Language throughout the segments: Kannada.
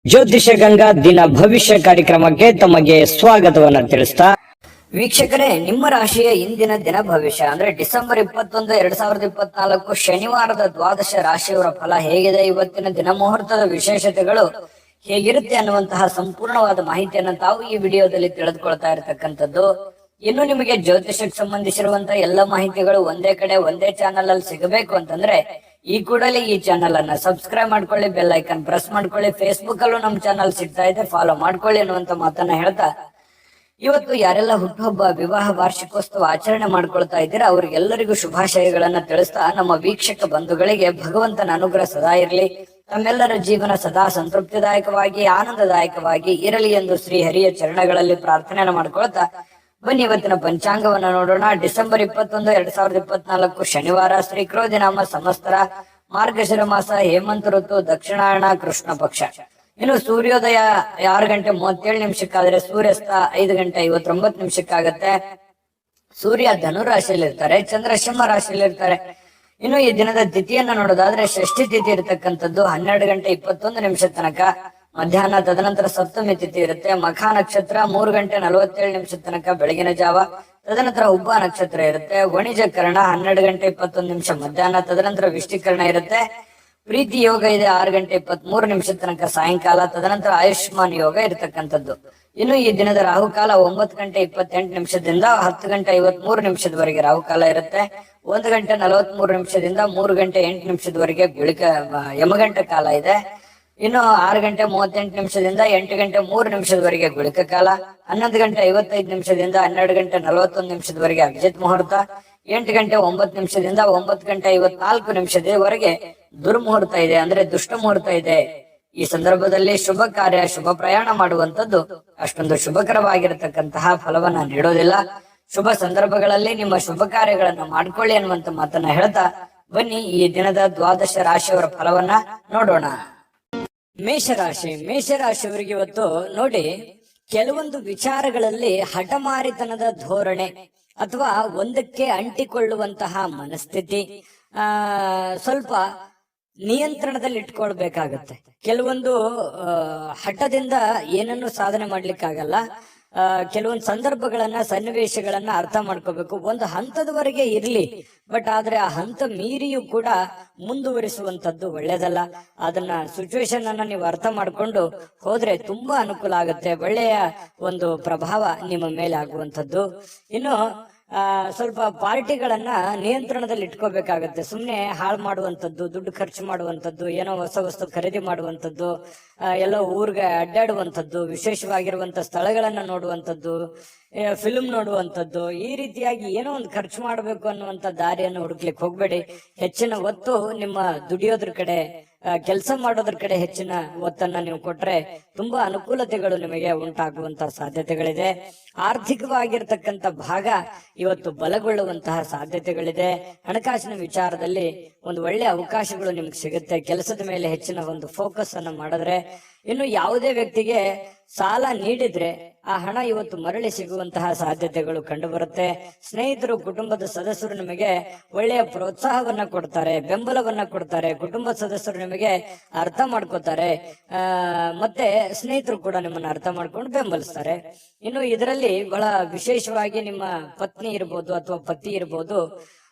ಜ್ಯೋತಿಷ ಗಂಗಾ ದಿನ ಭವಿಷ್ಯ ಕಾರ್ಯಕ್ರಮಕ್ಕೆ ತಮಗೆ ಸ್ವಾಗತವನ್ನ ತಿಳಿಸ್ತಾ ವೀಕ್ಷಕರೇ, ನಿಮ್ಮ ರಾಶಿಯ ಇಂದಿನ ದಿನ ಭವಿಷ್ಯ ಅಂದ್ರೆ ಡಿಸೆಂಬರ್ 21, 2024 ಶನಿವಾರದ ದ್ವಾದಶ ರಾಶಿಯವರ ಫಲ ಹೇಗಿದೆ, ಇವತ್ತಿನ ದಿನ ಮುಹೂರ್ತದ ವಿಶೇಷತೆಗಳು ಹೇಗಿರುತ್ತೆ ಅನ್ನುವಂತಹ ಸಂಪೂರ್ಣವಾದ ಮಾಹಿತಿಯನ್ನು ತಾವು ಈ ವಿಡಿಯೋದಲ್ಲಿ ತಿಳಿದುಕೊಳ್ತಾ ಇರತಕ್ಕಂಥದ್ದು. ಇನ್ನು ನಿಮಗೆ ಜ್ಯೋತಿಷಕ್ಕೆ ಸಂಬಂಧಿಸಿರುವಂತಹ ಎಲ್ಲ ಮಾಹಿತಿಗಳು ಒಂದೇ ಕಡೆ ಒಂದೇ ಚಾನಲ್ ಅಲ್ಲಿ ಸಿಗಬೇಕು ಅಂತಂದ್ರೆ ಈ ಕೂಡಲೇ ಈ ಚಾನಲ್ ಅನ್ನ ಸಬ್ಸ್ಕ್ರೈಬ್ ಮಾಡ್ಕೊಳ್ಳಿ, ಬೆಲ್ ಐಕನ್ ಪ್ರೆಸ್ ಮಾಡ್ಕೊಳ್ಳಿ. ಫೇಸ್ಬುಕ್ ಅಲ್ಲೂ ನಮ್ಮ ಚಾನಲ್ ಸಿಗ್ತಾ ಇದೆ, ಫಾಲೋ ಮಾಡ್ಕೊಳ್ಳಿ ಅನ್ನುವಂತ ಮಾತನ್ನ ಹೇಳ್ತಾ, ಇವತ್ತು ಯಾರೆಲ್ಲ ಹುಟ್ಟುಹಬ್ಬ, ವಿವಾಹ ವಾರ್ಷಿಕೋತ್ಸವ ಆಚರಣೆ ಮಾಡ್ಕೊಳ್ತಾ ಇದ್ದೀರಾ ಅವ್ರಿಗೆಲ್ಲರಿಗೂ ಶುಭಾಶಯಗಳನ್ನ ತಿಳಿಸ್ತಾ, ನಮ್ಮ ವೀಕ್ಷಕ ಬಂಧುಗಳಿಗೆ ಭಗವಂತನ ಅನುಗ್ರಹ ಸದಾ ಇರಲಿ, ತಮ್ಮೆಲ್ಲರ ಜೀವನ ಸದಾ ಸಂತೃಪ್ತಿದಾಯಕವಾಗಿ ಆನಂದದಾಯಕವಾಗಿ ಇರಲಿ ಎಂದು ಶ್ರೀ ಹರಿಯ ಚರಣಗಳಲ್ಲಿ ಪ್ರಾರ್ಥನೆಯನ್ನು ಮಾಡ್ಕೊಳ್ತಾ ಬನ್ನಿ ಇವತ್ತಿನ ಪಂಚಾಂಗವನ್ನ ನೋಡೋಣ. ಡಿಸೆಂಬರ್ 21, 2024 ಶನಿವಾರ, ಶ್ರೀ ಕ್ರೋಧಿ ನಾಮ ಸಂವತ್ಸರ, ಮಾರ್ಗಶಿರ ಮಾಸ, ಹೇಮಂತ ಋತು, ದಕ್ಷಿಣಾಯಣ, ಕೃಷ್ಣ ಪಕ್ಷ. ಇನ್ನು ಸೂರ್ಯೋದಯ 6:37 ಸೂರ್ಯಾಸ್ತ 5:59 ಸೂರ್ಯ ಧನು ರಾಶಿಯಲ್ಲಿ ಇರ್ತಾರೆ, ಚಂದ್ರ ಸಿಂಹ ರಾಶಿಯಲ್ಲಿ ಇರ್ತಾರೆ. ಇನ್ನು ಈ ದಿನದ ತಿಥಿಯನ್ನ ನೋಡೋದಾದ್ರೆ ಷಷ್ಠಿ ತಿಥಿ ಇರತಕ್ಕಂಥದ್ದು 12:21 ತನಕ ಮಧ್ಯಾಹ್ನ, ತದನಂತರ ಸಪ್ತಮಿ ತಿಥಿ ಇರುತ್ತೆ. ಮಖ ನಕ್ಷತ್ರ 3:47 ತನಕ ಬೆಳಗಿನ ಜಾವ, ತದನಂತರ ಉಬ್ಬ ನಕ್ಷತ್ರ ಇರುತ್ತೆ. ವಣಿಜ ಕರ್ಣ 12:21 ಮಧ್ಯಾಹ್ನ, ತದನಂತರ ವಿಷ್ಟಿಕರಣ ಇರುತ್ತೆ. ಪ್ರೀತಿ ಯೋಗ ಇದೆ 6:23 ತನಕ ಸಾಯಂಕಾಲ, ತದನಂತರ ಆಯುಷ್ಮಾನ್ ಯೋಗ ಇರತಕ್ಕಂಥದ್ದು. ಇನ್ನು ಈ ದಿನದ ರಾಹುಕಾಲ 9:28 10:53 ರಾಹುಕಾಲ ಇರುತ್ತೆ. 1:43 3:08 ಗುಳಿಕ ಯಮಗಂಟ ಕಾಲ ಇದೆ. ಇನ್ನು 6:38 8:03 ಗುಳಿಕ ಕಾಲ, 11:55 12:41 ಅಭಿಜಿತ್ ಮುಹೂರ್ತ, 8:09 9:54 ದುರ್ಮುಹೂರ್ತ ಇದೆ, ಅಂದ್ರೆ ದುಷ್ಟ ಮುಹೂರ್ತ ಇದೆ. ಈ ಸಂದರ್ಭದಲ್ಲಿ ಶುಭ ಕಾರ್ಯ, ಶುಭ ಪ್ರಯಾಣ ಮಾಡುವಂತದ್ದು ಅಷ್ಟೊಂದು ಶುಭಕರವಾಗಿರತಕ್ಕಂತಹ ಫಲವನ್ನ ನೀಡೋದಿಲ್ಲ. ಶುಭ ಸಂದರ್ಭಗಳಲ್ಲಿ ನಿಮ್ಮ ಶುಭ ಕಾರ್ಯಗಳನ್ನ ಮಾಡ್ಕೊಳ್ಳಿ ಅನ್ನುವಂತ ಮಾತನ್ನ ಹೇಳ್ತಾ ಬನ್ನಿ ಈ ದಿನದ ದ್ವಾದಶ ರಾಶಿಯವರ ಫಲವನ್ನ ನೋಡೋಣ. ಮೇಷರಾಶಿಯವರಿಗೆ ಇವತ್ತು ನೋಡಿ, ಕೆಲವೊಂದು ವಿಚಾರಗಳಲ್ಲಿ ಹಠಮಾರಿತನದ ಧೋರಣೆ ಅಥವಾ ಒಂದಕ್ಕೆ ಅಂಟಿಕೊಳ್ಳುವಂತಹ ಮನಸ್ಥಿತಿ ಸ್ವಲ್ಪ ನಿಯಂತ್ರಣದಲ್ಲಿ ಇಟ್ಕೊಳ್ಬೇಕಾಗತ್ತೆ. ಕೆಲವೊಂದು ಹಠದಿಂದ ಏನನ್ನು ಸಾಧನೆ ಮಾಡ್ಲಿಕ್ಕಾಗಲ್ಲ. ಕೆಲವೊಂದು ಸಂದರ್ಭಗಳನ್ನ, ಸನ್ನಿವೇಶಗಳನ್ನ ಅರ್ಥ ಮಾಡ್ಕೋಬೇಕು. ಒಂದು ಹಂತದವರೆಗೆ ಇರ್ಲಿ, ಬಟ್ ಆದ್ರೆ ಆ ಹಂತ ಮೀರಿಯೂ ಕೂಡ ಮುಂದುವರಿಸುವಂತದ್ದು ಒಳ್ಳೇದಲ್ಲ. ಅದನ್ನ ಸಿಚುವೇಶನ್ ಅನ್ನ ನೀವು ಅರ್ಥ ಮಾಡ್ಕೊಂಡು ಹೋದ್ರೆ ತುಂಬಾ ಅನುಕೂಲ ಆಗುತ್ತೆ, ಒಳ್ಳೆಯ ಒಂದು ಪ್ರಭಾವ ನಿಮ್ಮ ಮೇಲೆ ಆಗುವಂಥದ್ದು. ಇನ್ನು ಸ್ವಲ್ಪ ಪಾರ್ಟಿಗಳನ್ನ ನಿಯಂತ್ರಣದಲ್ಲಿ ಇಟ್ಕೋಬೇಕಾಗತ್ತೆ. ಸುಮ್ನೆ ಹಾಳು ಮಾಡುವಂಥದ್ದು, ದುಡ್ಡು ಖರ್ಚು ಮಾಡುವಂಥದ್ದು, ಏನೋ ಹೊಸ ವಸ್ತು ಖರೀದಿ ಮಾಡುವಂಥದ್ದು, ಎಲ್ಲೋ ಊರ್ಗೆ ಅಡ್ಡಾಡುವಂಥದ್ದು, ವಿಶೇಷವಾಗಿರುವಂತ ಸ್ಥಳಗಳನ್ನ ನೋಡುವಂಥದ್ದು, ಫಿಲ್ಮ್ ನೋಡುವಂಥದ್ದು, ಈ ರೀತಿಯಾಗಿ ಏನೋ ಒಂದು ಖರ್ಚು ಮಾಡಬೇಕು ಅನ್ನುವಂತ ದಾರಿಯನ್ನು ಹುಡುಕ್ಲಿಕ್ಕೆ ಹೋಗ್ಬೇಡಿ. ಹೆಚ್ಚಿನ ಒತ್ತು ನಿಮ್ಮ ದುಡಿಯೋದ್ರ ಕಡೆ, ಕೆಲಸ ಮಾಡೋದ್ರ ಕಡೆ ಹೆಚ್ಚಿನ ಒತ್ತನ್ನ ನೀವು ಕೊಟ್ರೆ ತುಂಬಾ ಅನುಕೂಲತೆಗಳು ನಿಮಗೆ ಉಂಟಾಗುವಂತಹ ಸಾಧ್ಯತೆಗಳಿದೆ. ಆರ್ಥಿಕವಾಗಿರ್ತಕ್ಕಂಥ ಭಾಗ ಇವತ್ತು ಬಲಗೊಳ್ಳುವಂತಹ ಸಾಧ್ಯತೆಗಳಿದೆ. ಹಣಕಾಸಿನ ವಿಚಾರದಲ್ಲಿ ಒಂದು ಒಳ್ಳೆ ಅವಕಾಶಗಳು ನಿಮ್ಗೆ ಸಿಗುತ್ತೆ. ಕೆಲಸದ ಮೇಲೆ ಹೆಚ್ಚಿನ ಒಂದು ಫೋಕಸ್ ಅನ್ನು ಮಾಡಿದ್ರೆ, ಇನ್ನು ಯಾವುದೇ ವ್ಯಕ್ತಿಗೆ ಸಾಲ ನೀಡಿದ್ರೆ ಆ ಹಣ ಇವತ್ತು ಮರಳಿ ಸಿಗುವಂತಹ ಸಾಧ್ಯತೆಗಳು ಕಂಡು ಬರುತ್ತೆ. ಸ್ನೇಹಿತರು, ಕುಟುಂಬದ ಸದಸ್ಯರು ನಿಮಗೆ ಒಳ್ಳೆಯ ಪ್ರೋತ್ಸಾಹವನ್ನ ಕೊಡ್ತಾರೆ, ಬೆಂಬಲವನ್ನ ಕೊಡ್ತಾರೆ. ಕುಟುಂಬದ ಸದಸ್ಯರು ನಿಮಗೆ ಅರ್ಥ ಮಾಡ್ಕೋತಾರೆ, ಮತ್ತೆ ಸ್ನೇಹಿತರು ಕೂಡ ನಿಮ್ಮನ್ನ ಅರ್ಥ ಮಾಡ್ಕೊಂಡು ಬೆಂಬಲಿಸ್ತಾರೆ. ಇನ್ನು ಇದರಲ್ಲಿ ಬಹಳ ವಿಶೇಷವಾಗಿ ನಿಮ್ಮ ಪತ್ನಿ ಇರ್ಬೋದು ಅಥವಾ ಪತಿ ಇರ್ಬೋದು,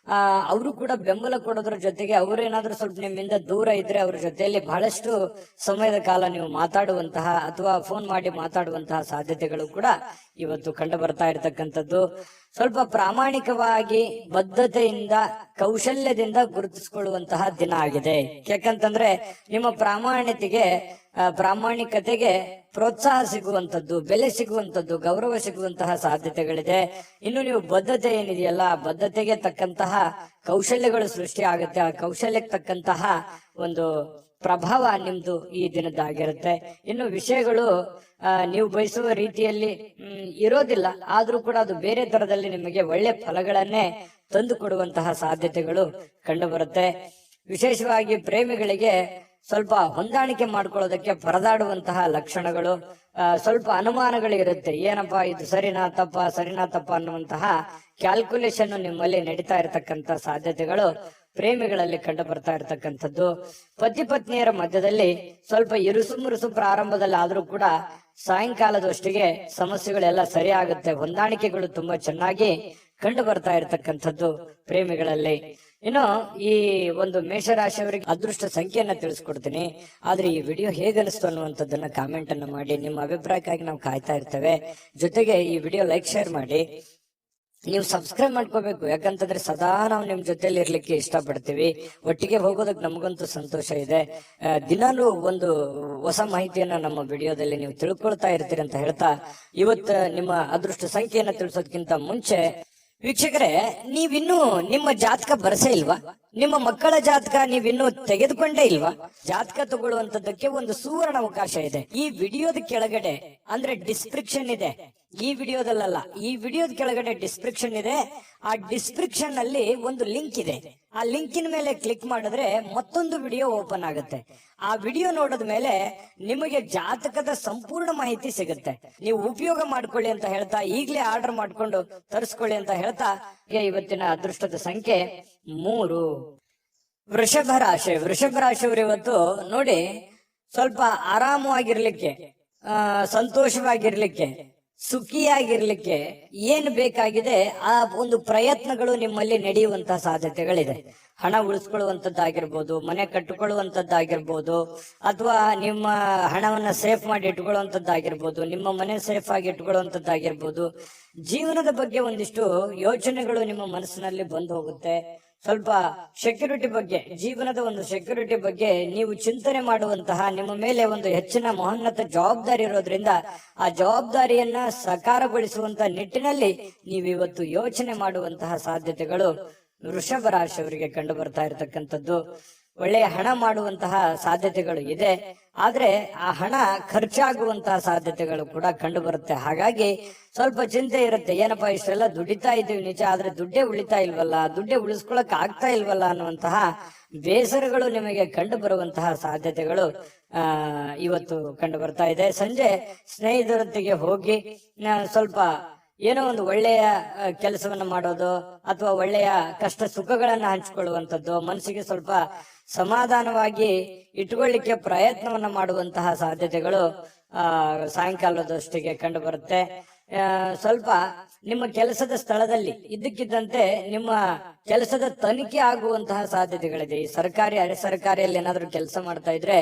ಅವರು ಕೂಡ ಬೆಂಬಲ ಕೊಡೋದ್ರ ಜೊತೆಗೆ ಅವರೇನಾದ್ರೂ ಸ್ವಲ್ಪ ನಿಮ್ಮಿಂದ ದೂರ ಇದ್ರೆ ಅವ್ರ ಜೊತೆಯಲ್ಲಿ ಬಹಳಷ್ಟು ಸಮಯದ ಕಾಲ ನೀವು ಮಾತಾಡುವಂತಹ ಅಥವಾ ಫೋನ್ ಮಾಡಿ ಮಾತಾಡುವಂತಹ ಸಾಧ್ಯತೆಗಳು ಕೂಡ ಇವತ್ತು ಕಂಡು ಬರ್ತಾ ಇರತಕ್ಕಂಥದ್ದು. ಸ್ವಲ್ಪ ಪ್ರಾಮಾಣಿಕವಾಗಿ, ಬದ್ಧತೆಯಿಂದ, ಕೌಶಲ್ಯದಿಂದ ಗುರುತಿಸಿಕೊಳ್ಳುವಂತಹ ದಿನ ಆಗಿದೆ. ಯಾಕಂತಂದ್ರೆ ನಿಮ್ಮ ಪ್ರಾಮಾಣಿಕತೆಗೆ ಪ್ರೋತ್ಸಾಹ ಸಿಗುವಂತದ್ದು, ಬೆಲೆ ಸಿಗುವಂತದ್ದು, ಗೌರವ ಸಿಗುವಂತಹ ಸಾಧ್ಯತೆಗಳಿದೆ. ಇನ್ನು ನೀವು ಬದ್ಧತೆ ಏನಿದೆಯಲ್ಲ, ಬದ್ಧತೆಗೆ ತಕ್ಕಂತಹ ಕೌಶಲ್ಯಗಳು ಸೃಷ್ಟಿ ಆಗುತ್ತೆ. ಆ ಕೌಶಲ್ಯಕ್ಕೆ ತಕ್ಕಂತಹ ಒಂದು ಪ್ರಭಾವ ನಿಮ್ದು ಈ ದಿನದ್ದಾಗಿರುತ್ತೆ. ಇನ್ನು ವಿಷಯಗಳು ನೀವು ಬಯಸುವ ರೀತಿಯಲ್ಲಿ ಇರೋದಿಲ್ಲ, ಆದ್ರೂ ಕೂಡ ಅದು ಬೇರೆ ತರದಲ್ಲಿ ನಿಮಗೆ ಒಳ್ಳೆ ಫಲಗಳನ್ನೇ ತಂದು ಕೊಡುವಂತಹ ಸಾಧ್ಯತೆಗಳು ಕಂಡು ಬರುತ್ತೆ. ವಿಶೇಷವಾಗಿ ಪ್ರೇಮಿಗಳಿಗೆ ಸ್ವಲ್ಪ ಹೊಂದಾಣಿಕೆ ಮಾಡ್ಕೊಳ್ಳೋದಕ್ಕೆ ಪರದಾಡುವಂತಹ ಲಕ್ಷಣಗಳು, ಸ್ವಲ್ಪ ಅನುಮಾನಗಳಿರುತ್ತೆ. ಏನಪ್ಪಾ ಇದು ಸರಿನಾ ತಪ್ಪ ಅನ್ನುವಂತಹ ಕ್ಯಾಲ್ಕುಲೇಷನ್ ನಿಮ್ಮಲ್ಲಿ ನಡೀತಾ ಇರತಕ್ಕಂತ ಸಾಧ್ಯತೆಗಳು ಪ್ರೇಮಿಗಳಲ್ಲಿ ಕಂಡು ಬರ್ತಾ ಇರತಕ್ಕಂಥದ್ದು. ಪತಿ ಪತ್ನಿಯರ ಮಧ್ಯದಲ್ಲಿ ಸ್ವಲ್ಪ ಇರುಸು ಮುರುಸು ಪ್ರಾರಂಭದಲ್ಲಿ ಆದ್ರೂ ಕೂಡ ಸಾಯಂಕಾಲದಷ್ಟಿಗೆ ಸಮಸ್ಯೆಗಳೆಲ್ಲ ಸರಿ ಆಗುತ್ತೆ. ಹೊಂದಾಣಿಕೆಗಳು ತುಂಬಾ ಚೆನ್ನಾಗಿ ಕಂಡು ಬರ್ತಾ ಇರತಕ್ಕಂಥದ್ದು ಪ್ರೇಮಿಗಳಲ್ಲಿ. ಇನ್ನು ಈ ಒಂದು ಮೇಷರಾಶಿಯವರಿಗೆ ಅದೃಷ್ಟ ಸಂಖ್ಯೆಯನ್ನ ತಿಳಿಸ್ಕೊಡ್ತೀನಿ. ಆದ್ರೆ ಈ ವಿಡಿಯೋ ಹೇಗನಿಸ್ತು ಅನ್ನುವಂಥದ್ದನ್ನ ಕಾಮೆಂಟ್ ಅನ್ನ ಮಾಡಿ. ನಿಮ್ಮ ಅಭಿಪ್ರಾಯಕ್ಕಾಗಿ ನಾವು ಕಾಯ್ತಾ ಇರ್ತೇವೆ. ಜೊತೆಗೆ ಈ ವಿಡಿಯೋ ಲೈಕ್ ಶೇರ್ ಮಾಡಿ. ನೀವು ಸಬ್ಸ್ಕ್ರೈಬ್ ಮಾಡ್ಕೋಬೇಕು, ಯಾಕಂತಂದ್ರೆ ಸದಾ ನಾವು ನಿಮ್ ಜೊತೆಲಿ ಇರ್ಲಿಕ್ಕೆ ಇಷ್ಟಪಡ್ತೀವಿ. ಒಟ್ಟಿಗೆ ಹೋಗೋದಕ್ಕೆ ನಮಗಂತೂ ಸಂತೋಷ ಇದೆ. ದಿನಾಲೂ ಒಂದು ಹೊಸ ಮಾಹಿತಿಯನ್ನ ನಮ್ಮ ವಿಡಿಯೋದಲ್ಲಿ ನೀವು ತಿಳ್ಕೊಳ್ತಾ ಇರ್ತೀರಿ ಅಂತ ಹೇಳ್ತಾ, ಇವತ್ತು ನಿಮ್ಮ ಅದೃಷ್ಟ ಸಂಖ್ಯೆಯನ್ನ ತಿಳಿಸೋದಕ್ಕಿಂತ ಮುಂಚೆ ವೀಕ್ಷಕರೇ, ನೀವಿನ್ನೂ ನಿಮ್ಮ ಜಾತಕ ಬರಸೇ ಇಲ್ವಾ? ನಿಮ್ಮ ಮಕ್ಕಳ ಜಾತಕ ನೀವಿನ್ನೂ ತೆಗೆದುಕೊಂಡೇ ಇಲ್ವಾ? ಜಾತಕ ತಗೊಳ್ಳುವಂತದ್ದಕ್ಕೆ ಒಂದು ಸುವರ್ಣ ಅವಕಾಶ ಇದೆ. ಈ ವಿಡಿಯೋದ ಕೆಳಗಡೆ ಅಂದ್ರೆ ಡಿಸ್ಕ್ರಿಪ್ಷನ್ ಇದೆ. ಈ ವಿಡಿಯೋದಲ್ಲ, ಈ ವಿಡಿಯೋದ ಕೆಳಗಡೆ ಡಿಸ್ಕ್ರಿಪ್ಷನ್ ಇದೆ. ಆ ಡಿಸ್ಕ್ರಿಪ್ಷನ್ ಅಲ್ಲಿ ಒಂದು ಲಿಂಕ್ ಇದೆ. ಆ ಲಿಂಕಿನ ಮೇಲೆ ಕ್ಲಿಕ್ ಮಾಡಿದ್ರೆ ಮತ್ತೊಂದು ವಿಡಿಯೋ ಓಪನ್ ಆಗುತ್ತೆ. ಆ ವಿಡಿಯೋ ನೋಡಿದ ಮೇಲೆ ನಿಮಗೆ ಜಾತಕದ ಸಂಪೂರ್ಣ ಮಾಹಿತಿ ಸಿಗುತ್ತೆ. ನೀವು ಉಪಯೋಗ ಮಾಡ್ಕೊಳ್ಳಿ ಅಂತ ಹೇಳ್ತಾ, ಈಗಲೇ ಆರ್ಡರ್ ಮಾಡ್ಕೊಂಡು ತರಿಸ್ಕೊಳ್ಳಿ ಅಂತ ಹೇಳ್ತಾ, ಇವತ್ತಿನ ಅದೃಷ್ಟದ ಸಂಖ್ಯೆ 3. ವೃಷಭ ರಾಶಿ. ವೃಷಭ ರಾಶಿಯವರು ಇವತ್ತು ನೋಡಿ, ಸ್ವಲ್ಪ ಆರಾಮವಾಗಿರ್ಲಿಕ್ಕೆ, ಸಂತೋಷವಾಗಿರ್ಲಿಕ್ಕೆ, ಸುಖಿಯಾಗಿರ್ಲಿಕ್ಕೆ ಏನು ಬೇಕಾಗಿದೆ ಆ ಒಂದು ಪ್ರಯತ್ನಗಳು ನಿಮ್ಮಲ್ಲಿ ನಡೆಯುವಂತಹ ಸಾಧ್ಯತೆಗಳಿದೆ. ಹಣ ಉಳಿಸ್ಕೊಳ್ಳುವಂತದ್ದಾಗಿರ್ಬೋದು, ಮನೆ ಕಟ್ಟಿಕೊಳ್ಳುವಂತದ್ದಾಗಿರ್ಬೋದು, ಅಥವಾ ನಿಮ್ಮ ಹಣವನ್ನ ಸೇಫ್ ಮಾಡಿ ಇಟ್ಕೊಳ್ಳುವಂತದ್ದಾಗಿರ್ಬೋದು, ನಿಮ್ಮ ಮನೆ ಸೇಫ್ ಆಗಿ ಇಟ್ಕೊಳ್ಳುವಂತದ್ದಾಗಿರ್ಬೋದು. ಜೀವನದ ಬಗ್ಗೆ ಒಂದಿಷ್ಟು ಯೋಚನೆಗಳು ನಿಮ್ಮ ಮನಸ್ಸಿನಲ್ಲಿ ಬಂದು ಹೋಗುತ್ತೆ. ಸ್ವಲ್ಪ ಸೆಕ್ಯೂರಿಟಿ ಬಗ್ಗೆ, ಜೀವನದ ಒಂದು ಸೆಕ್ಯೂರಿಟಿ ಬಗ್ಗೆ ನೀವು ಚಿಂತನೆ ಮಾಡುವಂತಹ, ನಿಮ್ಮ ಮೇಲೆ ಒಂದು ಹೆಚ್ಚಿನ ಮಹೋನ್ನತ ಜವಾಬ್ದಾರಿ ಇರೋದ್ರಿಂದ ಆ ಜವಾಬ್ದಾರಿಯನ್ನ ಸಾಕಾರಗೊಳಿಸುವಂತಹ ನಿಟ್ಟಿನಲ್ಲಿ ನೀವು ಇವತ್ತು ಯೋಚನೆ ಮಾಡುವಂತಹ ಸಾಧ್ಯತೆಗಳು ವೃಷಭ ರಾಶಿಯವರಿಗೆ ಕಂಡು ಬರ್ತಾ ಇರತಕ್ಕಂಥದ್ದು. ಒಳ್ಳೆಯ ಹಣ ಮಾಡುವಂತಹ ಸಾಧ್ಯತೆಗಳು ಇದೆ. ಆದ್ರೆ ಆ ಹಣ ಖರ್ಚಾಗುವಂತಹ ಸಾಧ್ಯತೆಗಳು ಕೂಡ ಕಂಡು ಬರುತ್ತೆ. ಹಾಗಾಗಿ ಸ್ವಲ್ಪ ಚಿಂತೆ ಇರುತ್ತೆ. ಏನಪ್ಪಾ, ಇಷ್ಟೆಲ್ಲ ದುಡಿತಾ ಇದ್ದೀವಿ ನಿಜ, ಆದ್ರೆ ದುಡ್ಡೇ ಉಳಿತಾ ಇಲ್ವಲ್ಲ, ದುಡ್ಡೇ ಉಳಿಸ್ಕೊಳಕ್ ಆಗ್ತಾ ಇಲ್ವಲ್ಲ ಅನ್ನುವಂತಹ ಬೇಸರಗಳು ನಿಮಗೆ ಕಂಡು ಬರುವಂತಹ ಸಾಧ್ಯತೆಗಳು ಇವತ್ತು ಕಂಡು ಬರ್ತಾ ಇದೆ. ಸಂಜೆ ಸ್ನೇಹಿತರೊಂದಿಗೆ ಹೋಗಿ ಸ್ವಲ್ಪ ಏನೋ ಒಂದು ಒಳ್ಳೆಯ ಕೆಲಸವನ್ನ ಮಾಡೋದು, ಅಥವಾ ಒಳ್ಳೆಯ ಕಷ್ಟ ಸುಖಗಳನ್ನ ಹಂಚಿಕೊಳ್ಳುವಂಥದ್ದು, ಮನಸ್ಸಿಗೆ ಸ್ವಲ್ಪ ಸಮಾಧಾನವಾಗಿ ಇಟ್ಕೊಳ್ಳಿಕ್ಕೆ ಪ್ರಯತ್ನವನ್ನ ಮಾಡುವಂತಹ ಸಾಧ್ಯತೆಗಳು ಸಾಯಂಕಾಲದಷ್ಟಿಗೆ ಕಂಡು ಬರುತ್ತೆ. ಸ್ವಲ್ಪ ನಿಮ್ಮ ಕೆಲಸದ ಸ್ಥಳದಲ್ಲಿ ಇದ್ದಕ್ಕಿದ್ದಂತೆ ನಿಮ್ಮ ಕೆಲಸದ ತನಿಖೆ ಆಗುವಂತಹ ಸಾಧ್ಯತೆಗಳಿದೆ. ಈ ಸರ್ಕಾರಿ ಅರೆ ಸರ್ಕಾರಿಯಲ್ಲಿ ಏನಾದ್ರೂ ಕೆಲಸ ಮಾಡ್ತಾ ಇದ್ರೆ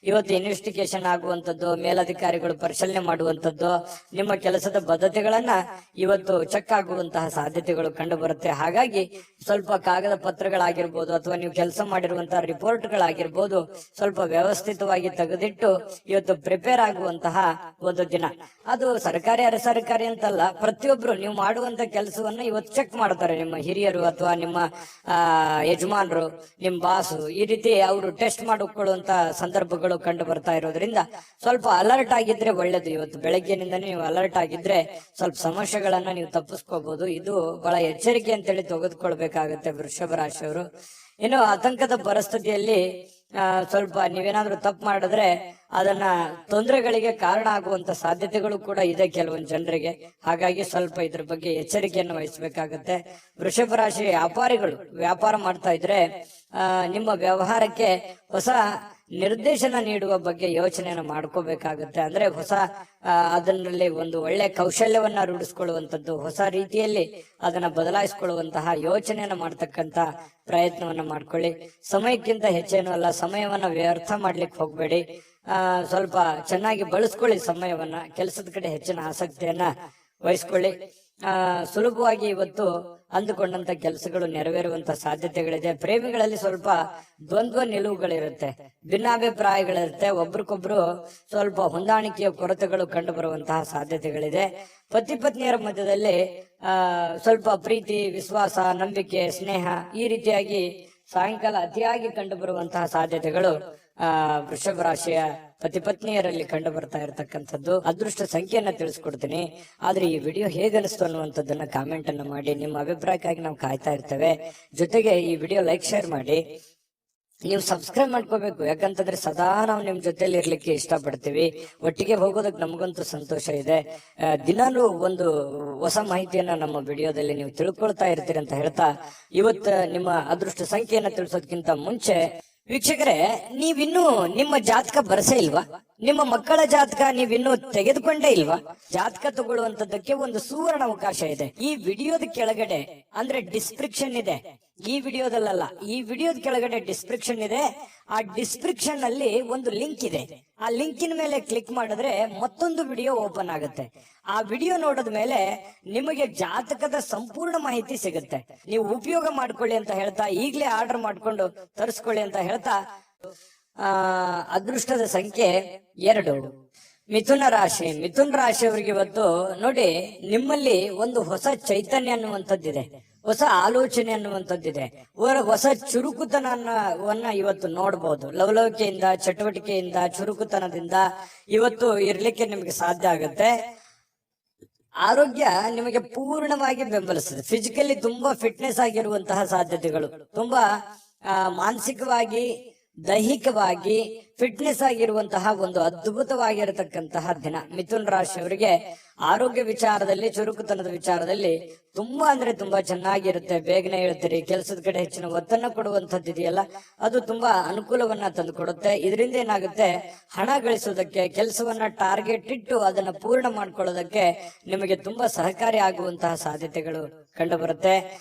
ಇವತ್ತು ಇನ್ವೆಸ್ಟಿಗೇಷನ್ ಆಗುವಂತದ್ದು, ಮೇಲಧಿಕಾರಿಗಳು ಪರಿಶೀಲನೆ ಮಾಡುವಂತದ್ದು, ನಿಮ್ಮ ಕೆಲಸದ ಬದ್ಧತೆಗಳನ್ನ ಇವತ್ತು ಚೆಕ್ ಆಗುವಂತಹ ಸಾಧ್ಯತೆಗಳು ಕಂಡು ಬರುತ್ತೆ. ಹಾಗಾಗಿ ಸ್ವಲ್ಪ ಕಾಗದ ಪತ್ರಗಳಾಗಿರ್ಬೋದು, ಅಥವಾ ನೀವು ಕೆಲಸ ಮಾಡಿರುವಂತಹ ರಿಪೋರ್ಟ್ಗಳಾಗಿರ್ಬೋದು, ಸ್ವಲ್ಪ ವ್ಯವಸ್ಥಿತವಾಗಿ ತೆಗೆದಿಟ್ಟು ಇವತ್ತು ಪ್ರಿಪೇರ್ ಆಗುವಂತಹ ಒಂದು ದಿನ. ಅದು ಸರ್ಕಾರಿ ಅರೆ ಸರ್ಕಾರಿ ಅಂತಲ್ಲ, ಪ್ರತಿಯೊಬ್ರು ನೀವು ಮಾಡುವಂತ ಕೆಲಸವನ್ನ ಇವತ್ತು ಚೆಕ್ ಮಾಡ್ತಾರೆ. ನಿಮ್ಮ ಹಿರಿಯರು ಅಥವಾ ನಿಮ್ಮ ಯಜಮಾನರು, ನಿಮ್ ಬಾಸು, ಈ ರೀತಿ ಅವರು ಟೆಸ್ಟ್ ಮಾಡಿಕೊಳ್ಳುವಂತ ಸಂದರ್ಭಗಳು ಕಂಡು ಬರ್ತಾ ಇರೋದ್ರಿಂದ ಸ್ವಲ್ಪ ಅಲರ್ಟ್ ಆಗಿದ್ರೆ ಒಳ್ಳೇದು. ಇವತ್ತು ಬೆಳಗ್ಗೆನಿಂದ ನೀವು ಅಲರ್ಟ್ ಆಗಿದ್ರೆ ಸ್ವಲ್ಪ ಸಮಸ್ಯೆಗಳನ್ನ ನೀವು ತಪ್ಪಿಸ್ಕೋಬಹುದು. ಇದು ಬಹಳ ಎಚ್ಚರಿಕೆ ಅಂತೇಳಿ ತೆಗೆದುಕೊಳ್ಬೇಕಾಗತ್ತೆ ವೃಷಭ ರಾಶಿಯವರು. ಇನ್ನು ಆತಂಕದ ಪರಿಸ್ಥಿತಿಯಲ್ಲಿ ಸ್ವಲ್ಪ ನೀವೇನಾದ್ರೂ ತಪ್ಪು ಮಾಡಿದ್ರೆ ಅದನ್ನ ತೊಂದರೆಗಳಿಗೆ ಕಾರಣ ಆಗುವಂತ ಸಾಧ್ಯತೆಗಳು ಕೂಡ ಇದೆ ಕೆಲವೊಂದು ಜನರಿಗೆ. ಹಾಗಾಗಿ ಸ್ವಲ್ಪ ಇದ್ರ ಬಗ್ಗೆ ಎಚ್ಚರಿಕೆಯನ್ನು ವಹಿಸಬೇಕಾಗತ್ತೆ. ವೃಷಭ ರಾಶಿ ವ್ಯಾಪಾರಿಗಳು ವ್ಯಾಪಾರ ಮಾಡ್ತಾ ಇದ್ರೆ ನಿಮ್ಮ ವ್ಯವಹಾರಕ್ಕೆ ಹೊಸ ನಿರ್ದೇಶನ ನೀಡುವ ಬಗ್ಗೆ ಯೋಚನೆಯನ್ನು ಮಾಡ್ಕೋಬೇಕಾಗುತ್ತೆ. ಅಂದ್ರೆ ಹೊಸ ಅದರಲ್ಲಿ ಒಂದು ಒಳ್ಳೆ ಕೌಶಲ್ಯವನ್ನ ರೂಢಿಸ್ಕೊಳ್ಳುವಂಥದ್ದು, ಹೊಸ ರೀತಿಯಲ್ಲಿ ಅದನ್ನ ಬದಲಾಯಿಸಿಕೊಳ್ಳುವಂತಹ ಯೋಚನೆಯನ್ನ ಮಾಡ್ತಕ್ಕಂತ ಪ್ರಯತ್ನವನ್ನ ಮಾಡ್ಕೊಳ್ಳಿ. ಸಮಯಕ್ಕಿಂತ ಹೆಚ್ಚೇನು ಅಲ್ಲ, ಸಮಯವನ್ನ ವ್ಯರ್ಥ ಮಾಡ್ಲಿಕ್ಕೆ ಹೋಗ್ಬೇಡಿ. ಸ್ವಲ್ಪ ಚೆನ್ನಾಗಿ ಬಳಸ್ಕೊಳ್ಳಿ ಸಮಯವನ್ನ, ಕೆಲಸದ ಕಡೆ ಹೆಚ್ಚಿನ ಆಸಕ್ತಿಯನ್ನ ವಹಿಸ್ಕೊಳ್ಳಿ. ಸುಲಭವಾಗಿ ಇವತ್ತು ಅಂದುಕೊಂಡಂತ ಕೆಲಸಗಳು ನೆರವೇರುವಂತ ಸಾಧ್ಯತೆಗಳಿದೆ. ಪ್ರೇಮಿಗಳಲ್ಲಿ ಸ್ವಲ್ಪ ದ್ವಂದ್ವ ನಿಲುವುಗಳಿರುತ್ತೆ, ಭಿನ್ನಾಭಿಪ್ರಾಯಗಳಿರುತ್ತೆ, ಒಬ್ರಿಗೊಬ್ರು ಸ್ವಲ್ಪ ಹೊಂದಾಣಿಕೆಯ ಕೊರತೆಗಳು ಕಂಡು ಬರುವಂತಹ ಸಾಧ್ಯತೆಗಳಿದೆ. ಪತಿ ಪತ್ನಿಯರ ಮಧ್ಯದಲ್ಲಿ ಸ್ವಲ್ಪ ಪ್ರೀತಿ, ವಿಶ್ವಾಸ, ನಂಬಿಕೆ, ಸ್ನೇಹ ಈ ರೀತಿಯಾಗಿ ಸಾಯಂಕಾಲ ಅತಿಯಾಗಿ ಕಂಡು ಬರುವಂತಹ ಸಾಧ್ಯತೆಗಳು ವೃಷಭ ರಾಶಿಯ ಪತಿ ಪತ್ನಿಯರಲ್ಲಿ ಕಂಡು ಬರ್ತಾ ಇರತಕ್ಕಂಥದ್ದು. ಅದೃಷ್ಟ ಸಂಖ್ಯೆಯನ್ನ ತಿಳಿಸ್ಕೊಡ್ತೀನಿ. ಆದ್ರೆ ಈ ವಿಡಿಯೋ ಹೇಗನಿಸ್ತು ಅನ್ನುವಂಥದ್ದನ್ನ ಕಾಮೆಂಟ್ ಅನ್ನ ಮಾಡಿ. ನಿಮ್ಮ ಅಭಿಪ್ರಾಯಕ್ಕಾಗಿ ನಾವು ಕಾಯ್ತಾ ಇರ್ತೇವೆ. ಜೊತೆಗೆ ಈ ವಿಡಿಯೋ ಲೈಕ್ ಶೇರ್ ಮಾಡಿ. ನೀವು ಸಬ್ಸ್ಕ್ರೈಬ್ ಮಾಡ್ಕೋಬೇಕು. ಯಾಕಂತಂದ್ರೆ ಸದಾ ನಾವು ನಿಮ್ ಜೊತೆಲಿ ಇರ್ಲಿಕ್ಕೆ ಇಷ್ಟಪಡ್ತೀವಿ. ಒಟ್ಟಿಗೆ ಹೋಗೋದಕ್ಕೆ ನಮಗಂತೂ ಸಂತೋಷ ಇದೆ. ದಿನಾನು ಒಂದು ಹೊಸ ಮಾಹಿತಿಯನ್ನ ನಮ್ಮ ವಿಡಿಯೋದಲ್ಲಿ ನೀವು ತಿಳ್ಕೊಳ್ತಾ ಇರ್ತೀರಿ ಅಂತ ಹೇಳ್ತಾ, ಇವತ್ತು ನಿಮ್ಮ ಅದೃಷ್ಟ ಸಂಖ್ಯೆಯನ್ನ ತಿಳಿಸೋದಕ್ಕಿಂತ ಮುಂಚೆ ವೀಕ್ಷಕರೇ, ನೀವಿನ್ನೂ ನಿಮ್ಮ ಜಾತಕ ಬರಸೇ ಇಲ್ವಾ? ನಿಮ್ಮ ಮಕ್ಕಳ ಜಾತಕ ನೀವಿನ್ನೂ ತೆಗೆದುಕೊಂಡೇ ಇಲ್ವಾ? ಜಾತಕ ತಗೊಳ್ಳುವಂತದ್ದಕ್ಕೆ ಒಂದು ಸುವರ್ಣ ಅವಕಾಶ ಇದೆ. ಈ ವಿಡಿಯೋದ ಕೆಳಗಡೆ ಅಂದ್ರೆ ಡಿಸ್ಕ್ರಿಪ್ಷನ್ ಇದೆ. ಈ ವಿಡಿಯೋದಲ್ಲ, ಈ ವಿಡಿಯೋದ ಕೆಳಗಡೆ ಡಿಸ್ಕ್ರಿಪ್ಷನ್ ಇದೆ. ಆ ಡಿಸ್ಕ್ರಿಪ್ಷನ್ ಅಲ್ಲಿ ಒಂದು ಲಿಂಕ್ ಇದೆ. ಆ ಲಿಂಕಿನ ಮೇಲೆ ಕ್ಲಿಕ್ ಮಾಡಿದ್ರೆ ಮತ್ತೊಂದು ವಿಡಿಯೋ ಓಪನ್ ಆಗುತ್ತೆ. ಆ ವಿಡಿಯೋ ನೋಡಿದ ಮೇಲೆ ನಿಮಗೆ ಜಾತಕದ ಸಂಪೂರ್ಣ ಮಾಹಿತಿ ಸಿಗುತ್ತೆ. ನೀವು ಉಪಯೋಗ ಮಾಡ್ಕೊಳ್ಳಿ ಅಂತ ಹೇಳ್ತಾ, ಈಗಲೇ ಆರ್ಡರ್ ಮಾಡ್ಕೊಂಡು ತರಿಸ್ಕೊಳ್ಳಿ ಅಂತ ಹೇಳ್ತಾ, ಅದೃಷ್ಟದ ಸಂಖ್ಯೆ 2 ಮಿಥುನ ರಾಶಿ. ಮಿಥುನ ರಾಶಿಯವರಿಗೆ ಇವತ್ತು ನೋಡಿ, ನಿಮ್ಮಲ್ಲಿ ಒಂದು ಹೊಸ ಚೈತನ್ಯ ಅನ್ನುವಂಥದ್ದಿದೆ, ಹೊಸ ಆಲೋಚನೆ ಅನ್ನುವಂಥದ್ದಿದೆ, ಹೊಸ ಚುರುಕುತನವನ್ನ ಇವತ್ತು ನೋಡಬಹುದು. ಲವಲವಿಕೆಯಿಂದ, ಚಟುವಟಿಕೆಯಿಂದ, ಚುರುಕುತನದಿಂದ ಇವತ್ತು ಇರ್ಲಿಕ್ಕೆ ನಿಮಗೆ ಸಾಧ್ಯ ಆಗುತ್ತೆ. ಆರೋಗ್ಯ ನಿಮಗೆ ಪೂರ್ಣವಾಗಿ ಬೆಂಬಲಿಸ್ತದೆ. ಫಿಸಿಕಲಿ ತುಂಬಾ ಫಿಟ್ನೆಸ್ ಆಗಿರುವಂತಹ ಸಾಧ್ಯತೆಗಳು, ತುಂಬಾ ಮಾನಸಿಕವಾಗಿ, ದೈಹಿಕವಾಗಿ ಫಿಟ್ನೆಸ್ ಆಗಿರುವಂತಹ ಒಂದು ಅದ್ಭುತವಾಗಿರತಕ್ಕಂತಹ ದಿನ. ಮಿಥುನ್ ರಾಶಿಯವರಿಗೆ ಆರೋಗ್ಯ ವಿಚಾರದಲ್ಲಿ, ಚುರುಕುತನದ ವಿಚಾರದಲ್ಲಿ ತುಂಬಾ ಅಂದ್ರೆ ತುಂಬಾ ಚೆನ್ನಾಗಿರುತ್ತೆ. ಬೇಗನೆ ಹೇಳ್ತೀರಿ, ಕೆಲಸದ ಕಡೆ ಹೆಚ್ಚಿನ ಒತ್ತನ್ನ ಕೊಡುವಂತದ್ದು ಇದೆಯಲ್ಲ, ಅದು ತುಂಬಾ ಅನುಕೂಲವನ್ನ ತಂದು ಕೊಡುತ್ತೆ. ಇದರಿಂದ ಏನಾಗುತ್ತೆ, ಹಣ ಗಳಿಸೋದಕ್ಕೆ, ಕೆಲಸವನ್ನ ಟಾರ್ಗೆಟ್ ಇಟ್ಟು ಅದನ್ನ ಪೂರ್ಣ ಮಾಡ್ಕೊಳ್ಳೋದಕ್ಕೆ ನಿಮಗೆ ತುಂಬಾ ಸಹಕಾರಿ ಆಗುವಂತಹ ಸಾಧ್ಯತೆಗಳು ಕಂಡು ಬರುತ್ತೆ.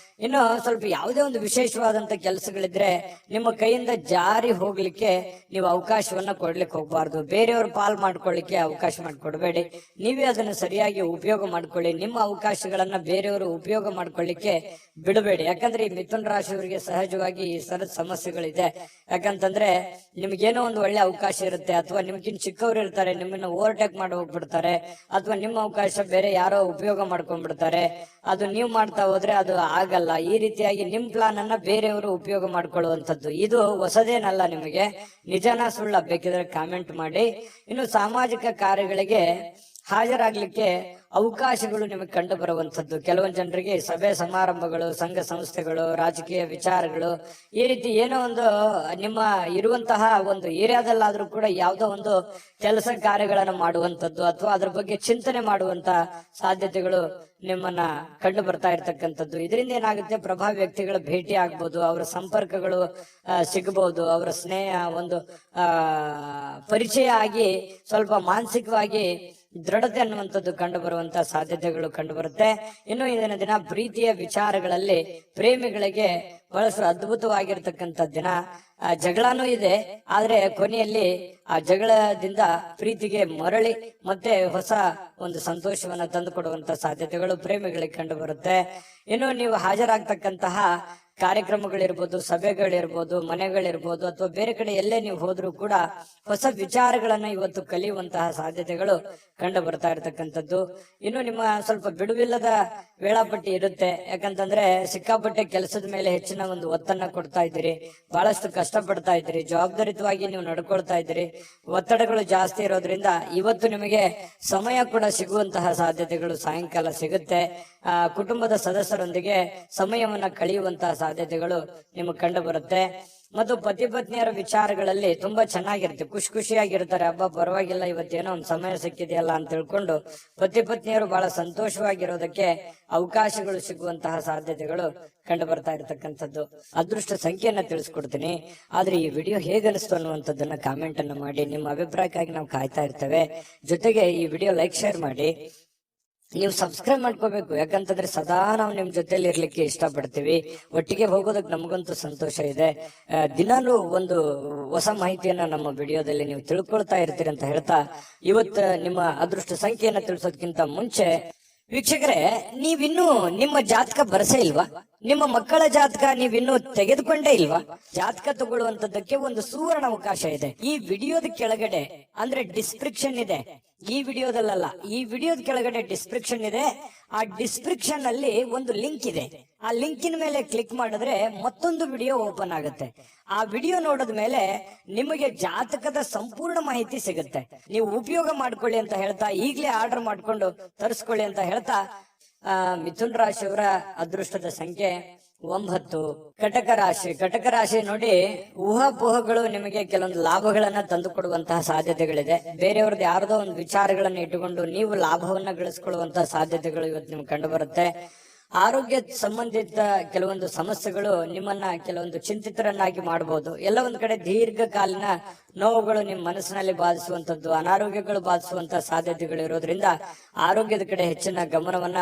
ಇನ್ನು ಸ್ವಲ್ಪ ಯಾವುದೇ ಒಂದು ವಿಶೇಷವಾದಂತ ಕೆಲಸಗಳಿದ್ರೆ ನಿಮ್ಮ ಕೈಯಿಂದ ಜಾರಿ ಹೋಗ್ಲಿಕ್ಕೆ ನೀವು ಅವಕಾಶವನ್ನ ಕೊಡ್ಲಿಕ್ಕೆ ಹೋಗ್ಬಾರ್ದು. ಬೇರೆಯವ್ರ ಪಾಲ್ ಮಾಡ್ಕೊಳ್ಳಿಕ್ಕೆ ಅವಕಾಶ ಮಾಡಿಕೊಡ್ಬೇಡಿ. ನೀವೇ ಅದನ್ನು ಸರಿಯಾಗಿ ಉಪಯೋಗ ಮಾಡ್ಕೊಳ್ಳಿ. ನಿಮ್ಮ ಅವಕಾಶಗಳನ್ನ ಬೇರೆಯವರು ಉಪಯೋಗ ಮಾಡ್ಕೊಳ್ಳಿಕ್ಕೆ ಬಿಡಬೇಡಿ. ಯಾಕಂದ್ರೆ ಈ ಮಿಥುನ ರಾಶಿಯವರಿಗೆ ಸಹಜವಾಗಿ ಈ ಸರದ ಸಮಸ್ಯೆಗಳಿದೆ. ಯಾಕಂತಂದ್ರೆ ನಿಮ್ಗೇನೋ ಒಂದು ಒಳ್ಳೆ ಅವಕಾಶ ಇರುತ್ತೆ, ಅಥವಾ ನಿಮ್ಗಿನ್ ಚಿಕ್ಕವ್ರು ಇರ್ತಾರೆ, ನಿಮ್ಮನ್ನ ಓವರ್ಟೇಕ್ ಮಾಡಿ ಹೋಗ್ಬಿಡ್ತಾರೆ, ಅಥವಾ ನಿಮ್ಮ ಅವಕಾಶ ಬೇರೆ ಯಾರೋ ಉಪಯೋಗ ಮಾಡ್ಕೊಂಡ್ಬಿಡ್ತಾರೆ. ಅದು ನೀವು ಮಾಡ್ತಾ ಹೋದ್ರೆ ಅದು ಆಗಲ್ಲ. ಈ ರೀತಿಯಾಗಿ ನಿಮ್ ಪ್ಲಾನ್ ಅನ್ನ ಬೇರೆಯವರು ಉಪಯೋಗ ಮಾಡ್ಕೊಳ್ಳುವಂಥದ್ದು ಇದು ಹೊಸದೇನಲ್ಲ. ನಿಮಗೆ ನಿಜಾನ ಸುಳ್ಳ ಬೇಕಿದ್ರೆ ಕಾಮೆಂಟ್ ಮಾಡಿ. ಇನ್ನು ಸಾಮಾಜಿಕ ಕಾರ್ಯಗಳಿಗೆ ಹಾಜರಾಗ್ಲಿಕ್ಕೆ ಅವಕಾಶಗಳು ನಿಮಗೆ ಕಂಡು ಬರುವಂತದ್ದು. ಕೆಲವೊಂದು ಜನರಿಗೆ ಸಭೆ ಸಮಾರಂಭಗಳು, ಸಂಘ ಸಂಸ್ಥೆಗಳು, ರಾಜಕೀಯ ವಿಚಾರಗಳು, ಈ ರೀತಿ ಏನೋ ಒಂದು ನಿಮ್ಮ ಇರುವಂತಹ ಒಂದು ಏರಿಯಾದಲ್ಲಾದ್ರೂ ಕೂಡ ಯಾವುದೋ ಒಂದು ಕೆಲಸ ಕಾರ್ಯಗಳನ್ನು ಮಾಡುವಂತದ್ದು, ಅಥವಾ ಅದ್ರ ಬಗ್ಗೆ ಚಿಂತನೆ ಮಾಡುವಂತ ಸಾಧ್ಯತೆಗಳು ನಿಮ್ಮನ್ನ ಕಂಡು ಬರ್ತಾ ಇರ್ತಕ್ಕಂಥದ್ದು. ಇದರಿಂದ ಏನಾಗುತ್ತೆ, ಪ್ರಭಾವಿ ವ್ಯಕ್ತಿಗಳ ಭೇಟಿ ಆಗ್ಬೋದು, ಅವರ ಸಂಪರ್ಕಗಳು ಸಿಗಬಹುದು, ಅವರ ಸ್ನೇಹ ಒಂದು ಪರಿಚಯ ಆಗಿ ಸ್ವಲ್ಪ ಮಾನಸಿಕವಾಗಿ ದೃಢತೆ ಅನ್ನುವಂಥದ್ದು ಕಂಡು ಬರುವಂತಹ ಸಾಧ್ಯತೆಗಳು ಕಂಡು ಬರುತ್ತೆ. ಇನ್ನು ಇಂದಿನ ದಿನ ಪ್ರೀತಿಯ ವಿಚಾರಗಳಲ್ಲಿ ಪ್ರೇಮಿಗಳಿಗೆ ಬಹಳಷ್ಟು ಅದ್ಭುತವಾಗಿರ್ತಕ್ಕಂಥ ದಿನ. ಜಗಳನೂ ಇದೆ, ಆದ್ರೆ ಕೊನೆಯಲ್ಲಿ ಆ ಜಗಳದಿಂದ ಪ್ರೀತಿಗೆ ಮರಳಿ ಮತ್ತೆ ಹೊಸ ಒಂದು ಸಂತೋಷವನ್ನ ತಂದು ಕೊಡುವಂತ ಸಾಧ್ಯತೆಗಳು ಪ್ರೇಮಿಗಳಿಗೆ ಕಂಡು ಬರುತ್ತೆ. ಇನ್ನು ನೀವು ಹಾಜರಾಗ್ತಕ್ಕಂತಹ ಕಾರ್ಯಕ್ರಮಗಳಿರ್ಬೋದು, ಸಭೆಗಳಿರ್ಬೋದು, ಮನೆಗಳಿರ್ಬೋದು, ಅಥವಾ ಬೇರೆ ಕಡೆ ಎಲ್ಲೇ ನೀವು ಹೋದ್ರೂ ಕೂಡ ಹೊಸ ವಿಚಾರಗಳನ್ನ ಇವತ್ತು ಕಲಿಯುವಂತಹ ಸಾಧ್ಯತೆಗಳು ಕಂಡು ಬರ್ತಾ ಇರತಕ್ಕಂಥದ್ದು. ಇನ್ನು ನಿಮ್ಮ ಸ್ವಲ್ಪ ಬಿಡುವಿಲ್ಲದ ವೇಳಾಪಟ್ಟಿ ಇರುತ್ತೆ. ಯಾಕಂತಂದ್ರೆ ಸಿಕ್ಕಾಪಟ್ಟೆ ಕೆಲಸದ ಮೇಲೆ ಹೆಚ್ಚಿನ ಒಂದು ಒತ್ತನ್ನ ಕೊಡ್ತಾ ಇದ್ದೀರಿ, ಬಹಳಷ್ಟು ಕಷ್ಟ ಪಡ್ತಾ ಇದ್ದೀರಿ, ಜವಾಬ್ದಾರಿತವಾಗಿ ನೀವು ನಡ್ಕೊಳ್ತಾ ಇದ್ದೀರಿ. ಒತ್ತಡಗಳು ಜಾಸ್ತಿ ಇರೋದ್ರಿಂದ ಇವತ್ತು ನಿಮಗೆ ಸಮಯ ಕೂಡ ಸಿಗುವಂತಹ ಸಾಧ್ಯತೆಗಳು ಸಾಯಂಕಾಲ ಸಿಗುತ್ತೆ. ಕುಟುಂಬದ ಸದಸ್ಯರೊಂದಿಗೆ ಸಮಯವನ್ನ ಕಳೆಯುವಂತಹ ಸಾಧ್ಯತೆಗಳು ನಿಮಗೆ ಕಂಡು ಬರುತ್ತೆ. ಮತ್ತು ಪತಿ ಪತ್ನಿಯರ ವಿಚಾರಗಳಲ್ಲಿ ತುಂಬಾ ಚೆನ್ನಾಗಿರುತ್ತೆ, ಖುಷಿಯಾಗಿರ್ತಾರೆ. ಹಬ್ಬ ಪರವಾಗಿಲ್ಲ, ಇವತ್ತೇನೋ ಒಂದು ಸಮಯ ಸಿಕ್ಕಿದೆಯಲ್ಲ ಅಂತ ತಿಳ್ಕೊಂಡು ಪತಿ ಪತ್ನಿಯರು ಬಹಳ ಸಂತೋಷವಾಗಿರೋದಕ್ಕೆ ಅವಕಾಶಗಳು ಸಿಗುವಂತಹ ಸಾಧ್ಯತೆಗಳು ಕಂಡು ಬರ್ತಾ ಇರತಕ್ಕಂಥದ್ದು. ಅದೃಷ್ಟ ಸಂಖ್ಯೆಯನ್ನ ತಿಳಿಸ್ಕೊಡ್ತೀನಿ, ಆದ್ರೆ ಈ ವಿಡಿಯೋ ಹೇಗನಿಸ್ತು ಅನ್ನುವಂಥದ್ದನ್ನ ಕಾಮೆಂಟ್ ಅನ್ನು ಮಾಡಿ. ನಿಮ್ಮ ಅಭಿಪ್ರಾಯಕ್ಕಾಗಿ ನಾವು ಕಾಯ್ತಾ ಇರ್ತೇವೆ. ಜೊತೆಗೆ ಈ ವಿಡಿಯೋ ಲೈಕ್, ಶೇರ್ ಮಾಡಿ. ನೀವು ಸಬ್ಸ್ಕ್ರೈಬ್ ಮಾಡ್ಕೋಬೇಕು. ಯಾಕಂತಂದ್ರೆ ಸದಾ ನಾವು ನಿಮ್ ಜೊತೆಲಿ ಇರ್ಲಿಕ್ಕೆ ಇಷ್ಟಪಡ್ತೀವಿ. ಒಟ್ಟಿಗೆ ಹೋಗೋದಕ್ಕೆ ನಮಗಂತೂ ಸಂತೋಷ ಇದೆ. ದಿನಾನು ಒಂದು ಹೊಸ ಮಾಹಿತಿಯನ್ನ ನಮ್ಮ ವಿಡಿಯೋದಲ್ಲಿ ನೀವು ತಿಳ್ಕೊಳ್ತಾ ಇರ್ತೀರಿ ಅಂತ ಹೇಳ್ತಾ, ಇವತ್ತು ನಿಮ್ಮ ಅದೃಷ್ಟ ಸಂಖ್ಯೆಯನ್ನ ತಿಳಿಸೋದಕ್ಕಿಂತ ಮುಂಚೆ ವೀಕ್ಷಕರೇ, ನೀವಿನ್ನೂ ನಿಮ್ಮ ಜಾತಕ ಬರಸೇ ಇಲ್ವಾ? ನಿಮ್ಮ ಮಕ್ಕಳ ಜಾತಕ ನೀವಿನ್ನೂ ತೆಗೆದುಕೊಂಡೇ ಇಲ್ವಾ? ಜಾತಕ ತಗೊಳ್ಳುವಂತದ್ದಕ್ಕೆ ಒಂದು ಸುವರ್ಣ ಅವಕಾಶ ಇದೆ. ಈ ವಿಡಿಯೋದ ಕೆಳಗಡೆ ಅಂದ್ರೆ ಡಿಸ್ಕ್ರಿಪ್ಷನ್ ಇದೆ. ಈ ವಿಡಿಯೋದಲ್ಲ, ಈ ವಿಡಿಯೋದ ಕೆಳಗಡೆ ಡಿಸ್ಕ್ರಿಪ್ಷನ್ ಇದೆ. ಆ ಡಿಸ್ಕ್ರಿಪ್ಷನ್ ಅಲ್ಲಿ ಒಂದು ಲಿಂಕ್ ಇದೆ. ಆ ಲಿಂಕಿನ ಮೇಲೆ ಕ್ಲಿಕ್ ಮಾಡಿದ್ರೆ ಮತ್ತೊಂದು ವಿಡಿಯೋ ಓಪನ್ ಆಗುತ್ತೆ. ಆ ವಿಡಿಯೋ ನೋಡಿದ ಮೇಲೆ ನಿಮಗೆ ಜಾತಕದ ಸಂಪೂರ್ಣ ಮಾಹಿತಿ ಸಿಗುತ್ತೆ. ನೀವು ಉಪಯೋಗ ಮಾಡ್ಕೊಳ್ಳಿ ಅಂತ ಹೇಳ್ತಾ, ಈಗಲೇ ಆರ್ಡರ್ ಮಾಡ್ಕೊಂಡು ತರಿಸ್ಕೊಳ್ಳಿ ಅಂತ ಹೇಳ್ತಾ, ಮಿಥುನ್ ರಾಶಿಯವರ ಅದೃಷ್ಟದ ಸಂಖ್ಯೆ 9 ಕಟಕ ರಾಶಿ ನೋಡಿ, ಊಹಾಪೋಹಗಳು ನಿಮಗೆ ಕೆಲವೊಂದು ಲಾಭಗಳನ್ನ ತಂದು ಕೊಡುವಂತಹ ಸಾಧ್ಯತೆಗಳಿದೆ. ಬೇರೆಯವ್ರದ್ದು ಯಾರದೋ ಒಂದು ವಿಚಾರಗಳನ್ನ ಇಟ್ಟುಕೊಂಡು ನೀವು ಲಾಭವನ್ನ ಗಳಿಸ್ಕೊಳ್ಳುವಂತಹ ಸಾಧ್ಯತೆಗಳು ಇವತ್ತು ನಿಮ್ಗೆ ಕಂಡು ಬರುತ್ತೆ. ಆರೋಗ್ಯ ಸಂಬಂಧಿತ ಕೆಲವೊಂದು ಸಮಸ್ಯೆಗಳು ನಿಮ್ಮನ್ನ ಕೆಲವೊಂದು ಚಿಂತಿತರನ್ನಾಗಿ ಮಾಡಬಹುದು. ಎಲ್ಲ ಒಂದ್ ಕಡೆ ದೀರ್ಘಕಾಲೀನ ನೋವುಗಳು ನಿಮ್ಮ ಮನಸ್ಸಿನಲ್ಲಿ ಬಾಧಿಸುವಂತದ್ದು, ಅನಾರೋಗ್ಯಗಳು ಬಾಧಿಸುವಂತಹ ಸಾಧ್ಯತೆಗಳು ಇರೋದ್ರಿಂದ ಆರೋಗ್ಯದ ಕಡೆ ಹೆಚ್ಚಿನ ಗಮನವನ್ನ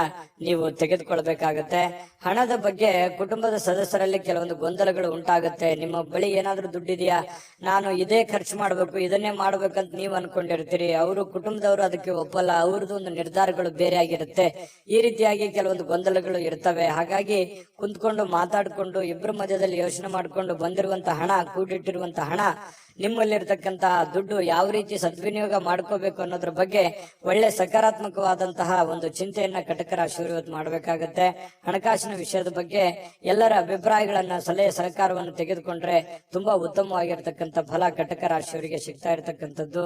ನೀವು ತೆಗೆದುಕೊಳ್ಬೇಕಾಗತ್ತೆ. ಹಣದ ಬಗ್ಗೆ ಕುಟುಂಬದ ಸದಸ್ಯರಲ್ಲಿ ಕೆಲವೊಂದು ಗೊಂದಲಗಳು ಉಂಟಾಗುತ್ತೆ. ನಿಮ್ಮ ಬಳಿ ಏನಾದ್ರೂ ದುಡ್ಡಿದೆಯಾ, ನಾನು ಇದೇ ಖರ್ಚು ಮಾಡ್ಬೇಕು, ಇದನ್ನೇ ಮಾಡ್ಬೇಕಂತ ನೀವು ಅನ್ಕೊಂಡಿರ್ತೀರಿ. ಅವರು ಕುಟುಂಬದವರು ಅದಕ್ಕೆ ಒಪ್ಪಲ್ಲ, ಅವ್ರದ್ದು ಒಂದು ನಿರ್ಧಾರಗಳು ಬೇರೆ ಆಗಿರುತ್ತೆ. ಈ ರೀತಿಯಾಗಿ ಕೆಲವೊಂದು ಗೊಂದಲಗಳು ಇರ್ತವೆ. ಹಾಗಾಗಿ ಕುಂತ್ಕೊಂಡು ಮಾತಾಡ್ಕೊಂಡು ಇಬ್ಬರ ಮಧ್ಯದಲ್ಲಿ ಯೋಚನೆ ಮಾಡ್ಕೊಂಡು ಬಂದಿರುವಂತಹ ಹಣ, ಕೂಡಿಟ್ಟಿರುವಂತಹ ಹಣ, ನಿಮ್ಮಲ್ಲಿರ್ತಕ್ಕಂತಹ ದುಡ್ಡು ಯಾವ ರೀತಿ ಸದ್ವಿನಿಯೋಗ ಮಾಡ್ಕೋಬೇಕು ಅನ್ನೋದ್ರ ಬಗ್ಗೆ ಒಳ್ಳೆ ಸಕಾರಾತ್ಮಕವಾದಂತಹ ಒಂದು ಚಿಂತೆಯನ್ನ ಕಟಕ ರಾಶಿಯವರು ಇವತ್ತು ಮಾಡಬೇಕಾಗತ್ತೆ. ಹಣಕಾಸಿನ ವಿಷಯದ ಬಗ್ಗೆ ಎಲ್ಲರ ಅಭಿಪ್ರಾಯಗಳನ್ನ, ಸಲಹೆ ಸಹಕಾರವನ್ನು ತೆಗೆದುಕೊಂಡ್ರೆ ತುಂಬಾ ಉತ್ತಮವಾಗಿರ್ತಕ್ಕಂಥ ಫಲ ಕಟಕ ರಾಶಿಯವರಿಗೆ ಸಿಗ್ತಾ ಇರತಕ್ಕಂಥದ್ದು.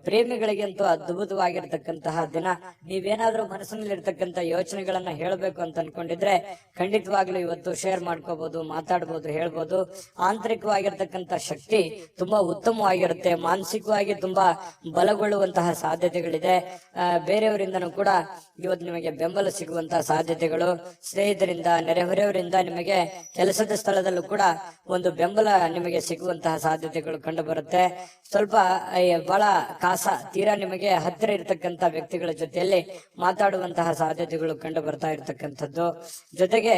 ಪ್ರೇಮಿಗಳಿಗಂತೂ ಅದ್ಭುತವಾಗಿರ್ತಕ್ಕಂತಹ ದಿನ. ನೀವೇನಾದ್ರೂ ಮನಸ್ಸಿನಲ್ಲಿರ್ತಕ್ಕಂಥ ಯೋಚನೆಗಳನ್ನ ಹೇಳಬೇಕು ಅಂತ ಅನ್ಕೊಂಡಿದ್ರೆ ಖಂಡಿತವಾಗ್ಲೂ ಇವತ್ತು ಶೇರ್ ಮಾಡ್ಕೋಬಹುದು, ಮಾತಾಡ್ಬೋದು, ಹೇಳ್ಬೋದು. ಆಂತರಿಕವಾಗಿರ್ತಕ್ಕಂಥ ಶಕ್ತಿ ತುಂಬಾ ಉತ್ತಮವಾಗಿರುತ್ತೆ. ಮಾನಸಿಕವಾಗಿ ತುಂಬಾ ಬಲಗೊಳ್ಳುವಂತಹ ಸಾಧ್ಯತೆಗಳಿದೆ. ಬೇರೆಯವರಿಂದನೂ ಕೂಡ ಇವತ್ತು ನಿಮಗೆ ಬೆಂಬಲ ಸಿಗುವಂತಹ ಸಾಧ್ಯತೆಗಳು, ಸ್ನೇಹಿತರಿಂದ, ನೆರೆಹೊರೆಯವರಿಂದ, ನಿಮಗೆ ಕೆಲಸದ ಸ್ಥಳದಲ್ಲೂ ಕೂಡ ಒಂದು ಬೆಂಬಲ ನಿಮಗೆ ಸಿಗುವಂತಹ ಸಾಧ್ಯತೆಗಳು ಕಂಡು ಬರುತ್ತೆ. ಸ್ವಲ್ಪ ಬಹಳ ತೀರಾ ನಿಮಗೆ ಹತ್ತಿರ ಇರತಕ್ಕಂತ ವ್ಯಕ್ತಿಗಳ ಜೊತೆಯಲ್ಲಿ ಮಾತಾಡುವಂತಹ ಸಾಧ್ಯತೆಗಳು ಕಂಡು ಬರ್ತಾ ಇರತಕ್ಕಂಥದ್ದು. ಜೊತೆಗೆ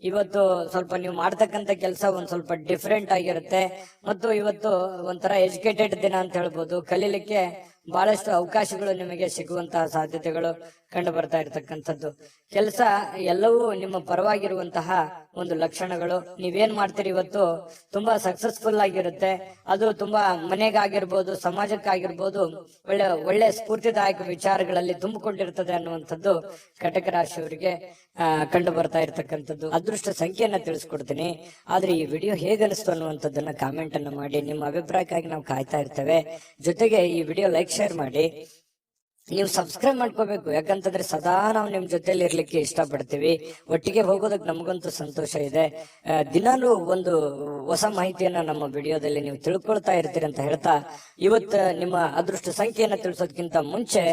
ಇವತ್ತು ಸ್ವಲ್ಪ ನೀವು ಮಾಡ್ತಕ್ಕಂಥ ಕೆಲಸ ಒಂದ್ ಸ್ವಲ್ಪ ಡಿಫ್ರೆಂಟ್ ಆಗಿರುತ್ತೆ. ಮತ್ತು ಇವತ್ತು ಒಂಥರ ಎಜುಕೇಟೆಡ್ ದಿನ ಅಂತ ಹೇಳ್ಬೋದು. ಕಲೀಲಿಕ್ಕೆ ಬಹಳಷ್ಟು ಅವಕಾಶಗಳು ನಿಮಗೆ ಸಿಗುವಂತಹ ಸಾಧ್ಯತೆಗಳು ಕಂಡು ಬರ್ತಾ ಇರತಕ್ಕಂಥದ್ದು. ಕೆಲಸ ಎಲ್ಲವೂ ನಿಮ್ಮ ಪರವಾಗಿರುವಂತಹ ಒಂದು ಲಕ್ಷಣಗಳು. ನೀವೇನ್ ಮಾಡ್ತೀರಿ ಇವತ್ತು ತುಂಬಾ ಸಕ್ಸಸ್ಫುಲ್ ಆಗಿರುತ್ತೆ. ಅದು ತುಂಬಾ ಮನೆಗಾಗಿರ್ಬೋದು, ಸಮಾಜಕ್ಕಾಗಿರ್ಬೋದು, ಒಳ್ಳೆ ಸ್ಫೂರ್ತಿದಾಯಕ ವಿಚಾರಗಳಲ್ಲಿ ತುಂಬಿಕೊಂಡಿರ್ತದೆ ಅನ್ನುವಂಥದ್ದು ಕಟಕ ರಾಶಿಯವರಿಗೆ ಕಂಡು ಬರ್ತಾ ಇರತಕ್ಕಂಥದ್ದು. ಅದೃಷ್ಟ ಸಂಖ್ಯೆಯನ್ನ ತಿಳಿಸ್ಕೊಡ್ತೀನಿ. ಆದ್ರೆ ಈ ವಿಡಿಯೋ ಹೇಗನಿಸ್ತು ಅನ್ನುವಂಥದ್ದನ್ನ ಕಾಮೆಂಟ್ ಅನ್ನು ಮಾಡಿ. ನಿಮ್ಮ ಅಭಿಪ್ರಾಯಕ್ಕಾಗಿ ನಾವು ಕಾಯ್ತಾ ಇರ್ತೇವೆ. ಜೊತೆಗೆ ಈ ವಿಡಿಯೋ ಲೈಕ್, ಶೇರ್ ಮಾಡಿ. ನೀವು ಸಬ್ಸ್ಕ್ರೈಬ್ ಮಾಡ್ಕೋಬೇಕು. ಯಾಕಂತಂದ್ರೆ ಸದಾ ನಾವು ನಿಮ್ ಜೊತೆಲಿ ಇರ್ಲಿಕ್ಕೆ ಇಷ್ಟಪಡ್ತೀವಿ. ಒಟ್ಟಿಗೆ ಹೋಗೋದಕ್ಕೆ ನಮಗಂತೂ ಸಂತೋಷ ಇದೆ. ದಿನಾಲೂ ಒಂದು ಹೊಸ ಮಾಹಿತಿಯನ್ನ ನಮ್ಮ ವಿಡಿಯೋದಲ್ಲಿ ನೀವು ತಿಳ್ಕೊಳ್ತಾ ಇರ್ತೀರಿ ಅಂತ ಹೇಳ್ತಾ, ಇವತ್ತು ನಿಮ್ಮ ಅದೃಷ್ಟ ಸಂಖ್ಯೆಯನ್ನ ತಿಳಿಸೋದಕ್ಕಿಂತ ಮುಂಚೆ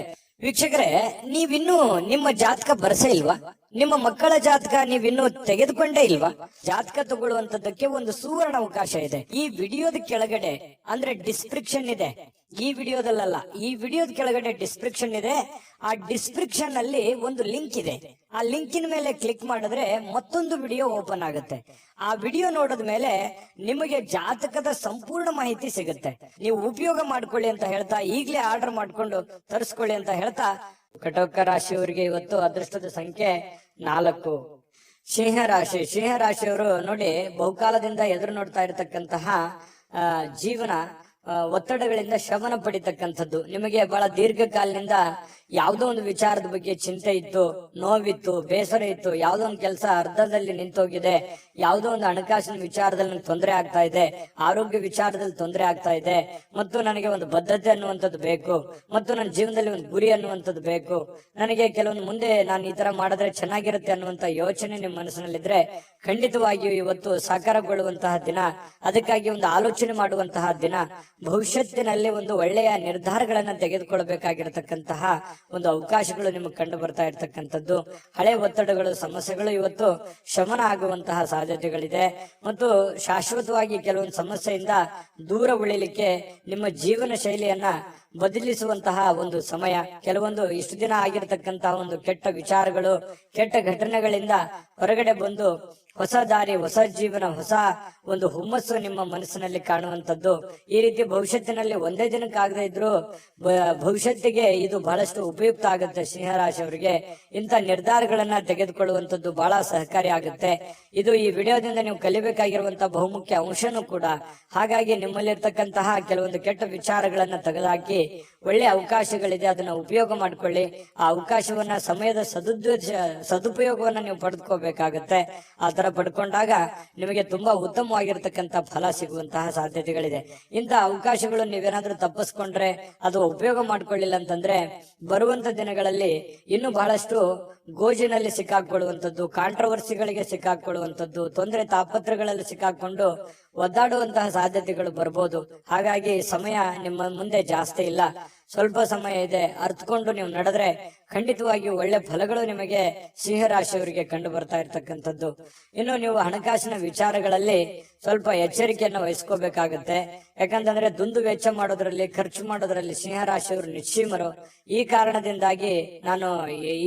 ವೀಕ್ಷಕರೇ, ನೀವಿನ್ನೂ ನಿಮ್ಮ ಜಾತಕ ಬರಸೇ ಇಲ್ವಾ? ನಿಮ್ಮ ಮಕ್ಕಳ ಜಾತಕ ನೀವಿನ್ನೂ ತೆಗೆದುಕೊಂಡೇ ಇಲ್ವಾ? ಜಾತಕ ತಗೊಳ್ಳುವಂತದ್ದಕ್ಕೆ ಒಂದು ಸುವರ್ಣ ಅವಕಾಶ ಇದೆ. ಈ ವಿಡಿಯೋದ ಕೆಳಗಡೆ ಅಂದ್ರೆ ಡಿಸ್ಕ್ರಿಪ್ಷನ್ ಇದೆ. ಈ ವಿಡಿಯೋದಲ್ಲ, ಈ ವಿಡಿಯೋದ ಕೆಳಗಡೆ ಡಿಸ್ಕ್ರಿಪ್ಷನ್ ಇದೆ. ಆ ಡಿಸ್ಕ್ರಿಪ್ಷನ್ ಅಲ್ಲಿ ಒಂದು ಲಿಂಕ್ ಇದೆ. ಆ ಲಿಂಕಿನ ಮೇಲೆ ಕ್ಲಿಕ್ ಮಾಡಿದ್ರೆ ಮತ್ತೊಂದು ವಿಡಿಯೋ ಓಪನ್ ಆಗುತ್ತೆ. ಆ ವಿಡಿಯೋ ನೋಡಿದ ಮೇಲೆ ನಿಮಗೆ ಜಾತಕದ ಸಂಪೂರ್ಣ ಮಾಹಿತಿ ಸಿಗುತ್ತೆ. ನೀವು ಉಪಯೋಗ ಮಾಡ್ಕೊಳ್ಳಿ ಅಂತ ಹೇಳ್ತಾ, ಈಗಲೇ ಆರ್ಡರ್ ಮಾಡ್ಕೊಂಡು ತರಿಸ್ಕೊಳ್ಳಿ ಅಂತ ಹೇಳ್ತಾ, ಕಟಕ ರಾಶಿಯವರಿಗೆ ಇವತ್ತು ಅದೃಷ್ಟದ ಸಂಖ್ಯೆ 4. ಸಿಂಹ ರಾಶಿಯವರು ನೋಡಿ, ಬಹುಕಾಲದಿಂದ ಎದುರು ನೋಡ್ತಾ ಇರತಕ್ಕಂತಹ ಜೀವನ ಒತ್ತಡಗಳಿಂದ ಶಮನ ಪಡಿತಕ್ಕಂಥದ್ದು. ನಿಮಗೆ ಬಹಳ ದೀರ್ಘಕಾಲದಿಂದ ಯಾವುದೋ ಒಂದು ವಿಚಾರದ ಬಗ್ಗೆ ಚಿಂತೆ ಇತ್ತು, ನೋವಿತ್ತು, ಬೇಸರ ಇತ್ತು. ಯಾವುದೋ ಒಂದು ಕೆಲಸ ಅರ್ಧದಲ್ಲಿ ನಿಂತೋಗಿದೆ, ಯಾವುದೋ ಒಂದು ಹಣಕಾಸಿನ ವಿಚಾರದಲ್ಲಿ ನನಗೆ ತೊಂದರೆ ಆಗ್ತಾ ಇದೆ, ಆರೋಗ್ಯ ವಿಚಾರದಲ್ಲಿ ತೊಂದರೆ ಆಗ್ತಾ ಇದೆ, ಮತ್ತು ನನಗೆ ಒಂದು ಬದ್ಧತೆ ಅನ್ನುವಂಥದ್ದು ಬೇಕು, ಮತ್ತು ನನ್ನ ಜೀವನದಲ್ಲಿ ಒಂದು ಗುರಿ ಅನ್ನುವಂಥದ್ದು ಬೇಕು, ನನಗೆ ಕೆಲವೊಂದು ಮುಂದೆ ನಾನು ಈ ತರ ಮಾಡಿದ್ರೆ ಚೆನ್ನಾಗಿರುತ್ತೆ ಅನ್ನುವಂತ ಯೋಚನೆ ನಿಮ್ಮ ಮನಸ್ಸಿನಲ್ಲಿದ್ರೆ ಖಂಡಿತವಾಗಿಯೂ ಇವತ್ತು ಸಾಕಾರಗೊಳ್ಳುವಂತಹ ದಿನ. ಅದಕ್ಕಾಗಿ ಒಂದು ಆಲೋಚನೆ ಮಾಡುವಂತಹ ದಿನ. ಭವಿಷ್ಯತ್ತಿನಲ್ಲಿ ಒಂದು ಒಳ್ಳೆಯ ನಿರ್ಧಾರಗಳನ್ನ ತೆಗೆದುಕೊಳ್ಬೇಕಾಗಿರತಕ್ಕಂತಹ ಒಂದು ಅವಕಾಶಗಳು ನಿಮಗೆ ಕಂಡು ಬರ್ತಾ ಇರ್ತಕ್ಕಂಥದ್ದು. ಹಳೆ ಒತ್ತಡಗಳು, ಸಮಸ್ಯೆಗಳು ಇವತ್ತು ಶಮನ ಆಗುವಂತಹ ಸಾಧ್ಯತೆಗಳಿದೆ. ಮತ್ತು ಶಾಶ್ವತವಾಗಿ ಕೆಲವೊಂದು ಸಮಸ್ಯೆಯಿಂದ ದೂರ ಉಳಿಲಿಕ್ಕೆ ನಿಮ್ಮ ಜೀವನ ಶೈಲಿಯನ್ನ ಬದಲಿಸುವಂತಹ ಒಂದು ಸಮಯ. ಕೆಲವೊಂದು ಇಷ್ಟು ದಿನ ಆಗಿರತಕ್ಕಂತಹ ಒಂದು ಕೆಟ್ಟ ವಿಚಾರಗಳು, ಕೆಟ್ಟ ಘಟನೆಗಳಿಂದ ಹೊರಗಡೆ ಬಂದು ಹೊಸ ದಾರಿ, ಹೊಸ ಜೀವನ, ಹೊಸ ಒಂದು ಹುಮ್ಮಸ್ಸು ನಿಮ್ಮ ಮನಸ್ಸಿನಲ್ಲಿ ಕಾಣುವಂಥದ್ದು. ಈ ರೀತಿ ಭವಿಷ್ಯತ್ತಿನಲ್ಲಿ ಒಂದೇ ದಿನಕ್ಕಾಗದೇ ಇದ್ರು ಭವಿಷ್ಯತ್ತಿಗೆ ಇದು ಬಹಳಷ್ಟು ಉಪಯುಕ್ತ ಆಗುತ್ತೆ. ಸಿಂಹರಾಶಿಯವರಿಗೆ ಇಂಥ ನಿರ್ಧಾರಗಳನ್ನ ತೆಗೆದುಕೊಳ್ಳುವಂಥದ್ದು ಬಹಳ ಸಹಕಾರಿ ಆಗುತ್ತೆ. ಇದು ಈ ವಿಡಿಯೋದಿಂದ ನೀವು ಕಲಿಬೇಕಾಗಿರುವಂತಹ ಬಹುಮುಖ್ಯ ಅಂಶನೂ ಕೂಡ. ಹಾಗಾಗಿ ನಿಮ್ಮಲ್ಲಿರ್ತಕ್ಕಂತಹ ಕೆಲವೊಂದು ಕೆಟ್ಟ ವಿಚಾರಗಳನ್ನ ತೆಗೆದುಹಾಕಿ ಒಳ್ಳೆ ಅವಕಾಶಗಳಿದೆ, ಅದನ್ನ ಉಪಯೋಗ ಮಾಡ್ಕೊಳ್ಳಿ. ಆ ಅವಕಾಶವನ್ನ ಸಮಯದ ಸದುಪಯೋಗವನ್ನ ನೀವು ಪಡೆದುಕೋಬೇಕಾಗತ್ತೆ. ಆ ತರ ಪಡ್ಕೊಂಡಾಗ ನಿಮಗೆ ತುಂಬಾ ಉತ್ತಮವಾಗಿರ್ತಕ್ಕಂಥ ಫಲ ಸಿಗುವಂತಹ ಸಾಧ್ಯತೆಗಳಿದೆ. ಇಂತಹ ಅವಕಾಶಗಳು ನೀವೇನಾದ್ರೂ ತಪ್ಪಿಸ್ಕೊಂಡ್ರೆ, ಅದು ಉಪಯೋಗ ಮಾಡ್ಕೊಳ್ಳಿಲ್ಲ ಅಂತಂದ್ರೆ ಬರುವಂತ ದಿನಗಳಲ್ಲಿ ಇನ್ನು ಬಹಳಷ್ಟು ಗೋಜಿನಲ್ಲಿ ಸಿಕ್ಕಾಕೊಳ್ಳುವಂಥದ್ದು, ಕಾಂಟ್ರವರ್ಸಿಗಳಿಗೆ ಸಿಕ್ಕಾಕೊಳ್ಳುವಂಥದ್ದು, ತೊಂದರೆ ತಾಪತ್ರಗಳಲ್ಲಿ ಸಿಕ್ಕಾಕೊಂಡು ಒದ್ದಾಡುವಂತಹ ಸಾಧ್ಯತೆಗಳು ಬರ್ಬೋದು. ಹಾಗಾಗಿ ಸಮಯ ನಿಮ್ಮ ಮುಂದೆ ಜಾಸ್ತಿ ಇಲ್ಲ, ಸ್ವಲ್ಪ ಸಮಯ ಇದೆ. ಅರ್ಥಕೊಂಡು ನೀವು ನಡೆದ್ರೆ ಖಂಡಿತವಾಗಿಯೂ ಒಳ್ಳೆ ಫಲಗಳು ನಿಮಗೆ ಸಿಂಹರಾಶಿಯವರಿಗೆ ಕಂಡು ಬರ್ತಾ ಇರ್ತಕ್ಕಂಥದ್ದು. ಇನ್ನು ನೀವು ಹಣಕಾಸಿನ ವಿಚಾರಗಳಲ್ಲಿ ಸ್ವಲ್ಪ ಎಚ್ಚರಿಕೆಯನ್ನು ವಹಿಸ್ಕೋಬೇಕಾಗತ್ತೆ. ಯಾಕಂತಂದ್ರೆ ದುಂದು ವೆಚ್ಚ ಮಾಡೋದ್ರಲ್ಲಿ, ಖರ್ಚು ಮಾಡೋದ್ರಲ್ಲಿ ಸಿಂಹರಾಶಿಯವರು ನಿಶ್ಚೀಮರು. ಈ ಕಾರಣದಿಂದಾಗಿ ನಾನು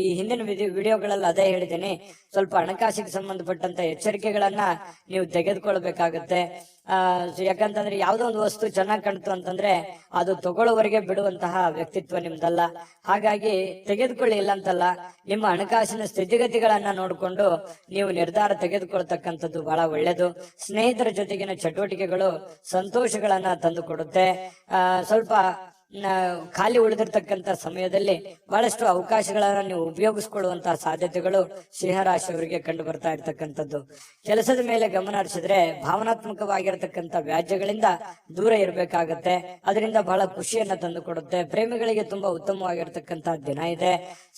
ಈ ಹಿಂದಿನ ವಿಡಿಯೋಗಳಲ್ಲಿ ಅದೇ ಹೇಳಿದ್ದೀನಿ, ಸ್ವಲ್ಪ ಹಣಕಾಸಿಗೆ ಸಂಬಂಧಪಟ್ಟಂತ ಎಚ್ಚರಿಕೆಗಳನ್ನ ನೀವು ತೆಗೆದುಕೊಳ್ಬೇಕಾಗತ್ತೆ. ಯಾಕಂತಂದ್ರೆ ಯಾವ್ದೋ ಒಂದು ವಸ್ತು ಚೆನ್ನಾಗಿ ಕಾಣ್ತು ಅಂತಂದ್ರೆ ಅದು ತಗೊಳ್ಳೋವರೆಗೆ ಬಿಡುವಂತಹ ವ್ಯಕ್ತಿತ್ವ ನಿಮ್ದಲ್ಲ. ಹಾಗಾಗಿ ತೆಗೆದುಕೊಳ್ಳಿ, ಇಲ್ಲ ಅಂತಲ್ಲ, ನಿಮ್ಮ ಹಣಕಾಸಿನ ಸ್ಥಿತಿಗತಿಗಳನ್ನ ನೋಡಿಕೊಂಡು ನೀವು ನಿರ್ಧಾರ ತೆಗೆದುಕೊಳ್ತಕ್ಕಂಥದ್ದು ಬಹಳ ಒಳ್ಳೇದು. ಸ್ನೇಹಿತರ ಜೊತೆಗಿನ ಚಟುವಟಿಕೆಗಳು ಸಂತೋಷಗಳನ್ನ ತಂದು ಕೊಡುತ್ತೆ. ಸ್ವಲ್ಪ ಖಾಲಿ ಉಳಿದಿರ್ತಕ್ಕಂಥ ಸಮಯದಲ್ಲಿ ಬಹಳಷ್ಟು ಅವಕಾಶಗಳನ್ನ ನೀವು ಉಪಯೋಗಿಸ್ಕೊಳ್ಳುವಂತಹ ಸಾಧ್ಯತೆಗಳು ಸಿಂಹರಾಶಿಯವರಿಗೆ ಕಂಡು ಬರ್ತಾ ಇರ್ತಕ್ಕಂಥದ್ದು. ಕೆಲಸದ ಮೇಲೆ ಗಮನ ಹರಿಸಿದ್ರೆ ಭಾವನಾತ್ಮಕವಾಗಿರ್ತಕ್ಕಂಥ ವ್ಯಾಜ್ಯಗಳಿಂದ ದೂರ ಇರಬೇಕಾಗತ್ತೆ. ಅದರಿಂದ ಬಹಳ ಖುಷಿಯನ್ನ ತಂದು ಕೊಡುತ್ತೆ. ಪ್ರೇಮಿಗಳಿಗೆ ತುಂಬಾ ಉತ್ತಮವಾಗಿರ್ತಕ್ಕಂಥ ದಿನ ಇದೆ.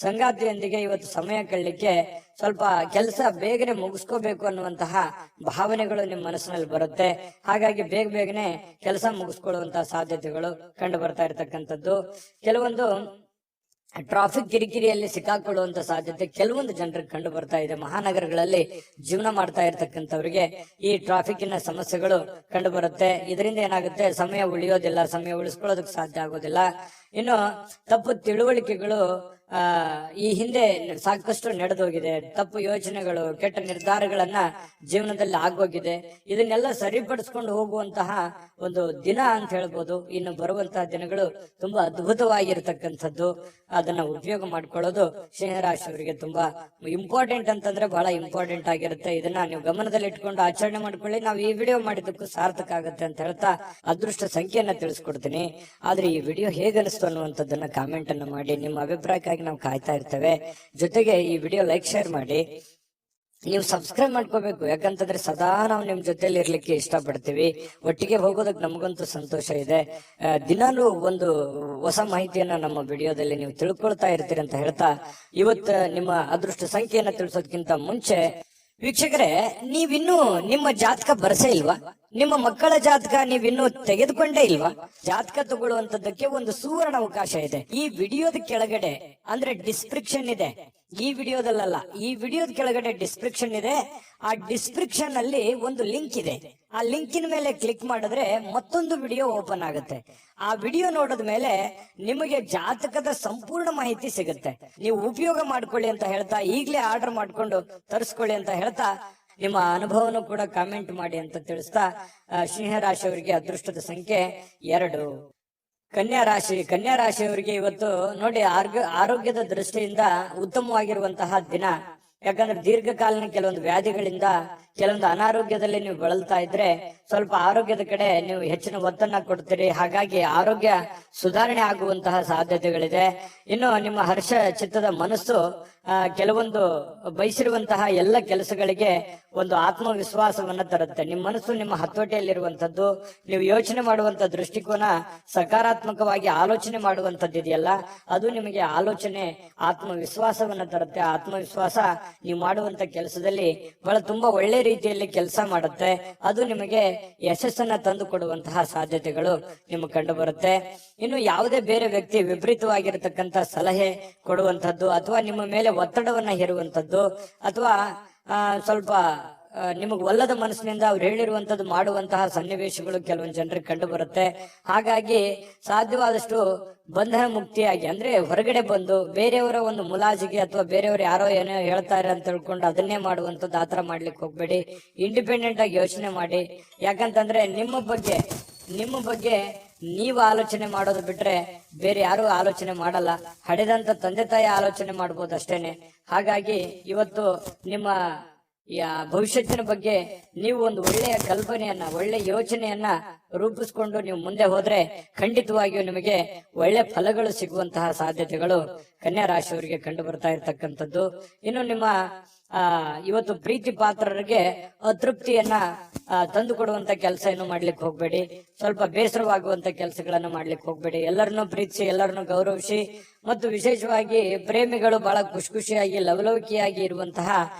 ಸಂಗಾತಿಯೊಂದಿಗೆ ಇವತ್ತು ಸಮಯ ಕಳಲಿಕ್ಕೆ ಸ್ವಲ್ಪ ಕೆಲಸ ಬೇಗನೆ ಮುಗಿಸ್ಕೋಬೇಕು ಅನ್ನುವಂತಹ ಭಾವನೆಗಳು ನಿಮ್ಮ ಮನಸ್ಸಿನಲ್ಲಿ ಬರುತ್ತೆ. ಹಾಗಾಗಿ ಬೇಗನೆ ಕೆಲಸ ಮುಗಿಸ್ಕೊಳ್ಳುವಂತಹ ಸಾಧ್ಯತೆಗಳು ಕಂಡು ಬರ್ತಾ ಇರ್ತಕ್ಕಂಥದ್ದು. ಕೆಲವೊಂದು ಟ್ರಾಫಿಕ್ ಕಿರಿಕಿರಿಯಲ್ಲಿ ಸಿಕ್ಕಾಕೊಳ್ಳುವಂತ ಸಾಧ್ಯತೆ ಕೆಲವೊಂದು ಜನರಿಗೆ ಕಂಡು ಬರ್ತಾ ಇದೆ. ಮಹಾನಗರಗಳಲ್ಲಿ ಜೀವನ ಮಾಡ್ತಾ ಇರ್ತಕ್ಕಂಥವ್ರಿಗೆ ಈ ಟ್ರಾಫಿಕ್ನ ಸಮಸ್ಯೆಗಳು ಕಂಡು ಬರುತ್ತೆ. ಇದರಿಂದ ಏನಾಗುತ್ತೆ, ಸಮಯ ಉಳಿಯೋದಿಲ್ಲ, ಸಮಯ ಉಳಿಸ್ಕೊಳ್ಳೋದಕ್ಕೆ ಸಾಧ್ಯ ಆಗೋದಿಲ್ಲ. ಇನ್ನು ತಪ್ಪು ತಿಳುವಳಿಕೆಗಳು ಈ ಹಿಂದೆ ಸಾಕಷ್ಟು ನಡೆದೋಗಿದೆ. ತಪ್ಪು ಯೋಚನೆಗಳು, ಕೆಟ್ಟ ನಿರ್ಧಾರಗಳನ್ನ ಜೀವನದಲ್ಲಿ ಆಗೋಗಿದೆ. ಇದನ್ನೆಲ್ಲ ಸರಿಪಡಿಸ್ಕೊಂಡು ಹೋಗುವಂತಹ ಒಂದು ದಿನ ಅಂತ ಹೇಳ್ಬೋದು. ಇನ್ನು ಬರುವಂತಹ ದಿನಗಳು ತುಂಬಾ ಅದ್ಭುತವಾಗಿರ್ತಕ್ಕಂಥದ್ದು. ಅದನ್ನ ಉಪಯೋಗ ಮಾಡ್ಕೊಳ್ಳೋದು ಸಿಂಹರಾಶಿಯವರಿಗೆ ತುಂಬಾ ಇಂಪಾರ್ಟೆಂಟ್ ಅಂತಂದ್ರೆ ಬಹಳ ಇಂಪಾರ್ಟೆಂಟ್ ಆಗಿರುತ್ತೆ. ಇದನ್ನ ನೀವು ಗಮನದಲ್ಲಿ ಇಟ್ಕೊಂಡು ಆಚರಣೆ ಮಾಡ್ಕೊಳ್ಳಿ. ನಾವು ಈ ವಿಡಿಯೋ ಮಾಡಿದ್ದಕ್ಕೂ ಸಾರ್ಥಕ ಆಗುತ್ತೆ ಅಂತ ಹೇಳ್ತಾ ಅದೃಷ್ಟ ಸಂಖ್ಯೆಯನ್ನ ತಿಳಿಸ್ಕೊಡ್ತೀನಿ. ಆದ್ರೆ ಈ ವಿಡಿಯೋ ಹೇಗನಿಸ್ತು ಅನ್ನುವಂಥದ್ದನ್ನ ಕಾಮೆಂಟ್ ಅನ್ನು ಮಾಡಿ. ನಿಮ್ಮ ಅಭಿಪ್ರಾಯಕ್ಕಾಗಿ ನಾವು ಕಾಯ್ತಾ ಇರ್ತೇವೆ. ಜೊತೆಗೆ ಈ ವಿಡಿಯೋ ಲೈಕ್, ಶೇರ್ ಮಾಡಿ. ನೀವು ಸಬ್ಸ್ಕ್ರೈಬ್ ಮಾಡ್ಕೋಬೇಕು. ಯಾಕಂತಂದ್ರೆ ಸದಾ ನಾವು ನಿಮ್ ಜೊತೆಲಿ ಇರ್ಲಿಕ್ಕೆ ಇಷ್ಟಪಡ್ತೀವಿ. ಒಟ್ಟಿಗೆ ಹೋಗೋದಕ್ಕೆ ನಮಗಂತೂ ಸಂತೋಷ ಇದೆ. ದಿನಾಲೂ ಒಂದು ಹೊಸ ಮಾಹಿತಿಯನ್ನ ನಮ್ಮ ವಿಡಿಯೋದಲ್ಲಿ ನೀವು ತಿಳ್ಕೊಳ್ತಾ ಇರ್ತೀರಿ ಅಂತ ಹೇಳ್ತಾ ಇವತ್ತು ನಿಮ್ಮ ಅದೃಷ್ಟ ಸಂಖ್ಯೆಯನ್ನ ತಿಳಿಸೋದಕ್ಕಿಂತ ಮುಂಚೆ ವೀಕ್ಷಕರೇ, ನೀವಿನ್ನೂ ನಿಮ್ಮ ಜಾತಕ ಬರಸೇ ಇಲ್ವಾ? ನಿಮ್ಮ ಮಕ್ಕಳ ಜಾತಕ ನೀವಿನ್ನೂ ತೆಗೆದುಕೊಂಡೇ ಇಲ್ವಾ? ಜಾತಕ ತಗೊಳ್ಳುವಂತದ್ದಕ್ಕೆ ಒಂದು ಸುವರ್ಣ ಅವಕಾಶ ಇದೆ. ಈ ವಿಡಿಯೋದ ಕೆಳಗಡೆ ಅಂದ್ರೆ ಡಿಸ್ಕ್ರಿಪ್ಷನ್ ಇದೆ. ಈ ವಿಡಿಯೋದಲ್ಲ, ಈ ವಿಡಿಯೋದ ಕೆಳಗಡೆ ಡಿಸ್ಕ್ರಿಪ್ಷನ್ ಇದೆ. ಆ ಡಿಸ್ಕ್ರಿಪ್ಷನ್ ಅಲ್ಲಿ ಒಂದು ಲಿಂಕ್ ಇದೆ. ಆ ಲಿಂಕಿನ ಮೇಲೆ ಕ್ಲಿಕ್ ಮಾಡಿದ್ರೆ ಮತ್ತೊಂದು ವಿಡಿಯೋ ಓಪನ್ ಆಗುತ್ತೆ. ಆ ವಿಡಿಯೋ ನೋಡಿದ ಮೇಲೆ ನಿಮಗೆ ಜಾತಕದ ಸಂಪೂರ್ಣ ಮಾಹಿತಿ ಸಿಗುತ್ತೆ. ನೀವು ಉಪಯೋಗ ಮಾಡ್ಕೊಳ್ಳಿ ಅಂತ ಹೇಳ್ತಾ, ಈಗಲೇ ಆರ್ಡರ್ ಮಾಡ್ಕೊಂಡು ತರಿಸ್ಕೊಳ್ಳಿ ಅಂತ ಹೇಳ್ತಾ, ನಿಮ್ಮ ಅನುಭವನೂ ಕೂಡ ಕಾಮೆಂಟ್ ಮಾಡಿ ಅಂತ ತಿಳಿಸ್ತಾ, ಸಿಂಹರಾಶಿಯವರಿಗೆ ಅದೃಷ್ಟದ ಸಂಖ್ಯೆ 2. ಕನ್ಯಾ ರಾಶಿಯವರಿಗೆ ಇವತ್ತು ನೋಡಿ ಆರೋಗ್ಯದ ದೃಷ್ಟಿಯಿಂದ ಉತ್ತಮವಾಗಿರುವಂತಹ ದಿನ. ಯಾಕಂದ್ರೆ ದೀರ್ಘಕಾಲೀನ ಕೆಲವೊಂದು ವ್ಯಾಧಿಗಳಿಂದ, ಕೆಲವೊಂದು ಅನಾರೋಗ್ಯದಲ್ಲಿ ನೀವು ಬಳಲ್ತಾ ಇದ್ರೆ ಸ್ವಲ್ಪ ಆರೋಗ್ಯದ ಕಡೆ ನೀವು ಹೆಚ್ಚಿನ ಒತ್ತನ್ನ ಕೊಡ್ತೀರಿ. ಹಾಗಾಗಿ ಆರೋಗ್ಯ ಸುಧಾರಣೆ ಆಗುವಂತಹ ಸಾಧ್ಯತೆಗಳಿದೆ. ಇನ್ನು ನಿಮ್ಮ ಹರ್ಷ ಚಿತ್ತದ ಮನಸ್ಸು ಕೆಲವೊಂದು ಬಯಸಿರುವಂತಹ ಎಲ್ಲ ಕೆಲಸಗಳಿಗೆ ಒಂದು ಆತ್ಮವಿಶ್ವಾಸವನ್ನ ತರುತ್ತೆ. ನಿಮ್ಮ ಮನಸ್ಸು ನಿಮ್ಮ ಹತೋಟಿಯಲ್ಲಿರುವಂತದ್ದು. ನೀವು ಯೋಚನೆ ಮಾಡುವಂತ ದೃಷ್ಟಿಕೋನ ಸಕಾರಾತ್ಮಕವಾಗಿ ಆಲೋಚನೆ ಮಾಡುವಂತದ್ದು ಇದೆಯಲ್ಲ, ಅದು ನಿಮಗೆ ಆಲೋಚನೆ ಆತ್ಮವಿಶ್ವಾಸವನ್ನ ತರುತ್ತೆ. ಆತ್ಮವಿಶ್ವಾಸ ನೀವು ಮಾಡುವಂತ ಕೆಲಸದಲ್ಲಿ ಬಹಳ ತುಂಬಾ ಒಳ್ಳೆ ರೀತಿಯಲ್ಲಿ ಕೆಲಸ ಮಾಡುತ್ತೆ. ಅದು ನಿಮಗೆ ಯಶಸ್ಸನ್ನ ತಂದು ಕೊಡುವಂತಹ ಸಾಧ್ಯತೆಗಳು ನಿಮಗೆ ಕಂಡು ಬರುತ್ತೆ. ಇನ್ನು ಯಾವುದೇ ಬೇರೆ ವ್ಯಕ್ತಿ ವಿಪರೀತವಾಗಿರತಕ್ಕಂತ ಸಲಹೆ ಕೊಡುವಂತದ್ದು, ಅಥವಾ ನಿಮ್ಮ ಮೇಲೆ ಒತ್ತಡವನ್ನ ಹೇರುವಂತದ್ದು, ಅಥವಾ ಸ್ವಲ್ಪ ನಿಮಗೆ ಒಲ್ಲದ ಮನಸ್ಸಿನಿಂದ ಅವ್ರು ಹೇಳಿರುವಂತದ್ದು ಮಾಡುವಂತಹ ಸನ್ನಿವೇಶಗಳು ಕೆಲವೊಂದು ಜನರಿಗೆ ಕಂಡು ಬರುತ್ತೆ. ಹಾಗಾಗಿ ಸಾಧ್ಯವಾದಷ್ಟು ಬಂಧನ ಮುಕ್ತಿಯಾಗಿ, ಅಂದ್ರೆ ಹೊರಗಡೆ ಬಂದು ಬೇರೆಯವರ ಒಂದು ಮುಲಾಜಿಗೆ ಅಥವಾ ಬೇರೆಯವರು ಯಾರೋ ಏನೋ ಹೇಳ್ತಾರೆ ಅಂತ ತಿಳ್ಕೊಂಡು ಅದನ್ನೇ ಮಾಡುವಂತದ್ದು, ಆತರ ಮಾಡ್ಲಿಕ್ಕೆ ಹೋಗ್ಬೇಡಿ. ಇಂಡಿಪೆಂಡೆಂಟ್ ಆಗಿ ಯೋಚನೆ ಮಾಡಿ. ಯಾಕಂತಂದ್ರೆ ನಿಮ್ಮ ಬಗ್ಗೆ ನೀವು ಆಲೋಚನೆ ಮಾಡೋದು ಬಿಟ್ರೆ ಬೇರೆ ಯಾರು ಆಲೋಚನೆ ಮಾಡಲ್ಲ. ಹಡೆದಂತ ತಂದೆ ತಾಯಿ ಆಲೋಚನೆ ಮಾಡ್ಬೋದು ಅಷ್ಟೇನೆ. ಹಾಗಾಗಿ ಇವತ್ತು ನಿಮ್ಮ ಭವಿಷ್ಯತ್ತಿನ ಬಗ್ಗೆ ನೀವು ಒಂದು ಒಳ್ಳೆಯ ಕಲ್ಪನೆಯನ್ನ, ಒಳ್ಳೆ ಯೋಚನೆಯನ್ನ ರೂಪಿಸ್ಕೊಂಡು ನೀವು ಮುಂದೆ ಹೋದ್ರೆ ಖಂಡಿತವಾಗಿಯೂ ನಿಮಗೆ ಒಳ್ಳೆ ಫಲಗಳು ಸಿಗುವಂತಹ ಸಾಧ್ಯತೆಗಳು ಕನ್ಯಾ ರಾಶಿಯವರಿಗೆ ಕಂಡು ಬರ್ತಾ ಇರ್ತಕ್ಕಂಥದ್ದು. ಇನ್ನು ನಿಮ್ಮ ಇವತ್ತು ಪ್ರೀತಿ ಪಾತ್ರರಿಗೆ ಅತೃಪ್ತಿಯನ್ನ ತಂದು ಕೊಡುವಂತ ಕೆಲಸ ಏನು ಮಾಡ್ಲಿಕ್ಕೆ ಹೋಗ್ಬೇಡಿ. ಸ್ವಲ್ಪ ಬೇಸರವಾಗುವಂತ ಕೆಲಸಗಳನ್ನ ಮಾಡ್ಲಿಕ್ಕೆ ಹೋಗ್ಬೇಡಿ. ಎಲ್ಲರನ್ನೂ ಪ್ರೀತಿಸಿ, ಎಲ್ಲರನ್ನೂ ಗೌರವಿಸಿ, ಮತ್ತು ವಿಶೇಷವಾಗಿ ಪ್ರೇಮಿಗಳು ಬಹಳ ಖುಷಿಯಾಗಿ ಲವಲವಿಕೆಯಾಗಿ ಇರುವಂತಹ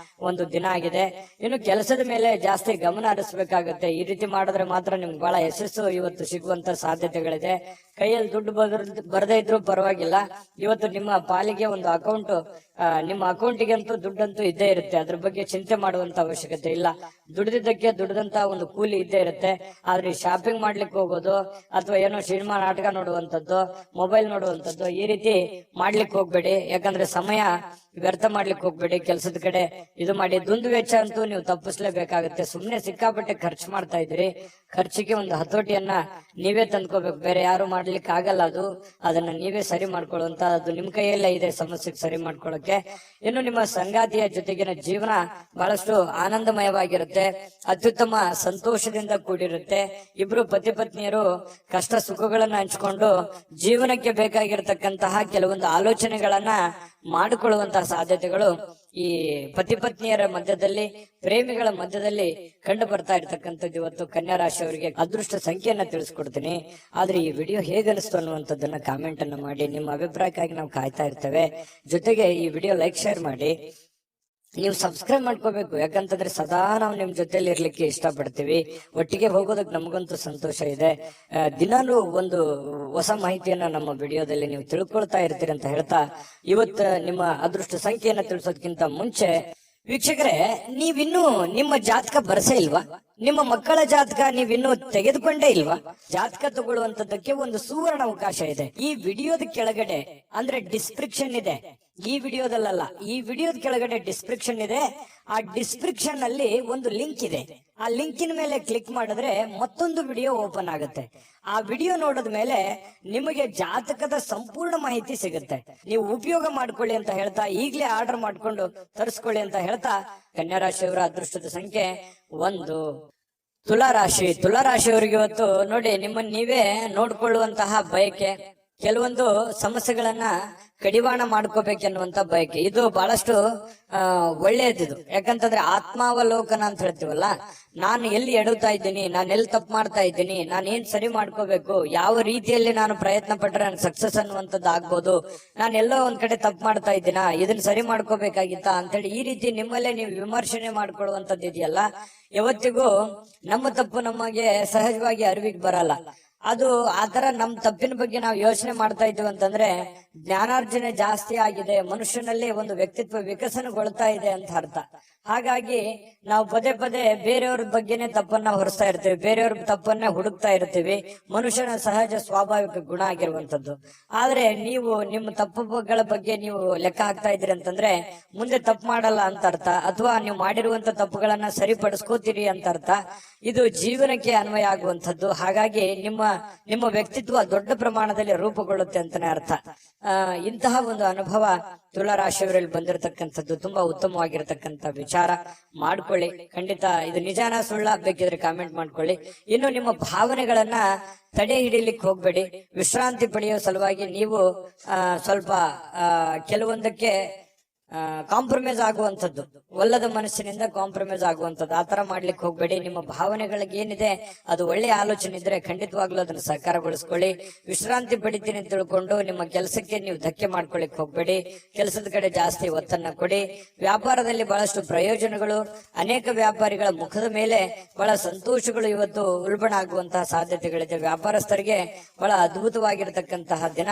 ಒಂದು ದಿನ ಆಗಿದೆ. ಇನ್ನು ಕೆಲಸದ ಮೇಲೆ ಜಾಸ್ತಿ ಗಮನ ಹರಿಸಬೇಕಾಗುತ್ತೆ. ಈ ರೀತಿ ಮಾಡಿದ್ರೆ ಮಾತ್ರ ನಿಮ್ಗೆ ಬಹಳ ಯಶಸ್ಸು ಇವತ್ತು ಸಿಗುವಂತ ಸಾಧ್ಯತೆಗಳಿದೆ. ಕೈಯಲ್ಲಿ ದುಡ್ಡು ಬರದೇ ಇದ್ರೂ ಪರವಾಗಿಲ್ಲ, ಇವತ್ತು ನಿಮ್ಮ ಪಾಲಿಗೆ ಒಂದು ಅಕೌಂಟ್, ನಿಮ್ಮ ಅಕೌಂಟಿಗಂತೂ ದುಡ್ಡಂತೂ ಇದ್ದೇ ಇರುತ್ತೆ. ಅದ್ರ ಬಗ್ಗೆ ಚಿಂತೆ ಮಾಡುವಂತ ಅವಶ್ಯಕತೆ ಇಲ್ಲ. ದುಡಿದಿದ್ದಕ್ಕೆ ದುಡಿದಂತ ಒಂದು ಕೂಲಿ ಇದ್ದೇ ಇರುತ್ತೆ. ಆದ್ರೆ ಶಾಪಿಂಗ್ ಮಾಡ್ಲಿಕ್ಕೆ ಹೋಗೋದು ಅಥವಾ ಏನೋ ಸಿನಿಮಾ ನಾಟಕ ನೋಡುವಂತದ್ದು, ಮೊಬೈಲ್ ನೋಡುವಂತದ್ದು, ಈ ರೀತಿ ಮಾಡ್ಲಿಕ್ಕೆ ಹೋಗ್ಬೇಡಿ. ಯಾಕಂದ್ರೆ ಸಮಯ ವ್ಯರ್ಥ ಮಾಡ್ಲಿಕ್ಕೆ ಹೋಗ್ಬೇಡಿ. ಕೆಲಸದ ಕಡೆ ಇದು ಮಾಡಿ. ದುಂದು ವೆಚ್ಚ ಅಂತೂ ನೀವು ತಪ್ಪಿಸ್ಲೇಬೇಕಾಗುತ್ತೆ. ಸುಮ್ನೆ ಸಿಕ್ಕಾಪಟ್ಟೆ ಖರ್ಚು ಮಾಡ್ತಾ ಇದ್ರಿ. ಖರ್ಚಿಗೆ ಒಂದು ಹತೋಟಿಯನ್ನ ನೀವೇ ತಂದ್ಕೋಬೇಕು, ಬೇರೆ ಯಾರು ಮಾಡ್ಲಿಕ್ಕೆ ಆಗಲ್ಲ. ಅದನ್ನ ನೀವೇ ಸರಿ ಮಾಡ್ಕೊಳ್ಳುವಂತ, ಅದು ನಿಮ್ ಕೈಯಲ್ಲೇ ಇದೆ ಸಮಸ್ಯೆ ಸರಿ ಮಾಡ್ಕೊಳ್ಳೋಕೆ. ಇನ್ನು ನಿಮ್ಮ ಸಂಗಾತಿಯ ಜೊತೆಗಿನ ಜೀವನ ಬಹಳಷ್ಟು ಆನಂದಮಯವಾಗಿರುತ್ತೆ, ಅತ್ಯುತ್ತಮ ಸಂತೋಷದಿಂದ ಕೂಡಿರುತ್ತೆ. ಇಬ್ರು ಪತಿ ಪತ್ನಿಯರು ಕಷ್ಟ ಸುಖಗಳನ್ನ ಹಂಚಿಕೊಂಡು ಜೀವನಕ್ಕೆ ಬೇಕಾಗಿರತಕ್ಕಂತಹ ಕೆಲವೊಂದು ಆಲೋಚನೆಗಳನ್ನ ಮಾಡಿಕೊಳ್ಳುವಂತಹ ಸಾಧ್ಯತೆಗಳು ಈ ಪತಿ ಪತ್ನಿಯರ ಮಧ್ಯದಲ್ಲಿ, ಪ್ರೇಮಿಗಳ ಮಧ್ಯದಲ್ಲಿ ಕಂಡು ಬರ್ತಾ ಇರ್ತಕ್ಕಂಥದ್ದು. ಇವತ್ತು ಕನ್ಯಾ ರಾಶಿಯವರಿಗೆ ಅದೃಷ್ಟ ಸಂಖ್ಯೆಯನ್ನ ತಿಳಿಸ್ಕೊಡ್ತೀನಿ. ಆದ್ರೆ ಈ ವಿಡಿಯೋ ಹೇಗನಿಸ್ತು ಅನ್ನುವಂಥದ್ದನ್ನ ಕಾಮೆಂಟ್ ಅನ್ನ ಮಾಡಿ. ನಿಮ್ಮ ಅಭಿಪ್ರಾಯಕ್ಕಾಗಿ ನಾವು ಕಾಯ್ತಾ ಇರ್ತೇವೆ. ಜೊತೆಗೆ ಈ ವಿಡಿಯೋ ಲೈಕ್, ಶೇರ್ ಮಾಡಿ. ನೀವು ಸಬ್ಸ್ಕ್ರೈಬ್ ಮಾಡ್ಕೋಬೇಕು, ಯಾಕಂತಂದ್ರೆ ಸದಾ ನಾವು ನಿಮ್ ಜೊತೆಲಿ ಇರ್ಲಿಕ್ಕೆ ಇಷ್ಟಪಡ್ತೀವಿ. ಒಟ್ಟಿಗೆ ಹೋಗೋದಕ್ಕೆ ನಮಗಂತೂ ಸಂತೋಷ ಇದೆ. ದಿನಾನು ಒಂದು ಹೊಸ ಮಾಹಿತಿಯನ್ನ ನಮ್ಮ ವಿಡಿಯೋದಲ್ಲಿ ನೀವು ತಿಳ್ಕೊಳ್ತಾ ಇರ್ತೀರಿ ಅಂತ ಹೇಳ್ತಾ, ಇವತ್ತು ನಿಮ್ಮ ಅದೃಷ್ಟ ಸಂಖ್ಯೆಯನ್ನ ತಿಳಿಸೋದಕ್ಕಿಂತ ಮುಂಚೆ ವೀಕ್ಷಕರೇ, ನೀವಿನ್ನೂ ನಿಮ್ಮ ಜಾತಕ ಬರಸೇ ಇಲ್ವಾ? ನಿಮ್ಮ ಮಕ್ಕಳ ಜಾತಕ ನೀವಿನ್ನೂ ತೆಗೆದುಕೊಂಡೇ ಇಲ್ವಾ? ಜಾತಕ ತಗೊಳ್ಳುವಂತದ್ದಕ್ಕೆ ಒಂದು ಸುವರ್ಣ ಅವಕಾಶ ಇದೆ. ಈ ವಿಡಿಯೋದ ಕೆಳಗಡೆ, ಅಂದ್ರೆ ಡಿಸ್ಕ್ರಿಪ್ಷನ್ ಇದೆ, ಈ ವಿಡಿಯೋದಲ್ಲ, ಈ ವಿಡಿಯೋದ ಕೆಳಗಡೆ ಡಿಸ್ಕ್ರಿಪ್ಷನ್ ಇದೆ. ಆ ಡಿಸ್ಕ್ರಿಪ್ಷನ್ ಅಲ್ಲಿ ಒಂದು ಲಿಂಕ್ ಇದೆ. ಆ ಲಿಂಕಿನ ಮೇಲೆ ಕ್ಲಿಕ್ ಮಾಡಿದ್ರೆ ಮತ್ತೊಂದು ವಿಡಿಯೋ ಓಪನ್ ಆಗುತ್ತೆ. ಆ ವಿಡಿಯೋ ನೋಡಿದ ಮೇಲೆ ನಿಮಗೆ ಜಾತಕದ ಸಂಪೂರ್ಣ ಮಾಹಿತಿ ಸಿಗುತ್ತೆ. ನೀವು ಉಪಯೋಗ ಮಾಡ್ಕೊಳ್ಳಿ ಅಂತ ಹೇಳ್ತಾ, ಈಗಲೇ ಆರ್ಡರ್ ಮಾಡ್ಕೊಂಡು ತರಿಸ್ಕೊಳ್ಳಿ ಅಂತ ಹೇಳ್ತಾ, ಕನ್ಯಾ ರಾಶಿಯವರ ಅದೃಷ್ಟದ ಸಂಖ್ಯೆ 1. ತುಲಾರಾಶಿ. ತುಲಾರಾಶಿಯವರಿಗೆ ಇವತ್ತು ನೋಡಿ, ನಿಮ್ಮನ್ನ ನೀವೇ ನೋಡ್ಕೊಳ್ಳುವಂತಹ ಬಯಕೆ, ಕೆಲವೊಂದು ಸಮಸ್ಯೆಗಳನ್ನ ಕಡಿವಾಣ ಮಾಡ್ಕೋಬೇಕೆನ್ನುವಂತ ಬಯಕೆ, ಇದು ಬಹಳಷ್ಟು ಒಳ್ಳೆಯದಿದು. ಯಾಕಂತಂದ್ರೆ ಆತ್ಮಾವಲೋಕನ ಅಂತ ಹೇಳ್ತೀವಲ್ಲ, ನಾನು ಎಲ್ಲಿ ಎಡುತ್ತಾ ಇದ್ದೀನಿ, ನಾನು ಎಲ್ಲಿ ತಪ್ಪು ಮಾಡ್ತಾ ಇದ್ದೀನಿ, ನಾನು ಏನ್ ಸರಿ ಮಾಡ್ಕೋಬೇಕು, ಯಾವ ರೀತಿಯಲ್ಲಿ ನಾನು ಪ್ರಯತ್ನ ಪಟ್ರೆ ನನ್ ಸಕ್ಸಸ್ ಅನ್ನುವಂಥದ್ದು ಆಗ್ಬೋದು, ನಾನು ಎಲ್ಲೋ ಒಂದ್ ಕಡೆ ತಪ್ಪು ಮಾಡ್ತಾ ಇದ್ದೀನಾ, ಇದನ್ನ ಸರಿ ಮಾಡ್ಕೋಬೇಕಾಗಿತ್ತ ಅಂತೇಳಿ ಈ ರೀತಿ ನಿಮ್ಮಲ್ಲೇ ನೀವು ವಿಮರ್ಶನೆ ಮಾಡ್ಕೊಳ್ಳುವಂಥದ್ದು ಇದೆಯಲ್ಲ, ಯಾವತ್ತಿಗೂ ನಮ್ಮ ತಪ್ಪು ನಮಗೆ ಸಹಜವಾಗಿ ಅರಿವಿಗೆ ಬರಲ್ಲ. ಅದು ಆತರ ನಮ್ ತಪ್ಪಿನ ಬಗ್ಗೆ ನಾವು ಯೋಚನೆ ಮಾಡ್ತಾ ಇದ್ದೀವಿ ಅಂತಂದ್ರೆ ಜ್ಞಾನಾರ್ಜನೆ ಜಾಸ್ತಿ ಆಗಿದೆ, ಮನುಷ್ಯನಲ್ಲಿ ಒಂದು ವ್ಯಕ್ತಿತ್ವ ವಿಕಸನಗೊಳ್ತಾ ಇದೆ ಅಂತ ಅರ್ಥ. ಹಾಗಾಗಿ ನಾವು ಪದೇ ಪದೇ ಬೇರೆಯವ್ರ ಬಗ್ಗೆನೆ ತಪ್ಪನ್ನ ಹೊರಿಸ್ತಾ ಇರ್ತೀವಿ, ಬೇರೆಯವ್ರ ತಪ್ಪನ್ನ ಹುಡುಕ್ತಾ ಇರ್ತೀವಿ. ಮನುಷ್ಯನ ಸಹಜ ಸ್ವಾಭಾವಿಕ ಗುಣ ಆಗಿರುವಂತದ್ದು. ಆದ್ರೆ ನೀವು ನಿಮ್ಮ ತಪ್ಪುಗಳ ಬಗ್ಗೆ ನೀವು ಲೆಕ್ಕ ಹಾಕ್ತಾ ಇದ್ದೀರಿ ಅಂತಂದ್ರೆ ಮುಂದೆ ತಪ್ಪು ಮಾಡಲ್ಲ ಅಂತ ಅರ್ಥ, ಅಥವಾ ನೀವು ಮಾಡಿರುವಂತ ತಪ್ಪುಗಳನ್ನ ಸರಿಪಡಿಸ್ಕೋತೀರಿ ಅಂತ ಅರ್ಥ. ಇದು ಜೀವನಕ್ಕೆ ಅನ್ವಯ ಆಗುವಂಥದ್ದು. ಹಾಗಾಗಿ ನಿಮ್ಮ ವ್ಯಕ್ತಿತ್ವ ದೊಡ್ಡ ಪ್ರಮಾಣದಲ್ಲಿ ರೂಪುಗೊಳ್ಳುತ್ತೆ ಅಂತಾನೆ ಅರ್ಥ. ಇಂತಹ ಒಂದು ಅನುಭವ ತುಲಾರಾಶಿಯವರಲ್ಲಿ ಬಂದಿರತಕ್ಕಂಥದ್ದು ತುಂಬಾ ಉತ್ತಮವಾಗಿರತಕ್ಕಂಥ ವಿಚಾರ. ಮಾಡ್ಕೊಳ್ಳಿ, ಖಂಡಿತ ಇದು ನಿಜಾನ ಸುಳ್ಳ ಬೇಕಿದ್ರೆ ಕಾಮೆಂಟ್ ಮಾಡ್ಕೊಳ್ಳಿ. ಇನ್ನು ನಿಮ್ಮ ಭಾವನೆಗಳನ್ನ ತಡೆ ಹಿಡಿಲಿಕ್ಕೆ ಹೋಗ್ಬೇಡಿ. ವಿಶ್ರಾಂತಿ ಪಡೆಯುವ ಸಲುವಾಗಿ ನೀವು ಸ್ವಲ್ಪ ಕೆಲವೊಂದಕ್ಕೆ ಕಾಂಪ್ರಮೈಸ್ ಆಗುವಂಥದ್ದು, ಒಲ್ಲದ ಮನಸ್ಸಿನಿಂದ ಕಾಂಪ್ರಮೈಸ್ ಆಗುವಂಥದ್ದು, ಆತರ ಮಾಡ್ಲಿಕ್ಕೆ ಹೋಗ್ಬೇಡಿ. ನಿಮ್ಮ ಭಾವನೆಗಳಿಗೆ ಏನಿದೆ ಅದು ಒಳ್ಳೆಯ ಆಲೋಚನೆ ಇದ್ರೆ ಖಂಡಿತವಾಗ್ಲೂ ಅದನ್ನ ಸಹಕಾರಗೊಳಿಸ್ಕೊಳ್ಳಿ. ವಿಶ್ರಾಂತಿ ಪಡಿತೀನಿ ಅಂತ ತಿಳ್ಕೊಂಡು ನಿಮ್ಮ ಕೆಲಸಕ್ಕೆ ನೀವು ಧಕ್ಕೆ ಮಾಡ್ಕೊಳ್ಳಿಕ್ ಹೋಗ್ಬೇಡಿ. ಕೆಲಸದ ಕಡೆ ಜಾಸ್ತಿ ಒತ್ತನ್ನ ಕೊಡಿ. ವ್ಯಾಪಾರದಲ್ಲಿ ಬಹಳಷ್ಟು ಪ್ರಯೋಜನಗಳು, ಅನೇಕ ವ್ಯಾಪಾರಿಗಳ ಮುಖದ ಮೇಲೆ ಬಹಳ ಸಂತೋಷಗಳು ಇವತ್ತು ಉಲ್ಬಣ ಆಗುವಂತಹ ಸಾಧ್ಯತೆಗಳಿದೆ. ವ್ಯಾಪಾರಸ್ಥರಿಗೆ ಬಹಳ ಅದ್ಭುತವಾಗಿರತಕ್ಕಂತಹ ದಿನ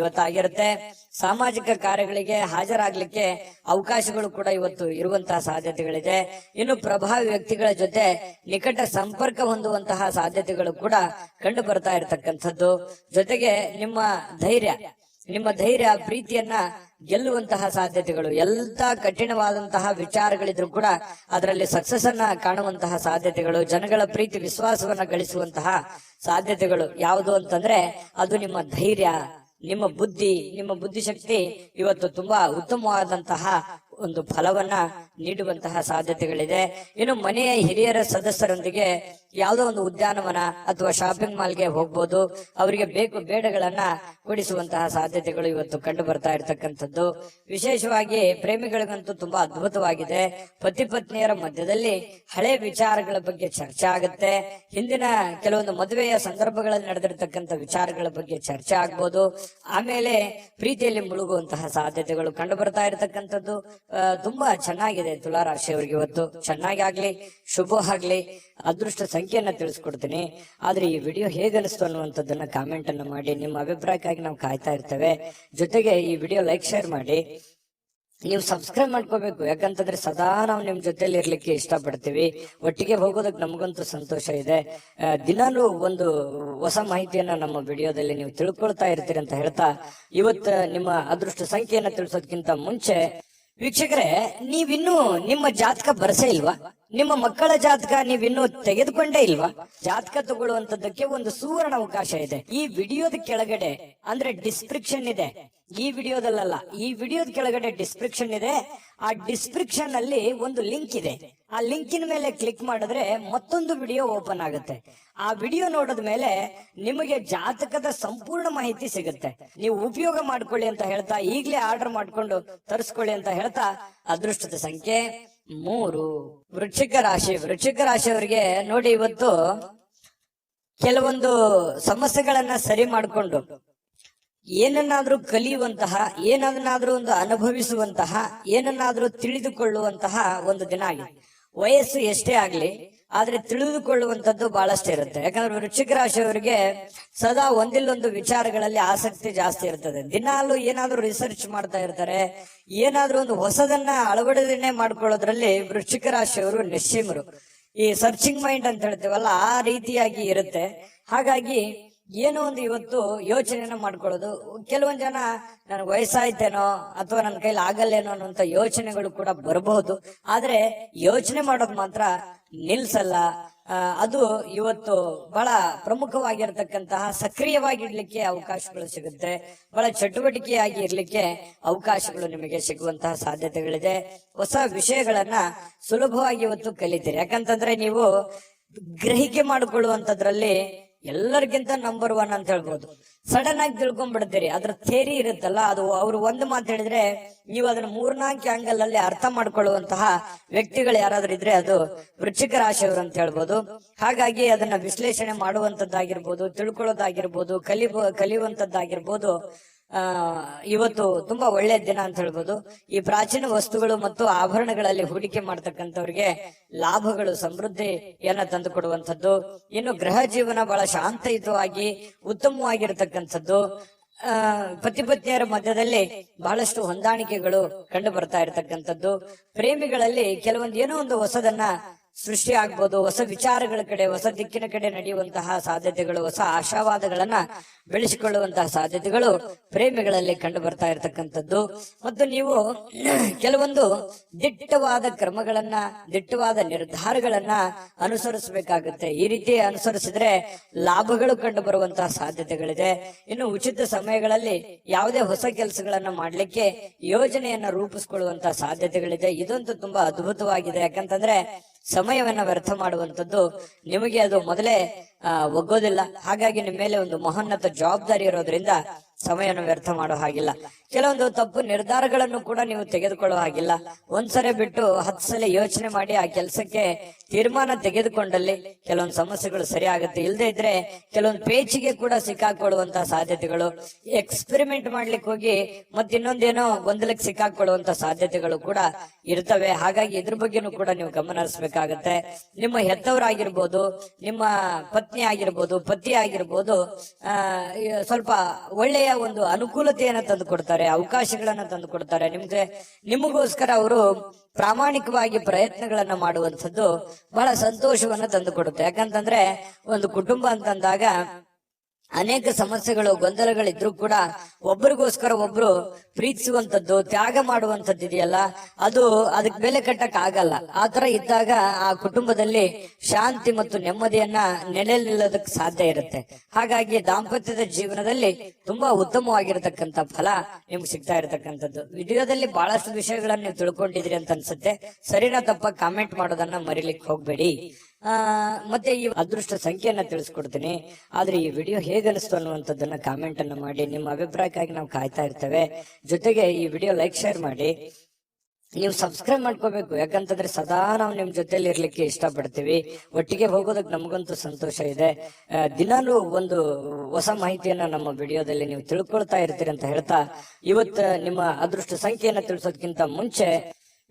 ಇವತ್ತಾಗಿರುತ್ತೆ. ಸಾಮಾಜಿಕ ಕಾರ್ಯಗಳಿಗೆ ಹಾಜರಾಗ್ಲಿಕ್ಕೆ ಅವಕಾಶಗಳು ಕೂಡ ಇವತ್ತು ಇರುವಂತಹ ಸಾಧ್ಯತೆಗಳಿದೆ. ಇನ್ನು ಪ್ರಭಾವಿ ವ್ಯಕ್ತಿಗಳ ಜೊತೆ ನಿಕಟ ಸಂಪರ್ಕ ಹೊಂದುವಂತಹ ಸಾಧ್ಯತೆಗಳು ಕೂಡ ಕಂಡು ಬರ್ತಾ ಇರತಕ್ಕಂಥದ್ದು. ಜೊತೆಗೆ ನಿಮ್ಮ ಧೈರ್ಯ ಪ್ರೀತಿಯನ್ನ ಗೆಲ್ಲುವಂತಹ ಸಾಧ್ಯತೆಗಳು, ಎಲ್ಲ ಕಠಿಣವಾದಂತಹ ವಿಚಾರಗಳಿದ್ರು ಕೂಡ ಅದರಲ್ಲಿ ಸಕ್ಸಸ್ ಅನ್ನ ಕಾಣುವಂತಹ ಸಾಧ್ಯತೆಗಳು, ಜನಗಳ ಪ್ರೀತಿ ವಿಶ್ವಾಸವನ್ನ ಗಳಿಸುವಂತಹ ಸಾಧ್ಯತೆಗಳು ಯಾವುದು ಅಂತಂದ್ರೆ ಅದು ನಿಮ್ಮ ಧೈರ್ಯ, ನಿಮ್ಮ ಬುದ್ಧಿಶಕ್ತಿ ಇವತ್ತು ತುಂಬಾ ಉತ್ತಮವಾದಂತಹ ಒಂದು ಫಲವನ್ನ ನೀಡುವಂತಹ ಸಾಧ್ಯತೆಗಳಿದೆ. ಇನ್ನು ಮನೆಯ ಹಿರಿಯರ ಸದಸ್ಯರೊಂದಿಗೆ ಯಾವುದೋ ಒಂದು ಉದ್ಯಾನವನ ಅಥವಾ ಶಾಪಿಂಗ್ ಮಾಲ್ಗೆ ಹೋಗ್ಬೋದು. ಅವರಿಗೆ ಬೇಕು ಬೇಡಗಳನ್ನ ಕೊಡಿಸುವಂತಹ ಸಾಧ್ಯತೆಗಳು ಇವತ್ತು ಕಂಡು ಬರ್ತಾ ಇರತಕ್ಕಂಥದ್ದು. ವಿಶೇಷವಾಗಿ ಪ್ರೇಮಿಗಳಿಗಂತೂ ತುಂಬಾ ಅದ್ಭುತವಾಗಿದೆ. ಪತಿ ಪತ್ನಿಯರ ಮಧ್ಯದಲ್ಲಿ ಹಳೆ ವಿಚಾರಗಳ ಬಗ್ಗೆ ಚರ್ಚೆ ಆಗುತ್ತೆ. ಹಿಂದಿನ ಕೆಲವೊಂದು ಮದುವೆಯ ಸಂದರ್ಭಗಳಲ್ಲಿ ನಡೆದಿರ್ತಕ್ಕಂಥ ವಿಚಾರಗಳ ಬಗ್ಗೆ ಚರ್ಚೆ ಆಗ್ಬೋದು. ಆಮೇಲೆ ಪ್ರೀತಿಯಲ್ಲಿ ಮುಳುಗುವಂತಹ ಸಾಧ್ಯತೆಗಳು ಕಂಡು ಬರ್ತಾ ಇರತಕ್ಕಂಥದ್ದು. ತುಂಬಾ ಚೆನ್ನಾಗಿದೆ ತುಲಾರಾಶಿಯವರಿಗೆ ಇವತ್ತು. ಚೆನ್ನಾಗಿ ಆಗ್ಲಿ, ಶುಭ ಆಗ್ಲಿ. ಅದೃಷ್ಟ ಸಂಖ್ಯೆಯನ್ನ ತಿಳಿಸ್ಕೊಡ್ತೀನಿ. ಆದ್ರೆ ಈ ವಿಡಿಯೋ ಹೇಗನಿಸ್ತು ಅನ್ನುವಂಥದ್ದನ್ನ ಕಾಮೆಂಟ್ ಅನ್ನ ಮಾಡಿ. ನಿಮ್ಮ ಅಭಿಪ್ರಾಯಕ್ಕಾಗಿ ನಾವು ಕಾಯ್ತಾ ಇರ್ತೇವೆ. ಜೊತೆಗೆ ಈ ವಿಡಿಯೋ ಲೈಕ್, ಶೇರ್ ಮಾಡಿ. ನೀವು ಸಬ್ಸ್ಕ್ರೈಬ್ ಮಾಡ್ಕೋಬೇಕು. ಯಾಕಂತಂದ್ರೆ ಸದಾ ನಾವು ನಿಮ್ ಜೊತೆಲಿ ಇರ್ಲಿಕ್ಕೆ ಇಷ್ಟಪಡ್ತೀವಿ. ಒಟ್ಟಿಗೆ ಹೋಗೋದಕ್ಕೆ ನಮಗಂತೂ ಸಂತೋಷ ಇದೆ. ದಿನಾನು ಒಂದು ಹೊಸ ಮಾಹಿತಿಯನ್ನ ನಮ್ಮ ವಿಡಿಯೋದಲ್ಲಿ ನೀವು ತಿಳ್ಕೊಳ್ತಾ ಇರ್ತೀರಿ ಅಂತ ಹೇಳ್ತಾ, ಇವತ್ತು ನಿಮ್ಮ ಅದೃಷ್ಟ ಸಂಖ್ಯೆಯನ್ನ ತಿಳಿಸೋದಕ್ಕಿಂತ ಮುಂಚೆ ವೀಕ್ಷಕರೇ, ನೀವಿನ್ನೂ ನಿಮ್ಮ ಜಾತಕ ಬರಸೇ ಇಲ್ವಾ? ನಿಮ್ಮ ಮಕ್ಕಳ ಜಾತಕ ನೀವಿನ್ನೂ ತೆಗೆದುಕೊಂಡೇ ಇಲ್ವಾ? ಜಾತಕ ತಗೊಳ್ಳುವಂತದ್ದಕ್ಕೆ ಒಂದು ಸುವರ್ಣ ಅವಕಾಶ ಇದೆ. ಈ ವಿಡಿಯೋದ ಕೆಳಗಡೆ ಅಂದ್ರೆ ಡಿಸ್ಕ್ರಿಪ್ಷನ್ ಇದೆ. ಈ ವಿಡಿಯೋದಲ್ಲ, ಈ ವಿಡಿಯೋದ ಕೆಳಗಡೆ ಡಿಸ್ಕ್ರಿಪ್ಷನ್ ಇದೆ. ಆ ಡಿಸ್ಕ್ರಿಪ್ಷನ್ ಅಲ್ಲಿ ಒಂದು ಲಿಂಕ್ ಇದೆ. ಆ ಲಿಂಕಿನ ಮೇಲೆ ಕ್ಲಿಕ್ ಮಾಡಿದ್ರೆ ಮತ್ತೊಂದು ವಿಡಿಯೋ ಓಪನ್ ಆಗುತ್ತೆ. ಆ ವಿಡಿಯೋ ನೋಡಿದ ಮೇಲೆ ನಿಮಗೆ ಜಾತಕದ ಸಂಪೂರ್ಣ ಮಾಹಿತಿ ಸಿಗುತ್ತೆ. ನೀವು ಉಪಯೋಗ ಮಾಡ್ಕೊಳ್ಳಿ ಅಂತ ಹೇಳ್ತಾ, ಈಗಲೇ ಆರ್ಡರ್ ಮಾಡ್ಕೊಂಡು ತರಿಸ್ಕೊಳ್ಳಿ ಅಂತ ಹೇಳ್ತಾ, ಅದೃಷ್ಟದ ಸಂಖ್ಯೆ 3 ವೃಶ್ಚಿಕ ರಾಶಿ. ವೃಶ್ಚಿಕ ರಾಶಿಯವರಿಗೆ ನೋಡಿ, ಇವತ್ತು ಕೆಲವೊಂದು ಸಮಸ್ಯೆಗಳನ್ನ ಸರಿ ಮಾಡಿಕೊಂಡು ಏನನ್ನಾದ್ರೂ ಕಲಿಯುವಂತಹ, ಏನನ್ನಾದ್ರೂ ಒಂದು ಅನುಭವಿಸುವಂತಹ, ಏನನ್ನಾದ್ರೂ ತಿಳಿದುಕೊಳ್ಳುವಂತಹ ಒಂದು ದಿನ ಆಗಿದೆ. ವಯಸ್ಸು ಎಷ್ಟೇ ಆಗ್ಲಿ, ಆದ್ರೆ ತಿಳಿದುಕೊಳ್ಳುವಂತದ್ದು ಬಹಳಷ್ಟು ಇರುತ್ತೆ. ಯಾಕಂದ್ರೆ ವೃಶ್ಚಿಕ ರಾಶಿಯವರಿಗೆ ಸದಾ ಒಂದಿಲ್ಲೊಂದು ವಿಚಾರಗಳಲ್ಲಿ ಆಸಕ್ತಿ ಜಾಸ್ತಿ ಇರ್ತದೆ. ದಿನಾಲು ಏನಾದ್ರೂ ರಿಸರ್ಚ್ ಮಾಡ್ತಾ ಇರ್ತಾರೆ. ಏನಾದ್ರೂ ಒಂದು ಹೊಸದನ್ನ ಅಳವಡಿಕೆ ಮಾಡ್ಕೊಳ್ಳೋದ್ರಲ್ಲಿ ವೃಶ್ಚಿಕ ರಾಶಿಯವರು ನಿಶ್ಚಿಮರು. ಈ ಸರ್ಚಿಂಗ್ ಮೈಂಡ್ ಅಂತ ಹೇಳ್ತೀವಲ್ಲ, ಆ ರೀತಿಯಾಗಿ ಇರುತ್ತೆ. ಹಾಗಾಗಿ ಏನೋ ಒಂದು ಇವತ್ತು ಯೋಚನೆನ ಮಾಡ್ಕೊಳ್ಳೋದು. ಕೆಲವೊಂದ್ ಜನ ನನಗೆ ವಯಸ್ಸಾಯ್ತೇನೋ ಅಥವಾ ನನ್ನ ಕೈಲಿ ಆಗಲ್ಲೇನೋ ಅನ್ನುವಂತ ಯೋಚನೆಗಳು ಕೂಡ ಬರಬಹುದು. ಆದ್ರೆ ಯೋಚನೆ ಮಾಡೋದು ಮಾತ್ರ ನಿಲ್ಸಲ್ಲ. ಅದು ಇವತ್ತು ಬಹಳ ಪ್ರಮುಖವಾಗಿರ್ತಕ್ಕಂತಹ, ಸಕ್ರಿಯವಾಗಿರ್ಲಿಕ್ಕೆ ಅವಕಾಶಗಳು ಸಿಗುತ್ತೆ. ಬಹಳ ಚಟುವಟಿಕೆಯಾಗಿ ಇರ್ಲಿಕ್ಕೆ ಅವಕಾಶಗಳು ನಿಮಗೆ ಸಿಗುವಂತಹ ಸಾಧ್ಯತೆಗಳಿದೆ. ಹೊಸ ವಿಷಯಗಳನ್ನ ಸುಲಭವಾಗಿ ಇವತ್ತು ಕಲಿತೀರಿ. ಯಾಕಂತಂದ್ರೆ ನೀವು ಗ್ರಹಿಕೆ ಮಾಡಿಕೊಳ್ಳುವಂತದ್ರಲ್ಲಿ ಎಲ್ಲರಿಗಿಂತ ನಂಬರ್ 1 ಅಂತ ಹೇಳ್ಬೋದು. ಸಡನ್ ಆಗಿ ತಿಳ್ಕೊಂಡ್ಬಿಡ್ತೀರಿ. ಅದ್ರ ಥೇರಿ ಇರುತ್ತಲ್ಲ, ಅದು ಅವ್ರು ಒಂದು ಮಾತು ಹೇಳಿದ್ರೆ ನೀವು ಅದನ್ನ 3-4 ಆಂಗಲ್ ಅಲ್ಲಿ ಅರ್ಥ ಮಾಡ್ಕೊಳ್ಳುವಂತಹ ವ್ಯಕ್ತಿಗಳು ಯಾರಾದ್ರೂ ಇದ್ರೆ ಅದು ವೃಶ್ಚಿಕ ರಾಶಿಯವರು ಅಂತ ಹೇಳ್ಬೋದು. ಹಾಗಾಗಿ ಅದನ್ನ ವಿಶ್ಲೇಷಣೆ ಮಾಡುವಂತದ್ದಾಗಿರ್ಬೋದು, ತಿಳ್ಕೊಳ್ಳೋದಾಗಿರ್ಬೋದು, ಕಲಿಯುವಂತದ್ದಾಗಿರ್ಬೋದು. ಇವತ್ತು ತುಂಬಾ ಒಳ್ಳೆಯ ದಿನ ಅಂತ ಹೇಳ್ಬೋದು. ಈ ಪ್ರಾಚೀನ ವಸ್ತುಗಳು ಮತ್ತು ಆಭರಣಗಳಲ್ಲಿ ಹೂಡಿಕೆ ಮಾಡ್ತಕ್ಕಂಥವ್ರಿಗೆ ಲಾಭಗಳು, ಸಮೃದ್ಧಿಯನ್ನ ತಂದು ಕೊಡುವಂಥದ್ದು. ಇನ್ನು ಗೃಹ ಜೀವನ ಬಹಳ ಶಾಂತಯುತವಾಗಿ ಉತ್ತಮವಾಗಿರ್ತಕ್ಕಂಥದ್ದು. ಪತಿ ಪತ್ನಿಯರ ಮಧ್ಯದಲ್ಲಿ ಬಹಳಷ್ಟು ಹೊಂದಾಣಿಕೆಗಳು ಕಂಡು ಬರ್ತಾ ಇರತಕ್ಕಂಥದ್ದು. ಪ್ರೇಮಿಗಳಲ್ಲಿ ಕೆಲವೊಂದು ಏನೋ ಒಂದು ಹೊಸದನ್ನ ಸೃಷ್ಟಿ ಆಗ್ಬೋದು. ಹೊಸ ವಿಚಾರಗಳ ಕಡೆ, ಹೊಸ ದಿಕ್ಕಿನ ಕಡೆ ನಡೆಯುವಂತಹ ಸಾಧ್ಯತೆಗಳು, ಹೊಸ ಆಶಾವಾದಗಳನ್ನ ಬೆಳೆಸಿಕೊಳ್ಳುವಂತಹ ಸಾಧ್ಯತೆಗಳು ಪ್ರೇಮಿಗಳಲ್ಲಿ ಕಂಡು ಬರ್ತಾ ಇರತಕ್ಕಂಥದ್ದು. ಮತ್ತು ನೀವು ಕೆಲವೊಂದು ದಿಟ್ಟವಾದ ಕ್ರಮಗಳನ್ನ, ದಿಟ್ಟವಾದ ನಿರ್ಧಾರಗಳನ್ನ ಅನುಸರಿಸಬೇಕಾಗುತ್ತೆ. ಈ ರೀತಿ ಅನುಸರಿಸಿದ್ರೆ ಲಾಭಗಳು ಕಂಡು ಬರುವಂತಹ ಸಾಧ್ಯತೆಗಳಿದೆ. ಇನ್ನು ಉಚಿತ ಸಮಯಗಳಲ್ಲಿ ಯಾವುದೇ ಹೊಸ ಕೆಲಸಗಳನ್ನ ಮಾಡ್ಲಿಕ್ಕೆ ಯೋಜನೆಯನ್ನ ರೂಪಿಸಿಕೊಳ್ಳುವಂತಹ ಸಾಧ್ಯತೆಗಳಿದೆ. ಇದಂತೂ ತುಂಬಾ ಅದ್ಭುತವಾಗಿದೆ. ಯಾಕಂತಂದ್ರೆ ಸಮಯವನ್ನ ವ್ಯರ್ಥ ಮಾಡುವಂಥದ್ದು ನಿಮಗೆ ಅದು ಮೊದಲೇ ಒಗ್ಗೋದಿಲ್ಲ. ಹಾಗಾಗಿ ನಿಮ್ಮ ಮೇಲೆ ಒಂದು ಮಹೋನ್ನತ ಜವಾಬ್ದಾರಿ ಇರೋದ್ರಿಂದ ಸಮಯವನ್ನು ವ್ಯರ್ಥ ಮಾಡೋ ಹಾಗಿಲ್ಲ. ಕೆಲವೊಂದು ತಪ್ಪು ನಿರ್ಧಾರಗಳನ್ನು ಕೂಡ ನೀವು ತೆಗೆದುಕೊಳ್ಳೋ ಹಾಗಿಲ್ಲ. ಒಂದ್ಸರಿ ಬಿಟ್ಟು 10 ಸಲ ಯೋಚನೆ ಮಾಡಿ ಆ ಕೆಲಸಕ್ಕೆ ತೀರ್ಮಾನ ತೆಗೆದುಕೊಂಡಲ್ಲಿ ಕೆಲವೊಂದು ಸಮಸ್ಯೆಗಳು ಸರಿ ಆಗುತ್ತೆ. ಇಲ್ಲದೆ ಇದ್ರೆ ಕೆಲವೊಂದು ಪೇಚಿಗೆ ಕೂಡ ಸಿಕ್ಕಾಕೊಳ್ಳುವಂತಹ ಸಾಧ್ಯತೆಗಳು, ಎಕ್ಸ್ಪೆರಿಮೆಂಟ್ ಮಾಡ್ಲಿಕ್ಕೆ ಹೋಗಿ ಮತ್ತಿನ್ನೊಂದೇನೋ ಗೊಂದಲಕ್ಕೆ ಸಿಕ್ಕಾಕೊಳ್ಳುವಂತ ಸಾಧ್ಯತೆಗಳು ಕೂಡ ಇರ್ತವೆ. ಹಾಗಾಗಿ ಇದ್ರ ಬಗ್ಗೆನೂ ಕೂಡ ನೀವು ಗಮನ ಹರಿಸಬೇಕಾಗತ್ತೆ. ನಿಮ್ಮ ಹೆತ್ತವರಾಗಿರ್ಬೋದು, ನಿಮ್ಮ ಪತ್ನಿ ಆಗಿರ್ಬೋದು, ಪತಿ ಆಗಿರ್ಬೋದು, ಸ್ವಲ್ಪ ಒಳ್ಳೆಯ ಒಂದು ಅನುಕೂಲತೆಯನ್ನ ತಂದು ಕೊಡ್ತಾರೆ, ಅವಕಾಶಗಳನ್ನ ತಂದು ಕೊಡ್ತಾರೆ. ನಿಮಗೋಸ್ಕರ ಅವರು ಪ್ರಾಮಾಣಿಕವಾಗಿ ಪ್ರಯತ್ನಗಳನ್ನ ಮಾಡುವಂಥದ್ದು ಬಹಳ ಸಂತೋಷವನ್ನ ತಂದು ಕೊಡುತ್ತೆ. ಯಾಕಂತಂದ್ರೆ ಒಂದು ಕುಟುಂಬ ಅಂತಂದಾಗ ಅನೇಕ ಸಮಸ್ಯೆಗಳು ಗೊಂದಲಗಳಿದ್ರು ಕೂಡ ಒಬ್ಬರಿಗೋಸ್ಕರ ಒಬ್ರು ಪ್ರೀತಿಸುವಂತದ್ದು, ತ್ಯಾಗ ಮಾಡುವಂತದ್ದು ಇದೆಯಲ್ಲ, ಅದಕ್ಕೆ ಬೆಲೆ ಕಟ್ಟಕ್ ಆಗಲ್ಲ. ಆತರ ಇದ್ದಾಗ ಆ ಕುಟುಂಬದಲ್ಲಿ ಶಾಂತಿ ಮತ್ತು ನೆಮ್ಮದಿಯನ್ನ ನೆಲೆ ನಿಲ್ಲೋದಕ್ಕೆ ಸಾಧ್ಯ ಇರುತ್ತೆ. ಹಾಗಾಗಿ ದಾಂಪತ್ಯದ ಜೀವನದಲ್ಲಿ ತುಂಬಾ ಉತ್ತಮವಾಗಿರತಕ್ಕಂತ ಫಲ ನಿಮ್ಗೆ ಸಿಗ್ತಾ ಇರತಕ್ಕಂಥದ್ದು. ವಿಡಿಯೋದಲ್ಲಿ ಬಹಳಷ್ಟು ವಿಷಯಗಳನ್ನ ನೀವು ತಿಳ್ಕೊಂಡಿದ್ರಿ ಅಂತ ಅನ್ಸುತ್ತೆ. ಸರಿನಾ ತಪ್ಪ ಕಾಮೆಂಟ್ ಮಾಡೋದನ್ನ ಮರಿಲಿಕ್ಕೆ ಹೋಗ್ಬೇಡಿ. ಮತ್ತೆ ಈ ಅದೃಷ್ಟ ಸಂಖ್ಯೆಯನ್ನ ತಿಳಿಸ್ಕೊಡ್ತೀನಿ. ಆದ್ರೆ ಈ ವಿಡಿಯೋ ಹೇಗನಿಸ್ತು ಅನ್ನುವಂಥದ್ದನ್ನ ಕಾಮೆಂಟ್ ಅನ್ನ ಮಾಡಿ. ನಿಮ್ಮ ಅಭಿಪ್ರಾಯಕ್ಕಾಗಿ ನಾವು ಕಾಯ್ತಾ ಇರ್ತೇವೆ. ಜೊತೆಗೆ ಈ ವಿಡಿಯೋ ಲೈಕ್, ಶೇರ್ ಮಾಡಿ. ನೀವು ಸಬ್ಸ್ಕ್ರೈಬ್ ಮಾಡ್ಕೋಬೇಕು, ಯಾಕಂತಂದ್ರೆ ಸದಾ ನಾವು ನಿಮ್ ಜೊತೆಲಿ ಇರ್ಲಿಕ್ಕೆ ಇಷ್ಟಪಡ್ತೀವಿ. ಒಟ್ಟಿಗೆ ಹೋಗೋದಕ್ಕೆ ನಮಗಂತೂ ಸಂತೋಷ ಇದೆ. ದಿನಾಲೂ ಒಂದು ಹೊಸ ಮಾಹಿತಿಯನ್ನ ನಮ್ಮ ವಿಡಿಯೋದಲ್ಲಿ ನೀವು ತಿಳ್ಕೊಳ್ತಾ ಇರ್ತೀರಿ ಅಂತ ಹೇಳ್ತಾ, ಇವತ್ತು ನಿಮ್ಮ ಅದೃಷ್ಟ ಸಂಖ್ಯೆಯನ್ನ ತಿಳಿಸೋದಕ್ಕಿಂತ ಮುಂಚೆ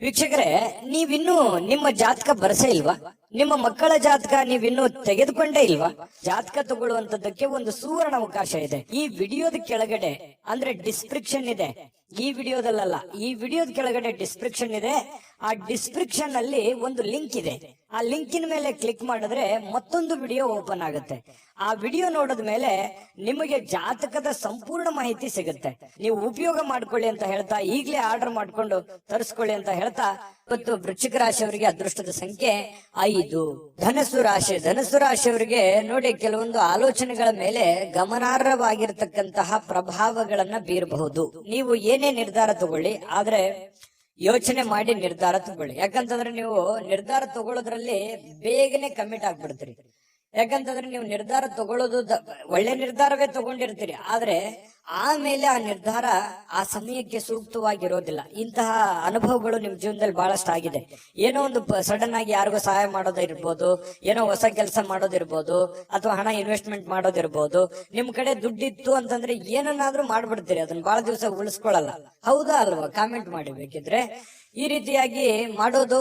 ವೀಕ್ಷಕರೇ, ನೀವಿನ್ನೂ ನಿಮ್ಮ ಜಾತಕ ಬರಸೇ ಇಲ್ವಾ? ನಿಮ್ಮ ಮಕ್ಕಳ ಜಾತಕ ನೀವಿನ್ನೂ ತೆಗೆದುಕೊಂಡೇ ಇಲ್ವಾ? ಜಾತಕ ತಗೊಳ್ಳುವಂತದ್ದಕ್ಕೆ ಒಂದು ಸುವರ್ಣ ಅವಕಾಶ ಇದೆ. ಈ ವಿಡಿಯೋದ ಕೆಳಗಡೆ ಅಂದ್ರೆ ಡಿಸ್ಕ್ರಿಪ್ಷನ್ ಇದೆ. ಈ ವಿಡಿಯೋದಲ್ಲ, ಈ ವಿಡಿಯೋದ ಕೆಳಗಡೆ ಡಿಸ್ಕ್ರಿಪ್ಷನ್ ಇದೆ. ಆ ಡಿಸ್ಕ್ರಿಪ್ಷನ್ ಅಲ್ಲಿ ಒಂದು ಲಿಂಕ್ ಇದೆ. ಆ ಲಿಂಕಿನ ಮೇಲೆ ಕ್ಲಿಕ್ ಮಾಡಿದ್ರೆ ಮತ್ತೊಂದು ವಿಡಿಯೋ ಓಪನ್ ಆಗುತ್ತೆ. ಆ ವಿಡಿಯೋ ನೋಡಿದ ಮೇಲೆ ನಿಮಗೆ ಜಾತಕದ ಸಂಪೂರ್ಣ ಮಾಹಿತಿ ಸಿಗುತ್ತೆ. ನೀವು ಉಪಯೋಗ ಮಾಡ್ಕೊಳ್ಳಿ ಅಂತ ಹೇಳ್ತಾ, ಈಗಲೇ ಆರ್ಡರ್ ಮಾಡ್ಕೊಂಡು ತರಿಸ್ಕೊಳ್ಳಿ ಅಂತ ಹೇಳ್ತಾ, ಇವತ್ತು ವೃಶ್ಚಿಕ ರಾಶಿಯವರಿಗೆ ಅದೃಷ್ಟದ ಸಂಖ್ಯೆ 5. ಧನಸ್ಸು ರಾಶಿಯವರಿಗೆ ನೋಡಿ, ಕೆಲವೊಂದು ಆಲೋಚನೆಗಳ ಮೇಲೆ ಗಮನಾರ್ಹವಾಗಿರ್ತಕ್ಕಂತಹ ಪ್ರಭಾವಗಳನ್ನ ಬೀರಬಹುದು. ನೀವು ಏನೇ ನಿರ್ಧಾರ ತಗೊಳ್ಳಿ, ಆದ್ರೆ ಯೋಚನೆ ಮಾಡಿ ನಿರ್ಧಾರ ತಗೊಳ್ಳಿ. ಯಾಕಂತಂದ್ರೆ ನೀವು ನಿರ್ಧಾರ ತಗೊಳ್ಳೋದ್ರಲ್ಲಿ ಬೇಗನೆ ಕಮಿಟ್ ಆಗ್ಬಿಡ್ತೀರಿ. ಯಾಕಂತಂದ್ರೆ ನೀವು ನಿರ್ಧಾರ ತಗೊಳ್ಳೋದು ಒಳ್ಳೆ ನಿರ್ಧಾರವೇ ತಗೊಂಡಿರ್ತೀರಿ, ಆದ್ರೆ ಆಮೇಲೆ ಆ ನಿರ್ಧಾರ ಆ ಸಮಯಕ್ಕೆ ಸೂಕ್ತವಾಗಿರೋದಿಲ್ಲ. ಇಂತಹ ಅನುಭವಗಳು ನಿಮ್ ಜೀವನದಲ್ಲಿ ಬಹಳಷ್ಟು ಆಗಿದೆ. ಏನೋ ಒಂದು ಸಡನ್ ಆಗಿ ಯಾರಿಗೋ ಸಹಾಯ ಮಾಡೋದಿರ್ಬೋದು, ಏನೋ ಹೊಸ ಕೆಲಸ ಮಾಡೋದಿರ್ಬೋದು, ಅಥವಾ ಹಣ ಇನ್ವೆಸ್ಟ್ಮೆಂಟ್ ಮಾಡೋದಿರ್ಬೋದು. ನಿಮ್ ಕಡೆ ದುಡ್ಡಿತ್ತು ಅಂತಂದ್ರೆ ಏನನ್ನಾದ್ರೂ ಮಾಡ್ಬಿಡ್ತೀರಿ, ಅದನ್ನ ಬಹಳ ದಿವಸ ಉಳಿಸ್ಕೊಳಲ್ಲ. ಹೌದಾ ಅಲ್ವಾ? ಕಾಮೆಂಟ್ ಮಾಡಿ ಬೇಕಿದ್ರೆ. ಈ ರೀತಿಯಾಗಿ ಮಾಡೋದು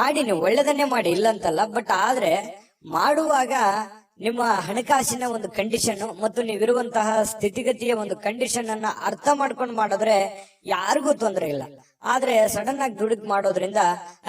ಮಾಡಿ, ನೀವು ಒಳ್ಳೆದನ್ನೇ ಮಾಡಿ, ಇಲ್ಲ ಅಂತಲ್ಲ. ಬಟ್ ಆದ್ರೆ ಮಾಡುವಾಗ ನಿಮ್ಮ ಹಣಕಾಸಿನ ಒಂದು ಕಂಡೀಷನ್ ಮತ್ತು ನೀವಿರುವಂತಹ ಸ್ಥಿತಿಗತಿಯ ಒಂದು ಕಂಡೀಷನ್ ಅನ್ನ ಅರ್ಥ ಮಾಡ್ಕೊಂಡು ಮಾಡಿದ್ರೆ ಯಾರಿಗೂ ತೊಂದರೆ ಇಲ್ಲ. ಆದ್ರೆ ಸಡನ್ ಆಗಿ ದುಡುಕ್ ಮಾಡೋದ್ರಿಂದ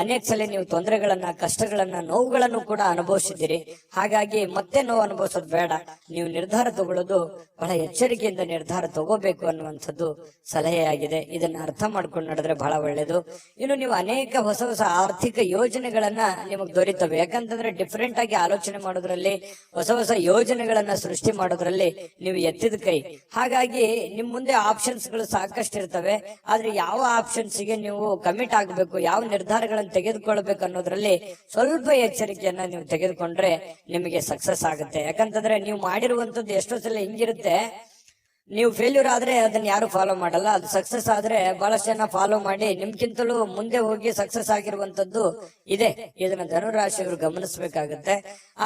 ಅನೇಕ ಸಲ ನೀವು ತೊಂದರೆಗಳನ್ನ, ಕಷ್ಟಗಳನ್ನ, ನೋವುಗಳನ್ನು ಕೂಡ ಅನುಭವಿಸಿದ್ದೀರಿ. ಹಾಗಾಗಿ ಮತ್ತೆ ನೋವು ಅನುಭವಿಸೋದು ಬೇಡ. ನೀವು ನಿರ್ಧಾರ ತಗೊಳ್ಳೋದು ಬಹಳ ಎಚ್ಚರಿಕೆಯಿಂದ ನಿರ್ಧಾರ ತಗೋಬೇಕು ಅನ್ನುವಂಥದ್ದು ಸಲಹೆಯಾಗಿದೆ. ಇದನ್ನ ಅರ್ಥ ಮಾಡ್ಕೊಂಡು ನಡೆದ್ರೆ ಬಹಳ ಒಳ್ಳೇದು. ಇನ್ನು ನೀವು ಅನೇಕ ಹೊಸ ಹೊಸ ಆರ್ಥಿಕ ಯೋಜನೆಗಳನ್ನ ನಿಮಗೆ ದೊರೀತವೆ. ಯಾಕಂತಂದ್ರೆ ಡಿಫ್ರೆಂಟ್ ಆಗಿ ಆಲೋಚನೆ ಮಾಡೋದ್ರಲ್ಲಿ, ಹೊಸ ಹೊಸ ಯೋಜನೆಗಳನ್ನ ಸೃಷ್ಟಿ ಮಾಡೋದ್ರಲ್ಲಿ ನೀವು ಎತ್ತಿದ ಕೈ. ಹಾಗಾಗಿ ನಿಮ್ ಮುಂದೆ ಆಪ್ಷನ್ಸ್ ಗಳು ಸಾಕಷ್ಟು ಇರ್ತವೆ. ಆದ್ರೆ ಯಾವ ಆಪ್ಷನ್ಸ್ ಗೆ ನೀವು ಕಮಿಟ್ ಆಗಬೇಕು, ಯಾವ ನಿರ್ಧಾರಗಳನ್ನು ತೆಗೆದುಕೊಳ್ಬೇಕು ಅನ್ನೋದ್ರಲ್ಲಿ ಸ್ವಲ್ಪ ಎಚ್ಚರಿಕೆಯನ್ನ ನೀವು ತೆಗೆದುಕೊಂಡ್ರೆ ನಿಮಗೆ ಸಕ್ಸಸ್ ಆಗುತ್ತೆ. ಯಾಕಂತಂದ್ರೆ ನೀವು ಮಾಡಿರುವಂತದ್ದು ಎಷ್ಟೋ ಸಲ ಹಿಂಗಿರುತ್ತೆ, ನೀವು ಫೇಲ್ಯೂರ್ ಆದ್ರೆ ಅದನ್ನ ಯಾರು ಫಾಲೋ ಮಾಡಲ್ಲ. ಅದು ಸಕ್ಸಸ್ ಆದ್ರೆ ಬಹಳಷ್ಟು ಜನ ಫಾಲೋ ಮಾಡಿ ನಿಮ್ಗಿಂತಲೂ ಮುಂದೆ ಹೋಗಿ ಸಕ್ಸಸ್ ಆಗಿರುವಂತದ್ದು ಇದೆ. ಇದನ್ನ ಧನುರಾಶಿಯವರು ಗಮನಿಸಬೇಕಾಗತ್ತೆ.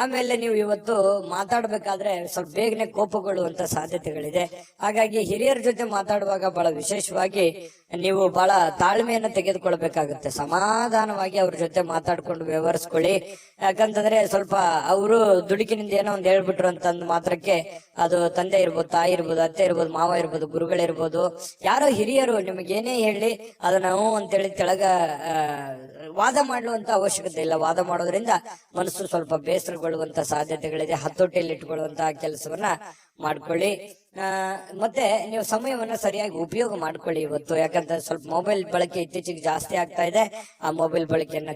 ಆಮೇಲೆ ನೀವು ಇವತ್ತು ಮಾತಾಡ್ಬೇಕಾದ್ರೆ ಸ್ವಲ್ಪ ಬೇಗನೆ ಕೋಪಗೊಳ್ಳುವಂತ ಸಾಧ್ಯತೆಗಳಿದೆ. ಹಾಗಾಗಿ ಹಿರಿಯರ ಜೊತೆ ಮಾತಾಡುವಾಗ ಬಹಳ ವಿಶೇಷವಾಗಿ ನೀವು ಬಹಳ ತಾಳ್ಮೆಯನ್ನ ತೆಗೆದುಕೊಳ್ಬೇಕಾಗುತ್ತೆ. ಸಮಾಧಾನವಾಗಿ ಅವ್ರ ಜೊತೆ ಮಾತಾಡ್ಕೊಂಡು ವ್ಯವಹರಿಸ್ಕೊಳ್ಳಿ. ಯಾಕಂತಂದ್ರೆ ಸ್ವಲ್ಪ ಅವರು ದುಡುಕಿನಿಂದ ಏನೋ ಒಂದ್ ಹೇಳ್ಬಿಟ್ರು ಅಂತಂದ್ ಮಾತ್ರಕ್ಕೆ ಅದು ತಂದೆ ಇರ್ಬೋದು, ತಾಯಿ ಇರ್ಬೋದು, ಅತ್ತೆ ಇರ್ಬೋದು, ಮಾವ ಇರ್ಬೋದು, ಗುರುಗಳಿರ್ಬೋದು, ಯಾರೋ ಹಿರಿಯರು ನಿಮಗೇನೇ ಹೇಳಿ ಅದನ್ನ ಅಂತೇಳಿ ಕೆಳಗ ವಾದ ಮಾಡುವಂತ ಅವಶ್ಯಕತೆ ಇಲ್ಲ. ವಾದ ಮಾಡೋದ್ರಿಂದ ಮನಸ್ಸು ಸ್ವಲ್ಪ ಬೇಸರಗೊಳ್ಳುವಂತ ಸಾಧ್ಯತೆಗಳಿದೆ. ಹತೋಟಿಯಲ್ಲಿ ಇಟ್ಕೊಳ್ಳುವಂತಹ ಕೆಲಸವನ್ನ ಮಾಡ್ಕೊಳ್ಳಿ. ಮತ್ತೆ ನೀವು ಸಮಯವನ್ನ ಸರಿಯಾಗಿ ಉಪಯೋಗ ಮಾಡ್ಕೊಳ್ಳಿ ಇವತ್ತು. ಯಾಕಂದ್ರೆ ಸ್ವಲ್ಪ ಮೊಬೈಲ್ ಬಳಕೆ ಇತ್ತೀಚೆಗೆ ಜಾಸ್ತಿ ಆಗ್ತಾ ಇದೆ. ಆ ಮೊಬೈಲ್ ಬಳಕೆಯನ್ನ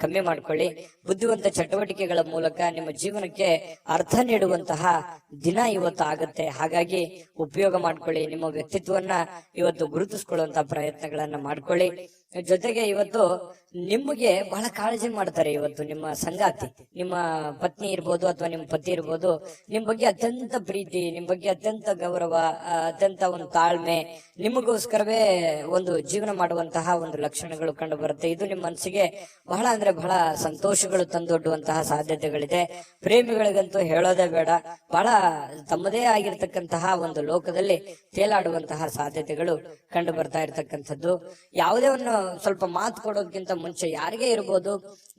ಕಮ್ಮಿ ಮಾಡ್ಕೊಳ್ಳಿ. ಬುದ್ಧಿವಂತ ಚಟುವಟಿಕೆಗಳ ಮೂಲಕ ನಿಮ್ಮ ಜೀವನಕ್ಕೆ ಅರ್ಥ ನೀಡುವಂತಹ ದಿನ ಇವತ್ತು ಆಗುತ್ತೆ. ಹಾಗಾಗಿ ಉಪಯೋಗ ಮಾಡ್ಕೊಳ್ಳಿ. ನಿಮ್ಮ ವ್ಯಕ್ತಿತ್ವವನ್ನ ಇವತ್ತು ಗುರುತಿಸ್ಕೊಳ್ಳುವಂತಹ ಪ್ರಯತ್ನಗಳನ್ನ ಮಾಡ್ಕೊಳ್ಳಿ. ಜೊತೆಗೆ ಇವತ್ತು ನಿಮಗೆ ಬಹಳ ಕಾಳಜಿ ಮಾಡ್ತಾರೆ. ಇವತ್ತು ನಿಮ್ಮ ಸಂಗಾತಿ, ನಿಮ್ಮ ಪತ್ನಿ ಇರ್ಬೋದು ಅಥವಾ ನಿಮ್ಮ ಪತಿ ಇರ್ಬೋದು, ನಿಮ್ ಬಗ್ಗೆ ಅತ್ಯಂತ ಪ್ರೀತಿ, ನಿಮ್ ಬಗ್ಗೆ ಅತ್ಯಂತ ಗೌರವ, ಅತ್ಯಂತ ಒಂದು ತಾಳ್ಮೆ, ನಿಮಗೋಸ್ಕರವೇ ಒಂದು ಜೀವನ ಮಾಡುವಂತಹ ಒಂದು ಲಕ್ಷಣಗಳು ಕಂಡು ಬರುತ್ತೆ. ಇದು ನಿಮ್ಮ ಮನಸ್ಸಿಗೆ ಬಹಳ ಅಂದ್ರೆ ಬಹಳ ಸಂತೋಷಗಳು ತಂದೊಡ್ಡುವಂತಹ ಸಾಧ್ಯತೆಗಳಿದೆ. ಪ್ರೇಮಿಗಳಿಗಂತೂ ಹೇಳೋದೇ ಬೇಡ, ಬಹಳ ತಮ್ಮದೇ ಆಗಿರ್ತಕ್ಕಂತಹ ಒಂದು ಲೋಕದಲ್ಲಿ ತೇಲಾಡುವಂತಹ ಸಾಧ್ಯತೆಗಳು ಕಂಡು ಬರ್ತಾ ಇರ್ತಕ್ಕಂಥದ್ದು. ಯಾವುದೇ ಒಂದು ಸ್ವಲ್ಪ ಮಾತು ಕೊಡೋದಕ್ಕಿಂತ ಮುಂಚೆ ಯಾರಿಗೇ ಇರ್ಬೋದು,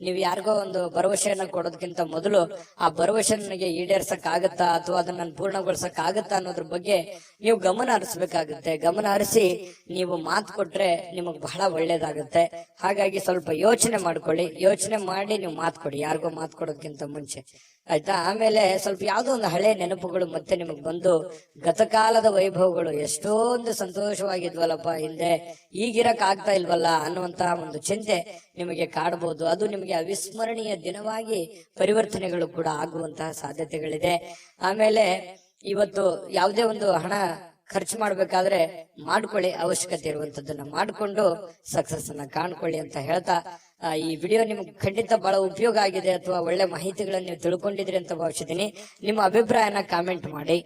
ನೀವು ಯಾರಿಗೋ ಒಂದು ಭರವಸೆಯನ್ನ ಕೊಡೋದಕ್ಕಿಂತ ಮೊದಲು ಆ ಭರವಸೆ ನನಗೆ ಈಡೇರ್ಸಕ್ ಆಗತ್ತಾ ಅಥವಾ ಅದನ್ನ ಪೂರ್ಣಗೊಳಿಸಕ್ ಆಗತ್ತಾ ಅನ್ನೋದ್ರ ಬಗ್ಗೆ ನೀವು ಗಮನ ಹರಿಸಬೇಕಾಗುತ್ತೆ. ಗಮನ ಹರಿಸಿ ನೀವು ಮಾತು ಕೊಟ್ರೆ ನಿಮಗ್ ಬಹಳ ಒಳ್ಳೇದಾಗುತ್ತೆ. ಹಾಗಾಗಿ ಸ್ವಲ್ಪ ಯೋಚನೆ ಮಾಡ್ಕೊಳ್ಳಿ. ಯೋಚನೆ ಮಾಡಿ ನೀವು ಮಾತು ಕೊಡಿ, ಯಾರಿಗೋ ಮಾತು ಕೊಡೋದಕ್ಕಿಂತ ಮುಂಚೆ. ಆಯ್ತಾ. ಆಮೇಲೆ ಸ್ವಲ್ಪ ಯಾವ್ದೋ ಒಂದು ಹಳೆ ನೆನಪುಗಳು ಮತ್ತೆ ನಿಮಗ್ ಬಂದು ಗತಕಾಲದ ವೈಭವಗಳು ಎಷ್ಟೊಂದು ಸಂತೋಷವಾಗಿದ್ವಲ್ಲಪ್ಪ ಹಿಂದೆ, ಈಗಿರಕ್ ಆಗ್ತಾ ಇಲ್ವಲ್ಲ ಅನ್ನುವಂತಹ ಒಂದು ಚಿಂತೆ ನಿಮಗೆ ಕಾಡಬಹುದು. ಅದು ನಿಮಗೆ ಅವಿಸ್ಮರಣೀಯ ದಿನವಾಗಿ ಪರಿವರ್ತನೆಗಳು ಕೂಡ ಆಗುವಂತಹ ಸಾಧ್ಯತೆಗಳಿದೆ. ಆಮೇಲೆ ಇವತ್ತು ಯಾವುದೇ ಒಂದು ಹಣ ಖರ್ಚು ಮಾಡ್ಬೇಕಾದ್ರೆ ಮಾಡ್ಕೊಳ್ಳಿ, ಅವಶ್ಯಕತೆ ಇರುವಂತದ್ದನ್ನ ಮಾಡಿಕೊಂಡು ಸಕ್ಸಸ್ ಅನ್ನ ಕಾಣ್ಕೊಳ್ಳಿ ಅಂತ ಹೇಳ್ತಾ, ಈ ವಿಡಿಯೋ ನಿಮ್ಗೆ ಖಂಡಿತ ಬಹಳ ಉಪಯೋಗ ಆಗಿದೆ ಅಥವಾ ಒಳ್ಳೆ ಮಾಹಿತಿಗಳನ್ನ ನೀವು ತಿಳ್ಕೊಂಡಿದ್ರಿ ಅಂತ ಭಾವಿಸಿದ್ದೀನಿ. ನಿಮ್ಮ ಅಭಿಪ್ರಾಯನ ಕಾಮೆಂಟ್ ಮಾಡಿ,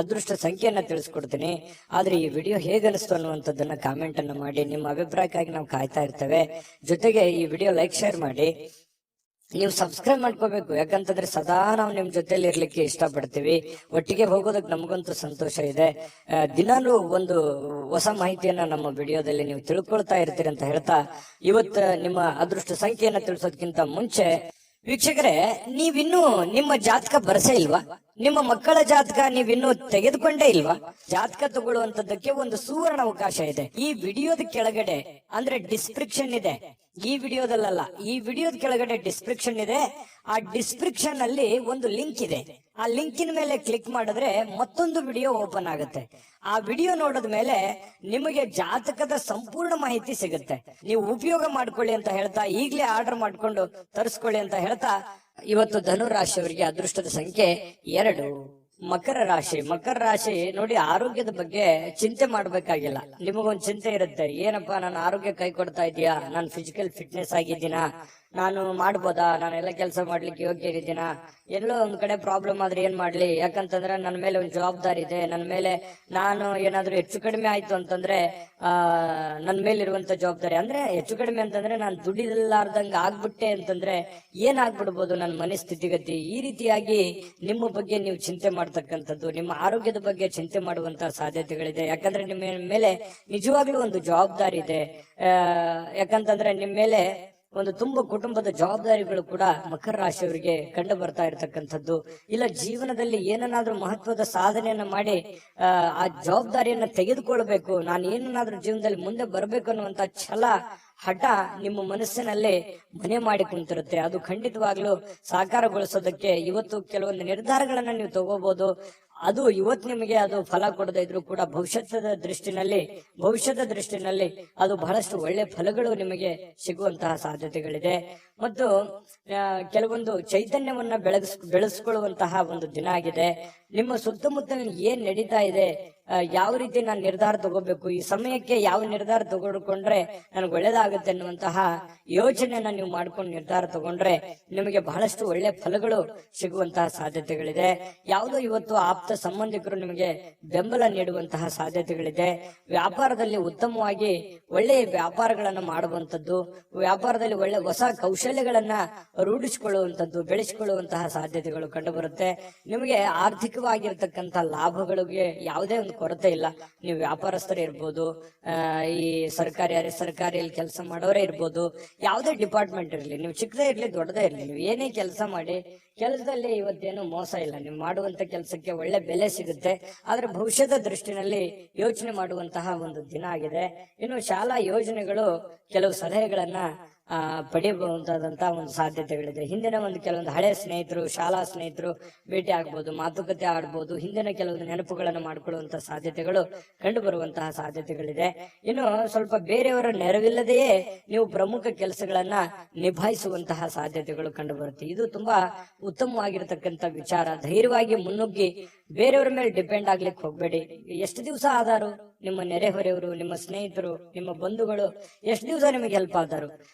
ಅದೃಷ್ಟ ಸಂಖ್ಯೆಯನ್ನ ತಿಳಿಸ್ಕೊಡ್ತೀನಿ. ಆದ್ರೆ ಈ ವಿಡಿಯೋ ಹೇಗನಿಸ್ತು ಅನ್ನುವಂಥದ್ದನ್ನ ಕಾಮೆಂಟ್ ಅನ್ನ ಮಾಡಿ. ನಿಮ್ಮ ಅಭಿಪ್ರಾಯಕ್ಕಾಗಿ ನಾವು ಕಾಯ್ತಾ ಇರ್ತೇವೆ. ಜೊತೆಗೆ ಈ ವಿಡಿಯೋ ಲೈಕ್ ಶೇರ್ ಮಾಡಿ. ನೀವು ಸಬ್ಸ್ಕ್ರೈಬ್ ಮಾಡ್ಕೋಬೇಕು, ಯಾಕಂತಂದ್ರೆ ಸದಾ ನಾವು ನಿಮ್ ಜೊತೆಲಿ ಇರ್ಲಿಕ್ಕೆ ಇಷ್ಟಪಡ್ತೀವಿ. ಒಟ್ಟಿಗೆ ಹೋಗೋದಕ್ಕೆ ನಮಗಂತೂ ಸಂತೋಷ ಇದೆ. ದಿನಾನು ಒಂದು ಹೊಸ ಮಾಹಿತಿಯನ್ನ ನಮ್ಮ ವಿಡಿಯೋದಲ್ಲಿ ನೀವು ತಿಳ್ಕೊಳ್ತಾ ಇರ್ತೀರಿ ಅಂತ ಹೇಳ್ತಾ, ಇವತ್ತು ನಿಮ್ಮ ಅದೃಷ್ಟ ಸಂಖ್ಯೆಯನ್ನ ತಿಳಿಸೋದಕ್ಕಿಂತ ಮುಂಚೆ ವೀಕ್ಷಕರೇ, ನೀವಿನ್ನೂ ನಿಮ್ಮ ಜಾತಕ ಬರಸೇ ಇಲ್ವಾ? ನಿಮ್ಮ ಮಕ್ಕಳ ಜಾತಕ ನೀವಿನ್ನೂ ತೆಗೆದುಕೊಂಡೇ ಇಲ್ವಾ? ಜಾತಕ ತಗೊಳ್ಳುವಂತದ್ದಕ್ಕೆ ಒಂದು ಸುವರ್ಣ ಅವಕಾಶ ಇದೆ. ಈ ವಿಡಿಯೋದ ಕೆಳಗಡೆ ಅಂದ್ರೆ ಡಿಸ್ಕ್ರಿಪ್ಷನ್ ಇದೆ. ಈ ವಿಡಿಯೋದಲ್ಲ, ಈ ವಿಡಿಯೋದ ಕೆಳಗಡೆ ಡಿಸ್ಕ್ರಿಪ್ಷನ್ ಇದೆ. ಆ ಡಿಸ್ಕ್ರಿಪ್ಷನ್ ಅಲ್ಲಿ ಒಂದು ಲಿಂಕ್ ಇದೆ. ಆ ಲಿಂಕಿನ ಮೇಲೆ ಕ್ಲಿಕ್ ಮಾಡಿದ್ರೆ ಮತ್ತೊಂದು ವಿಡಿಯೋ ಓಪನ್ ಆಗುತ್ತೆ. ಆ ವಿಡಿಯೋ ನೋಡಿದ ಮೇಲೆ ನಿಮಗೆ ಜಾತಕದ ಸಂಪೂರ್ಣ ಮಾಹಿತಿ ಸಿಗುತ್ತೆ. ನೀವು ಉಪಯೋಗ ಮಾಡ್ಕೊಳ್ಳಿ ಅಂತ ಹೇಳ್ತಾ, ಈಗಲೇ ಆರ್ಡರ್ ಮಾಡ್ಕೊಂಡು ತರಿಸ್ಕೊಳ್ಳಿ ಅಂತ ಹೇಳ್ತಾ, ಇವತ್ತು ಧನು ರಾಶಿಯವರಿಗೆ ಅದೃಷ್ಟದ ಸಂಖ್ಯೆ 2. ಮಕರ ರಾಶಿ. ಮಕರ ರಾಶಿ ನೋಡಿ, ಆರೋಗ್ಯದ ಬಗ್ಗೆ ಚಿಂತೆ ಮಾಡ್ಬೇಕಾಗಿಲ್ಲ. ನಿಮಗೊಂದು ಚಿಂತೆ ಇರುತ್ತೆ, ಏನಪ್ಪಾ ನನ್ನ ಆರೋಗ್ಯ ಕೈ ಕೊಡ್ತಾ ಇದೆಯಾ, ನಾನು ಫಿಸಿಕಲ್ ಫಿಟ್ನೆಸ್ ಆಗಿದ್ದೀನಾ, ನಾನು ಮಾಡ್ಬೋದಾ, ನಾನೆಲ್ಲ ಕೆಲಸ ಮಾಡ್ಲಿಕ್ಕೆ ಯೋಗ್ಯ ಇದ್ದೀನಾ, ಎಲ್ಲೋ ಒಂದ್ ಕಡೆ ಪ್ರಾಬ್ಲಮ್ ಆದ್ರೆ ಏನ್ ಮಾಡ್ಲಿ, ಯಾಕಂತಂದ್ರೆ ನನ್ನ ಮೇಲೆ ಒಂದು ಜವಾಬ್ದಾರಿ ಇದೆ. ನನ್ನ ಮೇಲೆ ನಾನು ಏನಾದ್ರೂ ಹೆಚ್ಚು ಕಡಿಮೆ ಆಯ್ತು ಅಂತಂದ್ರೆ ನನ್ನ ಮೇಲೆ ಇರುವಂತ ಜವಾಬ್ದಾರಿ, ಅಂದ್ರೆ ಹೆಚ್ಚು ಕಡಿಮೆ ಅಂತಂದ್ರೆ ನಾನು ದುಡಿಲಾರ್ದಂಗ ಆಗ್ಬಿಟ್ಟೆ ಅಂತಂದ್ರೆ ಏನಾಗ್ಬಿಡ್ಬೋದು ನನ್ನ ಮನೆ ಸ್ಥಿತಿಗತಿ. ಈ ರೀತಿಯಾಗಿ ನಿಮ್ಮ ಬಗ್ಗೆ ನೀವು ಚಿಂತೆ ಮಾಡ್ತಕ್ಕಂಥದ್ದು, ನಿಮ್ಮ ಆರೋಗ್ಯದ ಬಗ್ಗೆ ಚಿಂತೆ ಮಾಡುವಂತಹ ಸಾಧ್ಯತೆಗಳಿದೆ. ಯಾಕಂದ್ರೆ ನಿಮ್ಮ ಮೇಲೆ ನಿಜವಾಗ್ಲೂ ಒಂದು ಜವಾಬ್ದಾರಿ ಇದೆ. ಯಾಕಂತಂದ್ರೆ ನಿಮ್ಮ ಮೇಲೆ ಒಂದು ತುಂಬ ಕುಟುಂಬದ ಜವಾಬ್ದಾರಿಗಳು ಕೂಡ ಮಕರ ರಾಶಿಯವರಿಗೆ ಕಂಡು ಬರ್ತಾ ಇರತಕ್ಕಂಥದ್ದು. ಇಲ್ಲ ಜೀವನದಲ್ಲಿ ಏನನ್ನಾದ್ರೂ ಮಹತ್ವದ ಸಾಧನೆಯನ್ನ ಮಾಡಿ ಆ ಜವಾಬ್ದಾರಿಯನ್ನ ತೆಗೆದುಕೊಳ್ಬೇಕು, ನಾನು ಏನನ್ನಾದ್ರೂ ಜೀವನದಲ್ಲಿ ಮುಂದೆ ಬರ್ಬೇಕು ಅನ್ನುವಂತ ಛಲ, ಹಠ ನಿಮ್ಮ ಮನಸ್ಸಿನಲ್ಲಿ ಮನೆ ಮಾಡಿ ಕುಂತಿರುತ್ತೆ. ಅದು ಖಂಡಿತವಾಗ್ಲೂ ಸಾಕಾರಗೊಳಿಸೋದಕ್ಕೆ ಇವತ್ತು ಕೆಲವೊಂದು ನಿರ್ಧಾರಗಳನ್ನ ನೀವು ತಗೋಬಹುದು. ಅದು ಇವತ್ತು ನಿಮಗೆ ಅದು ಫಲ ಕೊಡದೇ ಇದ್ರು ಕೂಡ ಭವಿಷ್ಯದ ದೃಷ್ಟಿನಲ್ಲಿ ಅದು ಬಹಳಷ್ಟು ಒಳ್ಳೆ ಫಲಗಳು ನಿಮಗೆ ಸಿಗುವಂತಹ ಸಾಧ್ಯತೆಗಳಿದೆ. ಮತ್ತು ಕೆಲವೊಂದು ಚೈತನ್ಯವನ್ನ ಬೆಳೆಸ್ಕೊಳ್ಳುವಂತಹ ಒಂದು ದಿನ ಆಗಿದೆ. ನಿಮ್ಮ ಸುತ್ತಮುತ್ತಲಿನ ಏನ್ ನಡೀತಾ ಇದೆ, ಯಾವ ರೀತಿ ನಾನು ನಿರ್ಧಾರ ತಗೋಬೇಕು, ಈ ಸಮಯಕ್ಕೆ ಯಾವ ನಿರ್ಧಾರ ತಗೊಂಡ್ರೆ ನನಗೆ ಒಳ್ಳೇದಾಗುತ್ತೆ ಅನ್ನುವಂತಹ ಯೋಚನೆಯನ್ನ ನೀವು ಮಾಡ್ಕೊಂಡು ನಿರ್ಧಾರ ತಗೊಂಡ್ರೆ ನಿಮಗೆ ಬಹಳಷ್ಟು ಒಳ್ಳೆ ಫಲಗಳು ಸಿಗುವಂತಹ ಸಾಧ್ಯತೆಗಳಿದೆ. ಯಾವುದೋ ಇವತ್ತು ಆಪ್ತ ಸಂಬಂಧಿಕರು ನಿಮಗೆ ಬೆಂಬಲ ನೀಡುವಂತಹ ಸಾಧ್ಯತೆಗಳಿದೆ. ವ್ಯಾಪಾರದಲ್ಲಿ ಉತ್ತಮವಾಗಿ ಒಳ್ಳೆಯ ವ್ಯಾಪಾರಗಳನ್ನ ಮಾಡುವಂತದ್ದು, ವ್ಯಾಪಾರದಲ್ಲಿ ಒಳ್ಳೆ ಹೊಸ ಕೌಶಲ್ಯಗಳನ್ನ ರೂಢಿಸಿಕೊಳ್ಳುವಂತದ್ದು, ಬೆಳೆಸಿಕೊಳ್ಳುವಂತಹ ಸಾಧ್ಯತೆಗಳು ಕಂಡು ಬರುತ್ತೆ. ನಿಮಗೆ ಆರ್ಥಿಕವಾಗಿರ್ತಕ್ಕಂಥ ಲಾಭಗಳಿಗೆ ಯಾವುದೇ ಒಂದು ಕೊರತೆ ಇಲ್ಲ. ನೀವು ವ್ಯಾಪಾರಸ್ಥರೇ ಇರ್ಬೋದು, ಈ ಸರ್ಕಾರಿಯಲ್ಲಿ ಕೆಲಸ ಮಾಡೋರೇ ಇರ್ಬೋದು, ಯಾವುದೇ ಡಿಪಾರ್ಟ್ಮೆಂಟ್ ಇರಲಿ, ನೀವು ಚಿಕ್ಕದೇ ಇರ್ಲಿ ದೊಡ್ಡದೇ ಇರ್ಲಿ, ನೀವು ಏನೇ ಕೆಲಸ ಮಾಡಿ ಕೆಲಸದಲ್ಲಿ ಇವತ್ತೇನು ಮೋಸ ಇಲ್ಲ. ನೀವು ಮಾಡುವಂತ ಕೆಲಸಕ್ಕೆ ಒಳ್ಳೆ ಬೆಲೆ ಸಿಗುತ್ತೆ. ಆದ್ರೆ ಭವಿಷ್ಯದ ದೃಷ್ಟಿನಲ್ಲಿ ಯೋಚನೆ ಮಾಡುವಂತಹ ಒಂದು ದಿನ ಆಗಿದೆ. ಇನ್ನು ಶಾಲಾ ಯೋಜನೆಗಳು ಕೆಲವು ಸಲಹೆಗಳನ್ನ ಪಡೆಯಬಹುದಾದಂತಹ ಒಂದು ಸಾಧ್ಯತೆಗಳಿದೆ. ಹಿಂದಿನ ಒಂದು ಕೆಲವೊಂದು ಹಳೆ ಸ್ನೇಹಿತರು, ಶಾಲಾ ಸ್ನೇಹಿತರು ಭೇಟಿ ಆಗ್ಬೋದು, ಮಾತುಕತೆ ಆಡ್ಬೋದು, ಹಿಂದಿನ ಕೆಲವೊಂದು ನೆನಪುಗಳನ್ನು ಮಾಡಿಕೊಳ್ಳುವಂತಹ ಸಾಧ್ಯತೆಗಳು ಕಂಡು ಬರುವಂತಹ ಸಾಧ್ಯತೆಗಳಿದೆ. ಇನ್ನು ಸ್ವಲ್ಪ ಬೇರೆಯವರ ನೆರವಿಲ್ಲದೆಯೇ ನೀವು ಪ್ರಮುಖ ಕೆಲಸಗಳನ್ನ ನಿಭಾಯಿಸುವಂತಹ ಸಾಧ್ಯತೆಗಳು ಕಂಡು ಬರುತ್ತೆ. ಇದು ತುಂಬಾ ಉತ್ತಮವಾಗಿರತಕ್ಕಂತ ವಿಚಾರ. ಧೈರ್ಯವಾಗಿ ಮುನ್ನುಗ್ಗಿ ಬೇರೆಯವರ ಮೇಲೆ ಡಿಪೆಂಡ್ ಆಗ್ಲಿಕ್ಕೆ ಹೋಗ್ಬೇಡಿ. ಎಷ್ಟು ದಿವಸ ಆದಾರು ನಿಮ್ಮ ನೆರೆಹೊರೆಯವರು, ನಿಮ್ಮ ಸ್ನೇಹಿತರು, ನಿಮ್ಮ ಬಂಧುಗಳು ಎಷ್ಟು ದಿವಸ ನಿಮಗೆ ಹೆಲ್ಪ್ ಆದರು?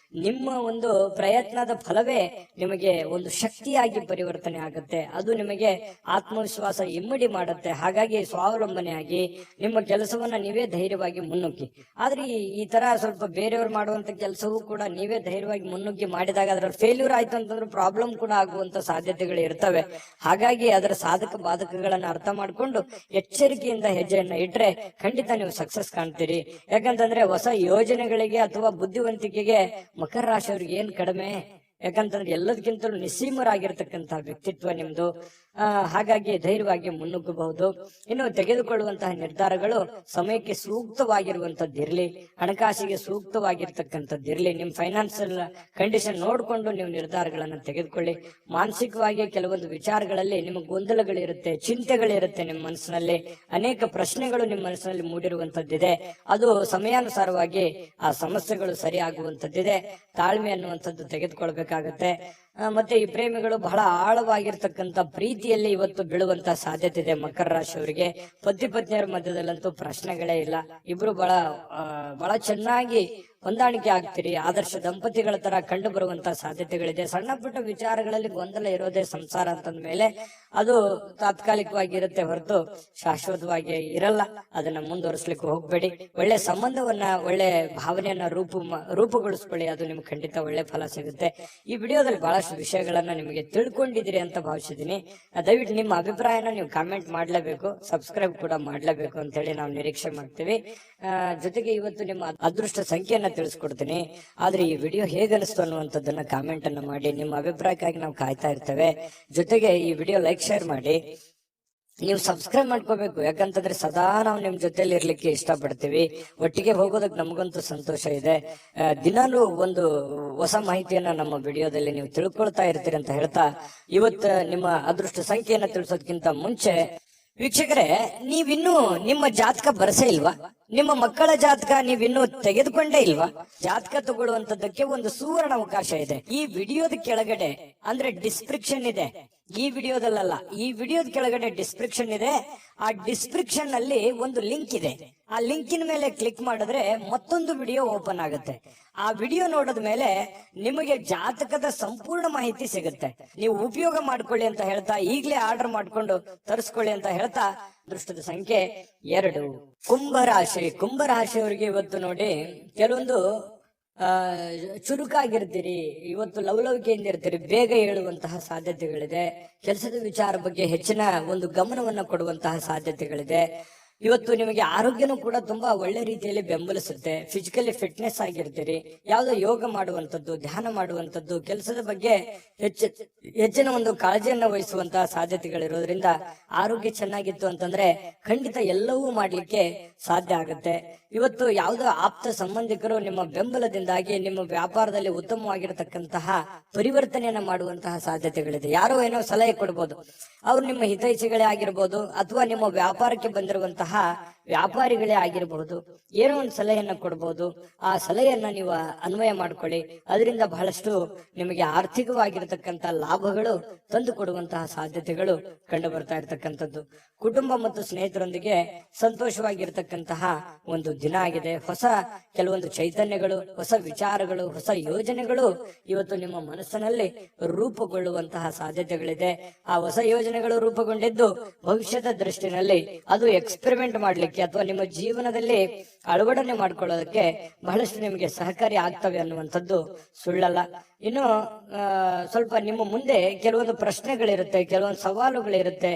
ನಿಮ್ಮ ಒಂದು ಪ್ರಯತ್ನದ ಫಲವೇ ನಿಮಗೆ ಒಂದು ಶಕ್ತಿಯಾಗಿ ಪರಿವರ್ತನೆ ಆಗುತ್ತೆ. ಅದು ನಿಮಗೆ ಆತ್ಮವಿಶ್ವಾಸ ಇಮ್ಮಡಿ ಮಾಡುತ್ತೆ. ಹಾಗಾಗಿ ಸ್ವಾವಲಂಬನೆಯಾಗಿ ನಿಮ್ಮ ಕೆಲಸವನ್ನ ನೀವೇ ಧೈರ್ಯವಾಗಿ ಮುನ್ನುಗ್ಗಿ. ಆದ್ರೆ ಈ ತರ ಸ್ವಲ್ಪ ಬೇರೆಯವರು ಮಾಡುವಂತ ಕೆಲಸವೂ ಕೂಡ ನೀವೇ ಧೈರ್ಯವಾಗಿ ಮುನ್ನುಗ್ಗಿ ಮಾಡಿದಾಗ ಅದರ ಫೇಲ್ಯೂರ್ ಆಯ್ತು ಅಂತಂದ್ರೆ ಪ್ರಾಬ್ಲಮ್ ಕೂಡ ಆಗುವಂತ ಸಾಧ್ಯತೆಗಳು ಇರ್ತವೆ. ಹಾಗಾಗಿ ಅದರ ಸಾಧಕ ಬಾಧಕಗಳನ್ನ ಅರ್ಥ ಮಾಡ್ಕೊಂಡು ಎಚ್ಚರಿಕೆಯಿಂದ ಹೆಜ್ಜೆಯನ್ನ ಇಟ್ರೆ ಖಂಡಿತ ನೀವು ಸಕ್ಸಸ್ ಕಾಣ್ತೀರಿ. ಯಾಕಂತಂದ್ರೆ ಹೊಸ ಯೋಜನೆಗಳಿಗೆ ಅಥವಾ ಬುದ್ಧಿವಂತಿಕೆಗೆ ಮಕರ ರಾಶಿಯವ್ರಿಗೆ ಏನ್ ಕಡಿಮೆ? ಯಾಕಂತಂದ್ರೆ ಎಲ್ಲದಕ್ಕಿಂತಲೂ ನಿಸ್ಸೀಮರಾಗಿರ್ತಕ್ಕಂತಹ ವ್ಯಕ್ತಿತ್ವ ನಿಮ್ದು. ಹಾಗಾಗಿ ಧೈರ್ಯವಾಗಿ ಮುನ್ನುಗ್ಗಬಹುದು. ಇನ್ನು ತೆಗೆದುಕೊಳ್ಳುವಂತಹ ನಿರ್ಧಾರಗಳು ಸಮಯಕ್ಕೆ ಸೂಕ್ತವಾಗಿರುವಂತದ್ದಿರ್ಲಿ, ಹಣಕಾಸಿಗೆ ಸೂಕ್ತವಾಗಿರ್ತಕ್ಕಂಥದ್ದಿರ್ಲಿ, ನಿಮ್ ಫೈನಾನ್ಸಿಯಲ್ ಕಂಡೀಷನ್ ನೋಡ್ಕೊಂಡು ನೀವು ನಿರ್ಧಾರಗಳನ್ನು ತೆಗೆದುಕೊಳ್ಳಿ. ಮಾನಸಿಕವಾಗಿ ಕೆಲವೊಂದು ವಿಚಾರಗಳಲ್ಲಿ ನಿಮಗೆ ಗೊಂದಲಗಳಿರುತ್ತೆ, ಚಿಂತೆಗಳಿರುತ್ತೆ, ನಿಮ್ಮ ಮನಸ್ಸಿನಲ್ಲಿ ಅನೇಕ ಪ್ರಶ್ನೆಗಳು ನಿಮ್ಮ ಮನಸ್ಸಿನಲ್ಲಿ ಮೂಡಿರುವಂತದ್ದಿದೆ. ಅದು ಸಮಯಾನುಸಾರವಾಗಿ ಆ ಸಮಸ್ಯೆಗಳು ಸರಿಯಾಗುವಂತದ್ದಿದೆ. ತಾಳ್ಮೆ ಅನ್ನುವಂಥದ್ದು ತೆಗೆದುಕೊಳ್ಬೇಕಾಗತ್ತೆ. ಮತ್ತೆ ಈ ಪ್ರೇಮಿಗಳು ಬಹಳ ಆಳವಾಗಿರ್ತಕ್ಕಂಥ ಪ್ರೀತಿಯಲ್ಲಿ ಇವತ್ತು ಬೀಳುವಂತಹ ಸಾಧ್ಯತೆ ಇದೆ. ಮಕರ ರಾಶಿಯವರಿಗೆ ಪತಿ ಪತ್ನಿಯರ ಮಧ್ಯದಲ್ಲಂತೂ ಪ್ರಶ್ನೆಗಳೇ ಇಲ್ಲ. ಇಬ್ರು ಬಹಳ ಚೆನ್ನಾಗಿ ಹೊಂದಾಣಿಕೆ ಆಗ್ತೀರಿ. ಆದರ್ಶ ದಂಪತಿಗಳ ತರ ಕಂಡು ಬರುವಂತಹ ಸಾಧ್ಯತೆಗಳಿದೆ. ಸಣ್ಣ ಪುಟ್ಟ ವಿಚಾರಗಳಲ್ಲಿ ಗೊಂದಲ ಇರೋದೇ ಸಂಸಾರ ಅಂತಂದ ಮೇಲೆ ಅದು ತಾತ್ಕಾಲಿಕವಾಗಿ ಇರುತ್ತೆ ಹೊರತು ಶಾಶ್ವತವಾಗಿ ಇರಲ್ಲ. ಅದನ್ನ ಮುಂದುವರಿಸಲಿಕ್ಕೆ ಹೋಗ್ಬೇಡಿ. ಒಳ್ಳೆ ಸಂಬಂಧವನ್ನ, ಒಳ್ಳೆ ಭಾವನೆಯನ್ನ ರೂಪುಗೊಳಿಸ್ಕೊಳ್ಳಿ. ಅದು ನಿಮ್ಗೆ ಖಂಡಿತ ಒಳ್ಳೆ ಫಲ ಸಿಗುತ್ತೆ. ಈ ವಿಡಿಯೋದಲ್ಲಿ ಬಹಳಷ್ಟು ವಿಷಯಗಳನ್ನ ನಿಮಗೆ ತಿಳ್ಕೊಂಡಿದ್ದೀರಿ ಅಂತ ಭಾವಿಸಿದೀನಿ. ದಯವಿಟ್ಟು ನಿಮ್ಮ ಅಭಿಪ್ರಾಯನ ನೀವು ಕಾಮೆಂಟ್ ಮಾಡ್ಲೇಬೇಕು, ಸಬ್ಸ್ಕ್ರೈಬ್ ಕೂಡ ಮಾಡ್ಲೇಬೇಕು ಅಂತ ಹೇಳಿ ನಾವು ನಿರೀಕ್ಷೆ ಮಾಡ್ತೀವಿ. ಜೊತೆಗೆ ಇವತ್ತು ನಿಮ್ಮ ಅದೃಷ್ಟ ಸಂಖ್ಯೆಯನ್ನ ತಿಳಿಸ್ಕೊಡ್ತೀನಿ. ಆದ್ರೆ ಈ ವಿಡಿಯೋ ಹೇಗನಿಸ್ತು ಅನ್ನುವಂಥದ್ದನ್ನ ಕಾಮೆಂಟ್ ಅನ್ನ ಮಾಡಿ. ನಿಮ್ಮ ಅಭಿಪ್ರಾಯಕ್ಕಾಗಿ ನಾವು ಕಾಯ್ತಾ ಇರ್ತೇವೆ. ಜೊತೆಗೆ ಈ ವಿಡಿಯೋ ಲೈಕ್, ಶೇರ್ ಮಾಡಿ. ನೀವು ಸಬ್ಸ್ಕ್ರೈಬ್ ಮಾಡ್ಕೋಬೇಕು. ಯಾಕಂತಂದ್ರೆ ಸದಾ ನಾವು ನಿಮ್ ಜೊತೆಲಿ ಇರ್ಲಿಕ್ಕೆ ಇಷ್ಟಪಡ್ತೀವಿ. ಒಟ್ಟಿಗೆ ಹೋಗೋದಕ್ಕೆ ನಮಗಂತೂ ಸಂತೋಷ ಇದೆ. ದಿನಾಲೂ ಒಂದು ಹೊಸ ಮಾಹಿತಿಯನ್ನ ನಮ್ಮ ವಿಡಿಯೋದಲ್ಲಿ ನೀವು ತಿಳ್ಕೊಳ್ತಾ ಇರ್ತೀರಿ ಅಂತ ಹೇಳ್ತಾ, ಇವತ್ತು ನಿಮ್ಮ ಅದೃಷ್ಟ ಸಂಖ್ಯೆಯನ್ನ ತಿಳಿಸೋದಕ್ಕಿಂತ ಮುಂಚೆ ವೀಕ್ಷಕರೇ, ನೀವಿನ್ನೂ ನಿಮ್ಮ ಜಾತಕ ಬರಸೇ ಇಲ್ವಾ? ನಿಮ್ಮ ಮಕ್ಕಳ ಜಾತಕ ನೀವಿನ್ನೂ ತೆಗೆದುಕೊಂಡೇ ಇಲ್ವಾ? ಜಾತಕ ತಗೊಳ್ಳುವಂತದ್ದಕ್ಕೆ ಒಂದು ಸುವರ್ಣ ಅವಕಾಶ ಇದೆ. ಈ ವಿಡಿಯೋದ ಕೆಳಗಡೆ ಅಂದ್ರೆ ಡಿಸ್ಕ್ರಿಪ್ಷನ್ ಇದೆ. ಈ ವಿಡಿಯೋದಲ್ಲ, ಈ ವಿಡಿಯೋದ ಕೆಳಗಡೆ ಡಿಸ್ಕ್ರಿಪ್ಷನ್ ಇದೆ. ಆ ಡಿಸ್ಕ್ರಿಪ್ಷನ್ ನಲ್ಲಿ ಒಂದು ಲಿಂಕ್ ಇದೆ. ಆ ಲಿಂಕಿನ ಮೇಲೆ ಕ್ಲಿಕ್ ಮಾಡಿದ್ರೆ ಮತ್ತೊಂದು ವಿಡಿಯೋ ಓಪನ್ ಆಗುತ್ತೆ. ಆ ವಿಡಿಯೋ ನೋಡಿದ ಮೇಲೆ ನಿಮಗೆ ಜಾತಕದ ಸಂಪೂರ್ಣ ಮಾಹಿತಿ ಸಿಗುತ್ತೆ. ನೀವು ಉಪಯೋಗ ಮಾಡ್ಕೊಳ್ಳಿ ಅಂತ ಹೇಳ್ತಾ, ಈಗಲೇ ಆರ್ಡರ್ ಮಾಡ್ಕೊಂಡು ತರಿಸ್ಕೊಳ್ಳಿ ಅಂತ ಹೇಳ್ತಾ, ಅದೃಷ್ಟದ ಸಂಖ್ಯೆ 2. ಕುಂಭರಾಶಿ. ಕುಂಭರಾಶಿಯವರಿಗೆ ಇವತ್ತು ನೋಡಿ, ಕೆಲವೊಂದು ಚುರುಕಾಗಿರ್ತೀರಿ, ಇವತ್ತು ಲವಲವಿಕೆಯಿಂದ ಇರ್ತೀರಿ, ಬೇಗ ಹೇಳುವಂತಹ ಸಾಧ್ಯತೆಗಳಿದೆ. ಕೆಲಸದ ವಿಚಾರ ಬಗ್ಗೆ ಹೆಚ್ಚಿನ ಒಂದು ಗಮನವನ್ನ ಕೊಡುವಂತಹ ಸಾಧ್ಯತೆಗಳಿದೆ. ಇವತ್ತು ನಿಮಗೆ ಆರೋಗ್ಯನೂ ಕೂಡ ತುಂಬಾ ಒಳ್ಳೆ ರೀತಿಯಲ್ಲಿ ಬೆಂಬಲಿಸುತ್ತೆ. Physically fitness ಆಗಿರ್ತೀರಿ. ಯಾವುದೋ ಯೋಗ ಮಾಡುವಂತದ್ದು, ಧ್ಯಾನ ಮಾಡುವಂತದ್ದು, ಕೆಲಸದ ಬಗ್ಗೆ ಹೆಚ್ಚಿನ ಒಂದು ಕಾಳಜಿಯನ್ನ ವಹಿಸುವಂತಹ ಸಾಧ್ಯತೆಗಳಿರೋದ್ರಿಂದ ಆರೋಗ್ಯ ಚೆನ್ನಾಗಿತ್ತು ಅಂತಂದ್ರೆ ಖಂಡಿತ ಎಲ್ಲವೂ ಮಾಡ್ಲಿಕ್ಕೆ ಸಾಧ್ಯ ಆಗುತ್ತೆ. ಇವತ್ತು ಯಾವುದೋ ಆಪ್ತ ಸಂಬಂಧಿಕರು ನಿಮ್ಮ ಬೆಂಬಲದಿಂದಾಗಿ ನಿಮ್ಮ ವ್ಯಾಪಾರದಲ್ಲಿ ಉತ್ತಮವಾಗಿರತಕ್ಕಂತಹ ಪರಿವರ್ತನೆಯನ್ನ ಮಾಡುವಂತಹ ಸಾಧ್ಯತೆಗಳಿದೆ. ಯಾರೋ ಏನೋ ಸಲಹೆ ಕೊಡ್ಬೋದು, ಅವ್ರು ನಿಮ್ಮ ಹಿತೈಷಿಗಳೇ ಆಗಿರ್ಬೋದು, ಅಥವಾ ನಿಮ್ಮ ವ್ಯಾಪಾರಕ್ಕೆ ಬಂದಿರುವಂತಹ ವ್ಯಾಪಾರಿಗಳೇ ಆಗಿರಬಹುದು. ಏನೋ ಒಂದು ಸಲಹೆಯನ್ನ ಕೊಡ್ಬೋದು. ಆ ಸಲಹೆಯನ್ನ ನೀವು ಅನ್ವಯ ಮಾಡ್ಕೊಳ್ಳಿ. ಅದರಿಂದ ಬಹಳಷ್ಟು ನಿಮಗೆ ಆರ್ಥಿಕವಾಗಿರತಕ್ಕಂತ ಲಾಭಗಳು ತಂದು ಕೊಡುವಂತಹ ಸಾಧ್ಯತೆಗಳು ಕಂಡು ಬರ್ತಾ ಇರತಕ್ಕಂಥದ್ದು. ಕುಟುಂಬ ಮತ್ತು ಸ್ನೇಹಿತರೊಂದಿಗೆ ಸಂತೋಷವಾಗಿರ್ತಕ್ಕಂತಹ ಒಂದು ದಿನ ಆಗಿದೆ. ಹೊಸ ಕೆಲವೊಂದು ಚೈತನ್ಯಗಳು, ಹೊಸ ವಿಚಾರಗಳು, ಹೊಸ ಯೋಜನೆಗಳು ಇವತ್ತು ನಿಮ್ಮ ಮನಸ್ಸಿನಲ್ಲಿ ರೂಪುಗೊಳ್ಳುವಂತಹ ಸಾಧ್ಯತೆಗಳಿದೆ. ಆ ಹೊಸ ಯೋಜನೆಗಳು ರೂಪುಗೊಂಡಿದ್ದು ಭವಿಷ್ಯದ ದೃಷ್ಟಿನಲ್ಲಿ ಅದು ಎಕ್ಸ್ಪೆರಿಮೆಂಟ್ ಮಾಡ್ಲಿಕ್ಕೆ ಅಥವಾ ನಿಮ್ಮ ಜೀವನದಲ್ಲಿ ಅಳವಡನೆ ಮಾಡ್ಕೊಳ್ಳೋದಕ್ಕೆ ಬಹಳಷ್ಟು ನಿಮಗೆ ಸಹಕಾರಿ ಆಗ್ತವೆ ಅನ್ನುವಂಥದ್ದು ಸುಳ್ಳಲ್ಲ. ಇನ್ನು ಸ್ವಲ್ಪ ನಿಮ್ಮ ಮುಂದೆ ಕೆಲವೊಂದು ಪ್ರಶ್ನೆಗಳಿರುತ್ತೆ, ಕೆಲವೊಂದು ಸವಾಲುಗಳಿರುತ್ತೆ.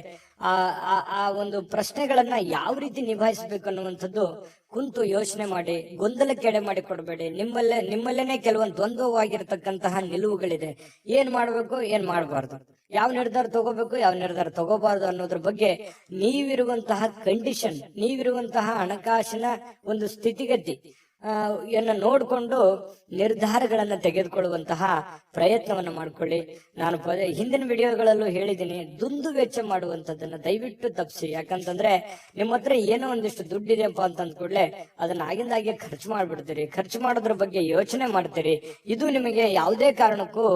ಆ ಒಂದು ಪ್ರಶ್ನೆಗಳನ್ನ ಯಾವ ರೀತಿ ನಿಭಾಯಿಸಬೇಕು ಅನ್ನುವಂಥದ್ದು ಕುಂತು ಯೋಚನೆ ಮಾಡಿ, ಗೊಂದಲಕ್ಕೆ ಎಡೆ ಮಾಡಿ ಕೊಡಬೇಡಿ. ನಿಮ್ಮಲ್ಲೇನೆ ಕೆಲವೊಂದು ದ್ವಂದ್ವವಾಗಿರ್ತಕ್ಕಂತಹ ನಿಲುವುಗಳಿದೆ. ಏನ್ ಮಾಡ್ಬೇಕು, ಏನ್ ಮಾಡಬಾರ್ದು, ಯಾವ ನಿರ್ಧಾರ ತಗೋಬೇಕು, ಯಾವ ನಿರ್ಧಾರ ತಗೋಬಾರ್ದು ಅನ್ನೋದ್ರ ಬಗ್ಗೆ ನೀವಿರುವಂತಹ ಕಂಡೀಷನ್, ನೀವಿರುವಂತಹ ಹಣಕಾಸಿನ ಒಂದು ಸ್ಥಿತಿಗತಿ ನೋಡ್ಕೊಂಡು ನಿರ್ಧಾರಗಳನ್ನ ತೆಗೆದುಕೊಳ್ಳುವಂತಹ ಪ್ರಯತ್ನವನ್ನ ಮಾಡ್ಕೊಳ್ಳಿ. ನಾನು ಹಿಂದಿನ ವಿಡಿಯೋಗಳಲ್ಲೂ ಹೇಳಿದ್ದೀನಿ, ದುಂದು ವೆಚ್ಚ ಮಾಡುವಂತದ್ದನ್ನ ದಯವಿಟ್ಟು ತಪ್ಪಿಸಿ. ಯಾಕಂತಂದ್ರೆ ನಿಮ್ಮ ಹತ್ರ ಏನೋ ಒಂದಿಷ್ಟು ದುಡ್ಡಿದೆಯಪ್ಪ ಅಂತ ಅಂದ್ಕೂಡ್ಲೆ ಅದನ್ನ ಆಗಿಂದಾಗೆ ಖರ್ಚು ಮಾಡ್ಬಿಡ್ತೀರಿ. ಖರ್ಚು ಮಾಡೋದ್ರ ಬಗ್ಗೆ ಯೋಚನೆ ಮಾಡ್ತೀರಿ. ಇದು ನಿಮಗೆ ಯಾವುದೇ ಕಾರಣಕ್ಕೂ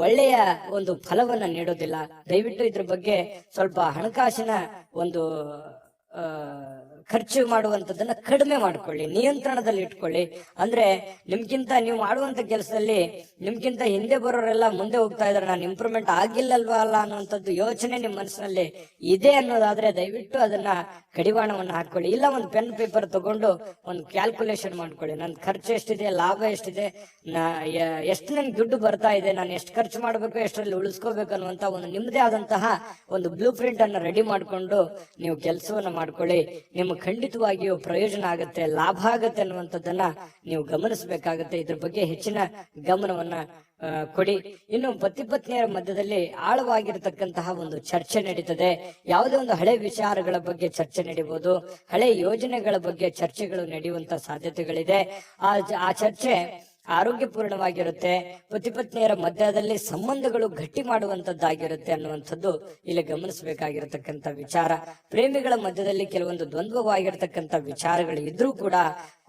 ಒಳ್ಳೆಯ ಒಂದು ಫಲವನ್ನ ನೀಡೋದಿಲ್ಲ. ದಯವಿಟ್ಟು ಇದ್ರ ಬಗ್ಗೆ ಸ್ವಲ್ಪ ಹಣಕಾಸಿನ ಒಂದು ಖರ್ಚು ಮಾಡುವಂತದನ್ನ ಕಡಿಮೆ ಮಾಡ್ಕೊಳ್ಳಿ, ನಿಯಂತ್ರಣದಲ್ಲಿ ಇಟ್ಕೊಳ್ಳಿ. ಅಂದ್ರೆ ನಿಮ್ಗಿಂತ ನೀವು ಮಾಡುವಂತ ಕೆಲಸದಲ್ಲಿ ನಿಮ್ಗಿಂತ ಹಿಂದೆ ಬರೋರೆಲ್ಲ ಮುಂದೆ ಹೋಗ್ತಾ ಇದಾರೆ, ನಾನು ಇಂಪ್ರೂವ್ಮೆಂಟ್ ಆಗಿಲ್ಲಲ್ವಾ ಅಲ್ಲ ಅನ್ನುವಂಥದ್ದು ಯೋಚನೆ ನಿಮ್ ಮನಸ್ಸಿನಲ್ಲಿ ಇದೆ ಅನ್ನೋದಾದ್ರೆ ದಯವಿಟ್ಟು ಅದನ್ನ ಕಡಿವಾಣವನ್ನ ಹಾಕೊಳ್ಳಿ. ಇಲ್ಲ ಒಂದು ಪೆನ್ ಪೇಪರ್ ತಗೊಂಡು ಒಂದು ಕ್ಯಾಲ್ಕುಲೇಷನ್ ಮಾಡ್ಕೊಳ್ಳಿ. ನನ್ ಖರ್ಚು ಎಷ್ಟಿದೆ, ಲಾಭ ಎಷ್ಟಿದೆ, ಎಷ್ಟು ನನ್ಗೆ ದುಡ್ಡು ಬರ್ತಾ ಇದೆ, ನಾನು ಎಷ್ಟು ಖರ್ಚು ಮಾಡ್ಬೇಕು, ಎಷ್ಟರಲ್ಲಿ ಉಳಿಸ್ಕೋಬೇಕು ಅನ್ನುವಂತ ಒಂದು ನಿಮ್ಮದೇ ಆದಂತಹ ಒಂದು ಬ್ಲೂ ಪ್ರಿಂಟ್ ಅನ್ನ ರೆಡಿ ಮಾಡ್ಕೊಂಡು ನೀವು ಕೆಲಸವನ್ನ ಮಾಡ್ಕೊಳ್ಳಿ. ನಿಮ್ಮ ಖಂಡಿತವಾಗಿಯೂ ಪ್ರಯೋಜನ ಆಗುತ್ತೆ, ಲಾಭ ಆಗುತ್ತೆ ಅನ್ನುವಂಥದ್ದನ್ನ ನೀವು ಗಮನಿಸಬೇಕಾಗುತ್ತೆ. ಇದ್ರ ಬಗ್ಗೆ ಹೆಚ್ಚಿನ ಗಮನವನ್ನ ಕೊಡಿ. ಇನ್ನು ಪತಿ ಪತ್ನಿಯರ ಮಧ್ಯದಲ್ಲಿ ಆಳವಾಗಿರತಕ್ಕಂತಹ ಒಂದು ಚರ್ಚೆ ನಡೀತದೆ. ಯಾವುದೇ ಒಂದು ಹಳೆ ವಿಚಾರಗಳ ಬಗ್ಗೆ ಚರ್ಚೆ ನಡೀಬಹುದು, ಹಳೆ ಯೋಜನೆಗಳ ಬಗ್ಗೆ ಚರ್ಚೆಗಳು ನಡೆಯುವಂತ ಸಾಧ್ಯತೆಗಳಿದೆ. ಆ ಚರ್ಚೆ ಆರೋಗ್ಯಪೂರ್ಣವಾಗಿರುತ್ತೆ, ಪತಿ ಪತ್ನಿಯರ ಮಧ್ಯದಲ್ಲಿ ಸಂಬಂಧಗಳು ಗಟ್ಟಿ ಮಾಡುವಂತದ್ದಾಗಿರುತ್ತೆ ಅನ್ನುವಂಥದ್ದು ಇಲ್ಲಿ ಗಮನಿಸಬೇಕಾಗಿರತಕ್ಕಂತ ವಿಚಾರ. ಪ್ರೇಮಿಗಳ ಮಧ್ಯದಲ್ಲಿ ಕೆಲವೊಂದು ದ್ವಂದ್ವವಾಗಿರತಕ್ಕಂತ ವಿಚಾರಗಳು ಇದ್ರೂ ಕೂಡ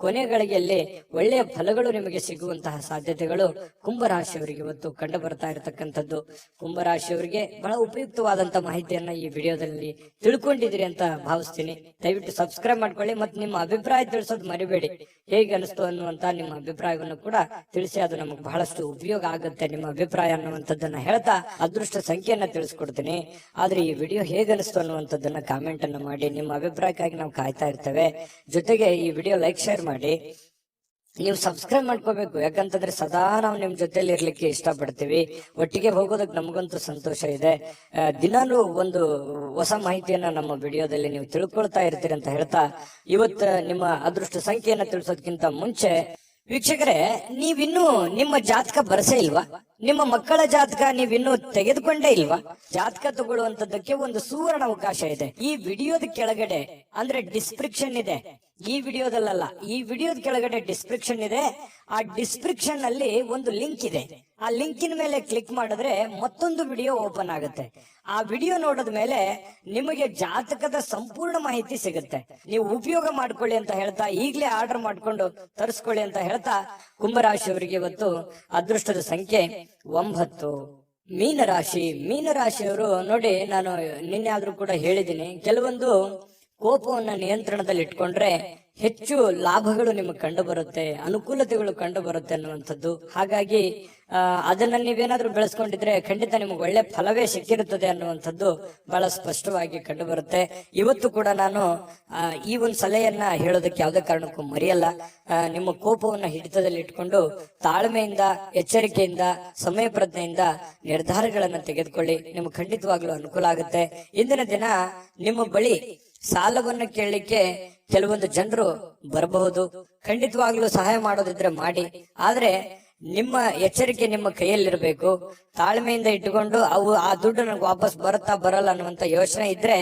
ಕೊನೆಗಳಿಗೆಯಲ್ಲಿ ಒಳ್ಳೆಯ ಫಲಗಳು ನಿಮಗೆ ಸಿಗುವಂತಹ ಸಾಧ್ಯತೆಗಳು ಕುಂಭರಾಶಿಯವರಿಗೆ ಇವತ್ತು ಕಂಡು ಬರ್ತಾ ಇರತಕ್ಕಂಥದ್ದು. ಕುಂಭರಾಶಿಯವರಿಗೆ ಬಹಳ ಉಪಯುಕ್ತವಾದಂತ ಮಾಹಿತಿಯನ್ನ ಈ ವಿಡಿಯೋದಲ್ಲಿ ತಿಳ್ಕೊಂಡಿದ್ದೀರಿ ಅಂತ ಭಾವಿಸ್ತೀನಿ. ದಯವಿಟ್ಟು ಸಬ್ಸ್ಕ್ರೈಬ್ ಮಾಡ್ಕೊಳ್ಳಿ ಮತ್ತು ನಿಮ್ಮ ಅಭಿಪ್ರಾಯ ತಿಳಿಸೋದು ಮರಿಬೇಡಿ. ಹೇಗೆ ಅನಿಸ್ತು ಅನ್ನುವಂತ ನಿಮ್ಮ ಅಭಿಪ್ರಾಯವನ್ನು ಕೂಡ ತಿಳಿಸಿ, ಅದು ನಮಗೆ ಬಹಳಷ್ಟು ಉಪಯೋಗ ಆಗುತ್ತೆ ನಿಮ್ಮ ಅಭಿಪ್ರಾಯ ಅನ್ನುವಂಥದ್ದನ್ನ ಹೇಳ್ತಾ ಅದೃಷ್ಟ ಸಂಖ್ಯೆಯನ್ನ ತಿಳಿಸ್ಕೊಡ್ತೀನಿ. ಆದ್ರೆ ಈ ವಿಡಿಯೋ ಹೇಗೆ ಅನಿಸ್ತು ಅನ್ನುವಂಥದ್ದನ್ನ ಕಾಮೆಂಟ್ ಅನ್ನು ಮಾಡಿ. ನಿಮ್ಮ ಅಭಿಪ್ರಾಯಕ್ಕಾಗಿ ನಾವು ಕಾಯ್ತಾ ಇರ್ತೇವೆ. ಜೊತೆಗೆ ಈ ವಿಡಿಯೋ ಲೈಕ್ ಶೇರ್ ಮಾಡಿ. ನೀವು ಸಬ್ಸ್ಕ್ರೈಬ್ ಮಾಡ್ಕೋಬೇಕು, ಯಾಕಂತಂದ್ರೆ ಸದಾ ನಾವು ನಿಮ್ ಜೊತೆಲಿ ಇರ್ಲಿಕ್ಕೆ ಇಷ್ಟಪಡ್ತೀವಿ. ಒಟ್ಟಿಗೆ ಹೋಗೋದಕ್ಕೆ ನಮಗಂತೂ ಸಂತೋಷ ಇದೆ. ದಿನಾನು ಒಂದು ಹೊಸ ಮಾಹಿತಿಯನ್ನ ನಮ್ಮ ವಿಡಿಯೋದಲ್ಲಿ ನೀವು ತಿಳ್ಕೊಳ್ತಾ ಇರ್ತೀರಿ ಅಂತ ಹೇಳ್ತಾ, ಇವತ್ತು ನಿಮ್ಮ ಅದೃಷ್ಟ ಸಂಖ್ಯೆಯನ್ನ ತಿಳಿಸೋದಕ್ಕಿಂತ ಮುಂಚೆ ವೀಕ್ಷಕರೇ, ನೀವಿನ್ನೂ ನಿಮ್ಮ ಜಾತಕ ಬರಸೇ ಇಲ್ವಾ? ನಿಮ್ಮ ಮಕ್ಕಳ ಜಾತಕ ನೀವಿನ್ನೂ ತೆಗೆದುಕೊಂಡೇ ಇಲ್ವಾ? ಜಾತಕ ತಗೊಳ್ಳುವಂತದ್ದಕ್ಕೆ ಒಂದು ಸುವರ್ಣ ಅವಕಾಶ ಇದೆ. ಈ ವಿಡಿಯೋದ ಕೆಳಗಡೆ ಅಂದ್ರೆ ಡಿಸ್ಕ್ರಿಪ್ಷನ್ ಇದೆ, ಈ ವಿಡಿಯೋದಲ್ಲ, ಈ ವಿಡಿಯೋದ ಕೆಳಗಡೆ ಡಿಸ್ಕ್ರಿಪ್ಷನ್ ಇದೆ. ಆ ಡಿಸ್ಕ್ರಿಪ್ಷನ್ ಅಲ್ಲಿ ಒಂದು ಲಿಂಕ್ ಇದೆ. ಆ ಲಿಂಕಿನ ಮೇಲೆ ಕ್ಲಿಕ್ ಮಾಡಿದ್ರೆ ಮತ್ತೊಂದು ವಿಡಿಯೋ ಓಪನ್ ಆಗುತ್ತೆ. ಆ ವಿಡಿಯೋ ನೋಡಿದ ಮೇಲೆ ನಿಮಗೆ ಜಾತಕದ ಸಂಪೂರ್ಣ ಮಾಹಿತಿ ಸಿಗುತ್ತೆ. ನೀವು ಉಪಯೋಗ ಮಾಡ್ಕೊಳ್ಳಿ ಅಂತ ಹೇಳ್ತಾ, ಈಗಲೇ ಆರ್ಡರ್ ಮಾಡ್ಕೊಂಡು ತರಿಸ್ಕೊಳ್ಳಿ ಅಂತ ಹೇಳ್ತಾ, ಕುಂಭರಾಶಿಯವರಿಗೆ ಇವತ್ತು ಅದೃಷ್ಟದ ಸಂಖ್ಯೆ 9. ಮೀನರಾಶಿಯವರು ನೋಡಿ, ನಾನು ನಿನ್ನೆ ಆದ್ರೂ ಕೂಡ ಹೇಳಿದ್ದೀನಿ, ಕೆಲವೊಂದು ಕೋಪವನ್ನ ನಿಯಂತ್ರಣದಲ್ಲಿ ಇಟ್ಕೊಂಡ್ರೆ ಹೆಚ್ಚು ಲಾಭಗಳು ನಿಮಗೆ ಕಂಡು ಬರುತ್ತೆ, ಅನುಕೂಲತೆಗಳು ಕಂಡು ಬರುತ್ತೆ ಅನ್ನುವಂಥದ್ದು. ಹಾಗಾಗಿ ಅದನ್ನ ನೀವೇನಾದ್ರೂ ಬೆಳೆಸ್ಕೊಂಡಿದ್ರೆ ಖಂಡಿತ ನಿಮಗೆ ಒಳ್ಳೆ ಫಲವೇ ಸಿಕ್ಕಿರುತ್ತದೆ ಅನ್ನುವಂಥದ್ದು ಬಹಳ ಸ್ಪಷ್ಟವಾಗಿ ಕಂಡು ಬರುತ್ತೆ. ಇವತ್ತು ಕೂಡ ನಾನು ಈ ಒಂದು ಸಲಹೆಯನ್ನ ಹೇಳೋದಕ್ಕೆ ಯಾವುದೇ ಕಾರಣಕ್ಕೂ ಮರೆಯಲ್ಲ. ನಿಮ್ಮ ಕೋಪವನ್ನ ಹಿಡಿತದಲ್ಲಿ ಇಟ್ಕೊಂಡು ತಾಳ್ಮೆಯಿಂದ, ಎಚ್ಚರಿಕೆಯಿಂದ, ಸಮಯ ಪ್ರಜ್ಞೆಯಿಂದ ನಿರ್ಧಾರಗಳನ್ನ ತೆಗೆದುಕೊಳ್ಳಿ. ನಿಮ್ಗೆ ಖಂಡಿತವಾಗ್ಲೂ ಅನುಕೂಲ ಆಗುತ್ತೆ. ಇಂದಿನ ದಿನ ನಿಮ್ಮ ಬಳಿ ಸಾಲವನ್ನು ಕೇಳಲಿಕ್ಕೆ ಕೆಲವೊಂದು ಜನರು ಬರಬಹುದು. ಖಂಡಿತವಾಗ್ಲೂ ಸಹಾಯ ಮಾಡೋದಿದ್ರೆ ಮಾಡಿ, ಆದ್ರೆ ನಿಮ್ಮ ಎಚ್ಚರಿಕೆ ನಿಮ್ಮ ಕೈಯಲ್ಲಿರ್ಬೇಕು. ತಾಳ್ಮೆಯಿಂದ ಇಟ್ಟುಕೊಂಡು ಆ ದುಡ್ಡು ನನಗೆ ವಾಪಸ್ ಬರುತ್ತಾ ಬರಲ್ಲ ಅನ್ನುವಂತ ಯೋಚನೆ ಇದ್ರೆ,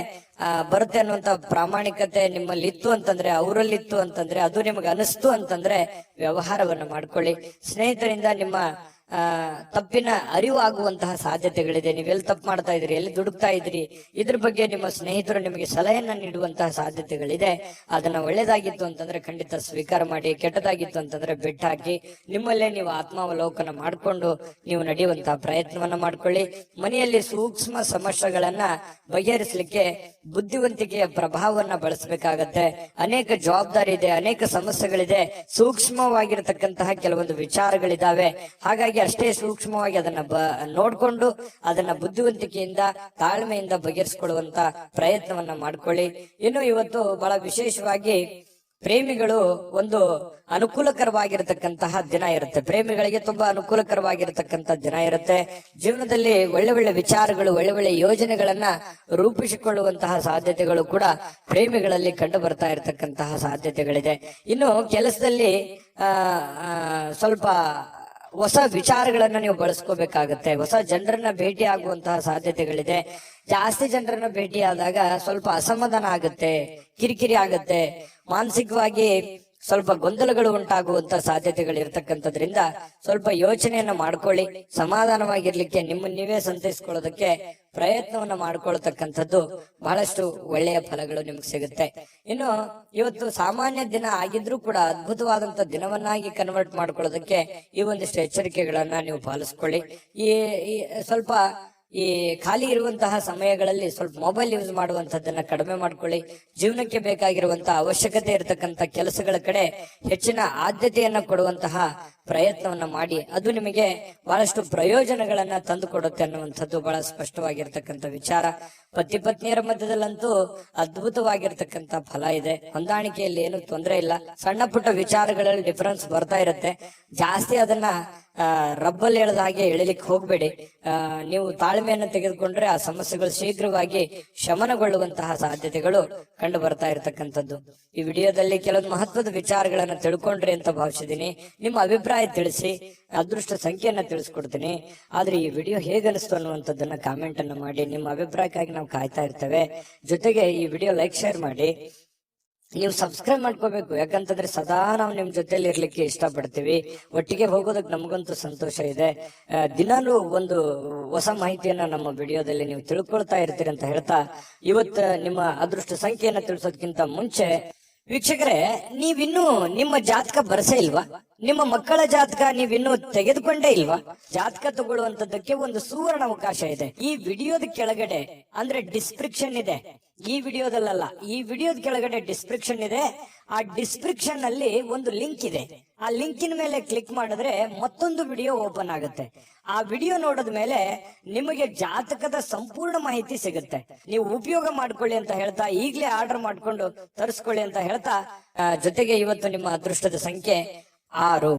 ಬರುತ್ತೆ ಅನ್ನುವಂತ ಪ್ರಾಮಾಣಿಕತೆ ನಿಮ್ಮಲ್ಲಿ ಇತ್ತು ಅಂತಂದ್ರೆ, ಅವರಲ್ಲಿತ್ತು ಅಂತಂದ್ರೆ, ಅದು ನಿಮಗೆ ಅನಿಸ್ತು ಅಂತಂದ್ರೆ ವ್ಯವಹಾರವನ್ನ ಮಾಡ್ಕೊಳ್ಳಿ. ಸ್ನೇಹಿತರಿಂದ ನಿಮ್ಮ ತಪ್ಪಿನ ಅರಿವು ಆಗುವಂತಹ ಸಾಧ್ಯತೆಗಳಿದೆ. ನೀವೆಲ್ಲಿ ತಪ್ಪು ಮಾಡ್ತಾ ಇದ್ರಿ, ಎಲ್ಲಿ ದುಡುಕ್ತಾ ಇದ್ರಿ, ಇದ್ರ ಬಗ್ಗೆ ನಿಮ್ಮ ಸ್ನೇಹಿತರು ನಿಮಗೆ ಸಲಹೆಯನ್ನ ನೀಡುವಂತಹ ಸಾಧ್ಯತೆಗಳಿದೆ. ಅದನ್ನ ಒಳ್ಳೇದಾಗಿತ್ತು ಅಂತಂದ್ರೆ ಖಂಡಿತ ಸ್ವೀಕಾರ ಮಾಡಿ, ಕೆಟ್ಟದಾಗಿತ್ತು ಅಂತಂದ್ರೆ ಬೆಟ್ಟ ಹಾಕಿ ನಿಮ್ಮಲ್ಲೇ ನೀವು ಆತ್ಮಾವಲೋಕನ ಮಾಡಿಕೊಂಡು ನೀವು ನಡೆಯುವಂತಹ ಪ್ರಯತ್ನವನ್ನ ಮಾಡ್ಕೊಳ್ಳಿ. ಮನೆಯಲ್ಲಿ ಸೂಕ್ಷ್ಮ ಸಮಸ್ಯೆಗಳನ್ನ ಬಗೆಹರಿಸಲಿಕ್ಕೆ ಬುದ್ಧಿವಂತಿಕೆಯ ಪ್ರಭಾವವನ್ನ ಬಳಸಬೇಕಾಗತ್ತೆ. ಅನೇಕ ಜವಾಬ್ದಾರಿ ಇದೆ, ಅನೇಕ ಸಮಸ್ಯೆಗಳಿದೆ, ಸೂಕ್ಷ್ಮವಾಗಿರತಕ್ಕಂತಹ ಕೆಲವೊಂದು ವಿಚಾರಗಳಿದಾವೆ. ಹಾಗಾಗಿ ಅಷ್ಟೇ ಸೂಕ್ಷ್ಮವಾಗಿ ಅದನ್ನ ನೋಡ್ಕೊಂಡು ಅದನ್ನ ಬುದ್ಧಿವಂತಿಕೆಯಿಂದ, ತಾಳ್ಮೆಯಿಂದ ಬಗೆಹರಿಸಿಕೊಳ್ಳುವಂತ ಪ್ರಯತ್ನವನ್ನ ಮಾಡ್ಕೊಳ್ಳಿ. ಇನ್ನು ಇವತ್ತು ಬಹಳ ವಿಶೇಷವಾಗಿ ಪ್ರೇಮಿಗಳು ಒಂದು ಅನುಕೂಲಕರವಾಗಿರತಕ್ಕಂತಹ ದಿನ ಇರುತ್ತೆ. ಪ್ರೇಮಿಗಳಿಗೆ ತುಂಬಾ ಅನುಕೂಲಕರವಾಗಿರತಕ್ಕಂತ ದಿನ ಇರುತ್ತೆ. ಜೀವನದಲ್ಲಿ ಒಳ್ಳೆ ಒಳ್ಳೆ ವಿಚಾರಗಳು, ಒಳ್ಳೆ ಒಳ್ಳೆ ಯೋಜನೆಗಳನ್ನ ರೂಪಿಸಿಕೊಳ್ಳುವಂತಹ ಸಾಧ್ಯತೆಗಳು ಕೂಡ ಪ್ರೇಮಿಗಳಲ್ಲಿ ಕಂಡು ಬರ್ತಾ ಇರತಕ್ಕಂತಹ ಸಾಧ್ಯತೆಗಳಿದೆ. ಇನ್ನು ಕೆಲಸದಲ್ಲಿ ಸ್ವಲ್ಪ ಹೊಸ ವಿಚಾರಗಳನ್ನ ನೀವು ಬಳಸ್ಕೋಬೇಕಾಗತ್ತೆ. ಹೊಸ ಜನರನ್ನ ಭೇಟಿ ಆಗುವಂತಹ ಸಾಧ್ಯತೆಗಳಿದೆ. ಜಾಸ್ತಿ ಜನರನ್ನ ಭೇಟಿ ಆದಾಗ ಸ್ವಲ್ಪ ಅಸಮಾಧಾನ ಆಗುತ್ತೆ, ಕಿರಿಕಿರಿ ಆಗುತ್ತೆ, ಮಾನಸಿಕವಾಗಿ ಸ್ವಲ್ಪ ಗೊಂದಲಗಳು ಉಂಟಾಗುವಂತ ಸಾಧ್ಯತೆಗಳು ಇರತಕ್ಕಂಥದ್ರಿಂದ ಸ್ವಲ್ಪ ಯೋಚನೆಯನ್ನ ಮಾಡ್ಕೊಳ್ಳಿ. ಸಮಾಧಾನವಾಗಿರ್ಲಿಕ್ಕೆ ನಿಮ್ಮನ್ನ ನೀವೇ ಸಂತೈಸ್ಕೊಳ್ಳೋದಕ್ಕೆ ಪ್ರಯತ್ನವನ್ನ ಮಾಡ್ಕೊಳ್ತಕ್ಕಂಥದ್ದು ಬಹಳಷ್ಟು ಒಳ್ಳೆಯ ಫಲಗಳು ನಿಮ್ಗೆ ಸಿಗುತ್ತೆ. ಇನ್ನು ಇವತ್ತು ಸಾಮಾನ್ಯ ದಿನ ಆಗಿದ್ರೂ ಕೂಡ ಅದ್ಭುತವಾದಂತ ದಿನವನ್ನಾಗಿ ಕನ್ವರ್ಟ್ ಮಾಡ್ಕೊಳ್ಳೋದಕ್ಕೆ ಈ ಒಂದಿಷ್ಟು ಎಚ್ಚರಿಕೆಗಳನ್ನ ನೀವು ಪಾಲಿಸ್ಕೊಳ್ಳಿ. ಸ್ವಲ್ಪ ಈ ಖಾಲಿ ಇರುವಂತಹ ಸಮಯಗಳಲ್ಲಿ ಸ್ವಲ್ಪ ಮೊಬೈಲ್ ಯೂಸ್ ಮಾಡುವಂತದ್ದನ್ನ ಕಡಿಮೆ ಮಾಡ್ಕೊಳ್ಳಿ. ಜೀವನಕ್ಕೆ ಬೇಕಾಗಿರುವಂತಹ ಅವಶ್ಯಕತೆ ಇರತಕ್ಕಂತ ಕೆಲಸಗಳ ಕಡೆ ಹೆಚ್ಚಿನ ಆದ್ಯತೆಯನ್ನ ಕೊಡುವಂತಹ ಪ್ರಯತ್ನವನ್ನ ಮಾಡಿ. ಅದು ನಿಮಗೆ ಬಹಳಷ್ಟು ಪ್ರಯೋಜನಗಳನ್ನ ತಂದು ಕೊಡುತ್ತೆ ಅನ್ನುವಂಥದ್ದು ಬಹಳ ಸ್ಪಷ್ಟವಾಗಿರ್ತಕ್ಕಂಥ ವಿಚಾರ. ಪತಿ ಪತ್ನಿಯರ ಮಧ್ಯದಲ್ಲಂತೂ ಅದ್ಭುತವಾಗಿರ್ತಕ್ಕಂಥ ಫಲ ಇದೆ. ಹೊಂದಾಣಿಕೆಯಲ್ಲಿ ಏನು ತೊಂದರೆ ಇಲ್ಲ. ಸಣ್ಣ ಪುಟ್ಟ ವಿಚಾರಗಳಲ್ಲಿ ಡಿಫರೆನ್ಸ್ ಬರ್ತಾ ಇರುತ್ತೆ. ಜಾಸ್ತಿ ಅದನ್ನ ರಬ್ಬಲ್ ಎಳೆದ ಹಾಗೆ ಎಳಿಲಿಕ್ಕೆ ಹೋಗ್ಬೇಡಿ. ನೀವು ತಾಳ್ಮೆಯನ್ನು ತೆಗೆದುಕೊಂಡ್ರೆ ಆ ಸಮಸ್ಯೆಗಳು ಶೀಘ್ರವಾಗಿ ಶಮನಗೊಳ್ಳುವಂತಹ ಸಾಧ್ಯತೆಗಳು ಕಂಡು ಬರ್ತಾ ಇರತಕ್ಕಂಥದ್ದು. ಈ ವಿಡಿಯೋದಲ್ಲಿ ಕೆಲವೊಂದು ಮಹತ್ವದ ವಿಚಾರಗಳನ್ನ ತಿಳ್ಕೊಂಡ್ರಿ ಅಂತ ಭಾವಿಸಿದೀನಿ. ನಿಮ್ಮ ಅಭಿಪ್ರಾಯ ತಿಳಿಸಿ, ಅದೃಷ್ಟ ಸಂಖ್ಯೆಯನ್ನ ತಿಳಿಸ್ಕೊಡ್ತೀನಿ. ಆದ್ರೆ ಈ ವಿಡಿಯೋ ಹೇಗನಿಸ್ತು ಅನ್ನುವಂಥದ್ದನ್ನ ಕಾಮೆಂಟ್ ಅನ್ನ ಮಾಡಿ. ನಿಮ್ಮ ಅಭಿಪ್ರಾಯಕ್ಕಾಗಿ ನಾವು ಕಾಯ್ತಾ ಇರ್ತೇವೆ. ಜೊತೆಗೆ ಈ ವಿಡಿಯೋ ಲೈಕ್ ಶೇರ್ ಮಾಡಿ. ನೀವು ಸಬ್ಸ್ಕ್ರೈಬ್ ಮಾಡ್ಕೋಬೇಕು, ಯಾಕಂತಂದ್ರೆ ಸದಾ ನಾವು ನಿಮ್ ಜೊತೆಲಿ ಇರ್ಲಿಕ್ಕೆ ಇಷ್ಟಪಡ್ತೀವಿ. ಒಟ್ಟಿಗೆ ಹೋಗೋದಕ್ಕೆ ನಮಗಂತೂ ಸಂತೋಷ ಇದೆ. ದಿನಾಲೂ ಒಂದು ಹೊಸ ಮಾಹಿತಿಯನ್ನ ನಮ್ಮ ವಿಡಿಯೋದಲ್ಲಿ ನೀವು ತಿಳ್ಕೊಳ್ತಾ ಇರ್ತೀರಿ ಅಂತ ಹೇಳ್ತಾ, ಇವತ್ತು ನಿಮ್ಮ ಅದೃಷ್ಟ ಸಂಖ್ಯೆಯನ್ನ ತಿಳಿಸೋದಕ್ಕಿಂತ ಮುಂಚೆ ವೀಕ್ಷಕರೇ, ನೀವಿನ್ನೂ ನಿಮ್ಮ ಜಾತಕ ಬರಸೇ ಇಲ್ವಾ? ನಿಮ್ಮ ಮಕ್ಕಳ ಜಾತಕ ನೀವಿನ್ನೂ ತೆಗೆದುಕೊಂಡೇ ಇಲ್ವಾ? ಜಾತಕ ತಗೊಳ್ಳುವಂತದ್ದಕ್ಕೆ ಒಂದು ಸುವರ್ಣ ಅವಕಾಶ ಇದೆ. ಈ ವಿಡಿಯೋದ ಕೆಳಗಡೆ ಅಂದ್ರೆ ಡಿಸ್ಕ್ರಿಪ್ಷನ್ ಇದೆ. ಈ ವಿಡಿಯೋದಲ್ಲ, ಈ ವಿಡಿಯೋದ ಕೆಳಗಡೆ ಡಿಸ್ಕ್ರಿಪ್ಷನ್ ಇದೆ. ಆ ಡಿಸ್ಕ್ರಿಪ್ಷನ್ ಅಲ್ಲಿ ಒಂದು ಲಿಂಕ್ ಇದೆ. ಆ ಲಿಂಕಿನ ಮೇಲೆ ಕ್ಲಿಕ್ ಮಾಡಿದ್ರೆ ಮತ್ತೊಂದು ವಿಡಿಯೋ ಓಪನ್ ಆಗುತ್ತೆ. ಆ ವಿಡಿಯೋ ನೋಡಿದ ಮೇಲೆ ನಿಮಗೆ ಜಾತಕದ ಸಂಪೂರ್ಣ ಮಾಹಿತಿ ಸಿಗುತ್ತೆ. ನೀವು ಉಪಯೋಗ ಮಾಡ್ಕೊಳ್ಳಿ ಅಂತ ಹೇಳ್ತಾ, ಈಗಲೇ ಆರ್ಡರ್ ಮಾಡ್ಕೊಂಡು ತರಿಸ್ಕೊಳ್ಳಿ ಅಂತ ಹೇಳ್ತಾ, ಜೊತೆಗೆ ಇವತ್ತು ನಿಮ್ಮ ಅದೃಷ್ಟದ ಸಂಖ್ಯೆ 6.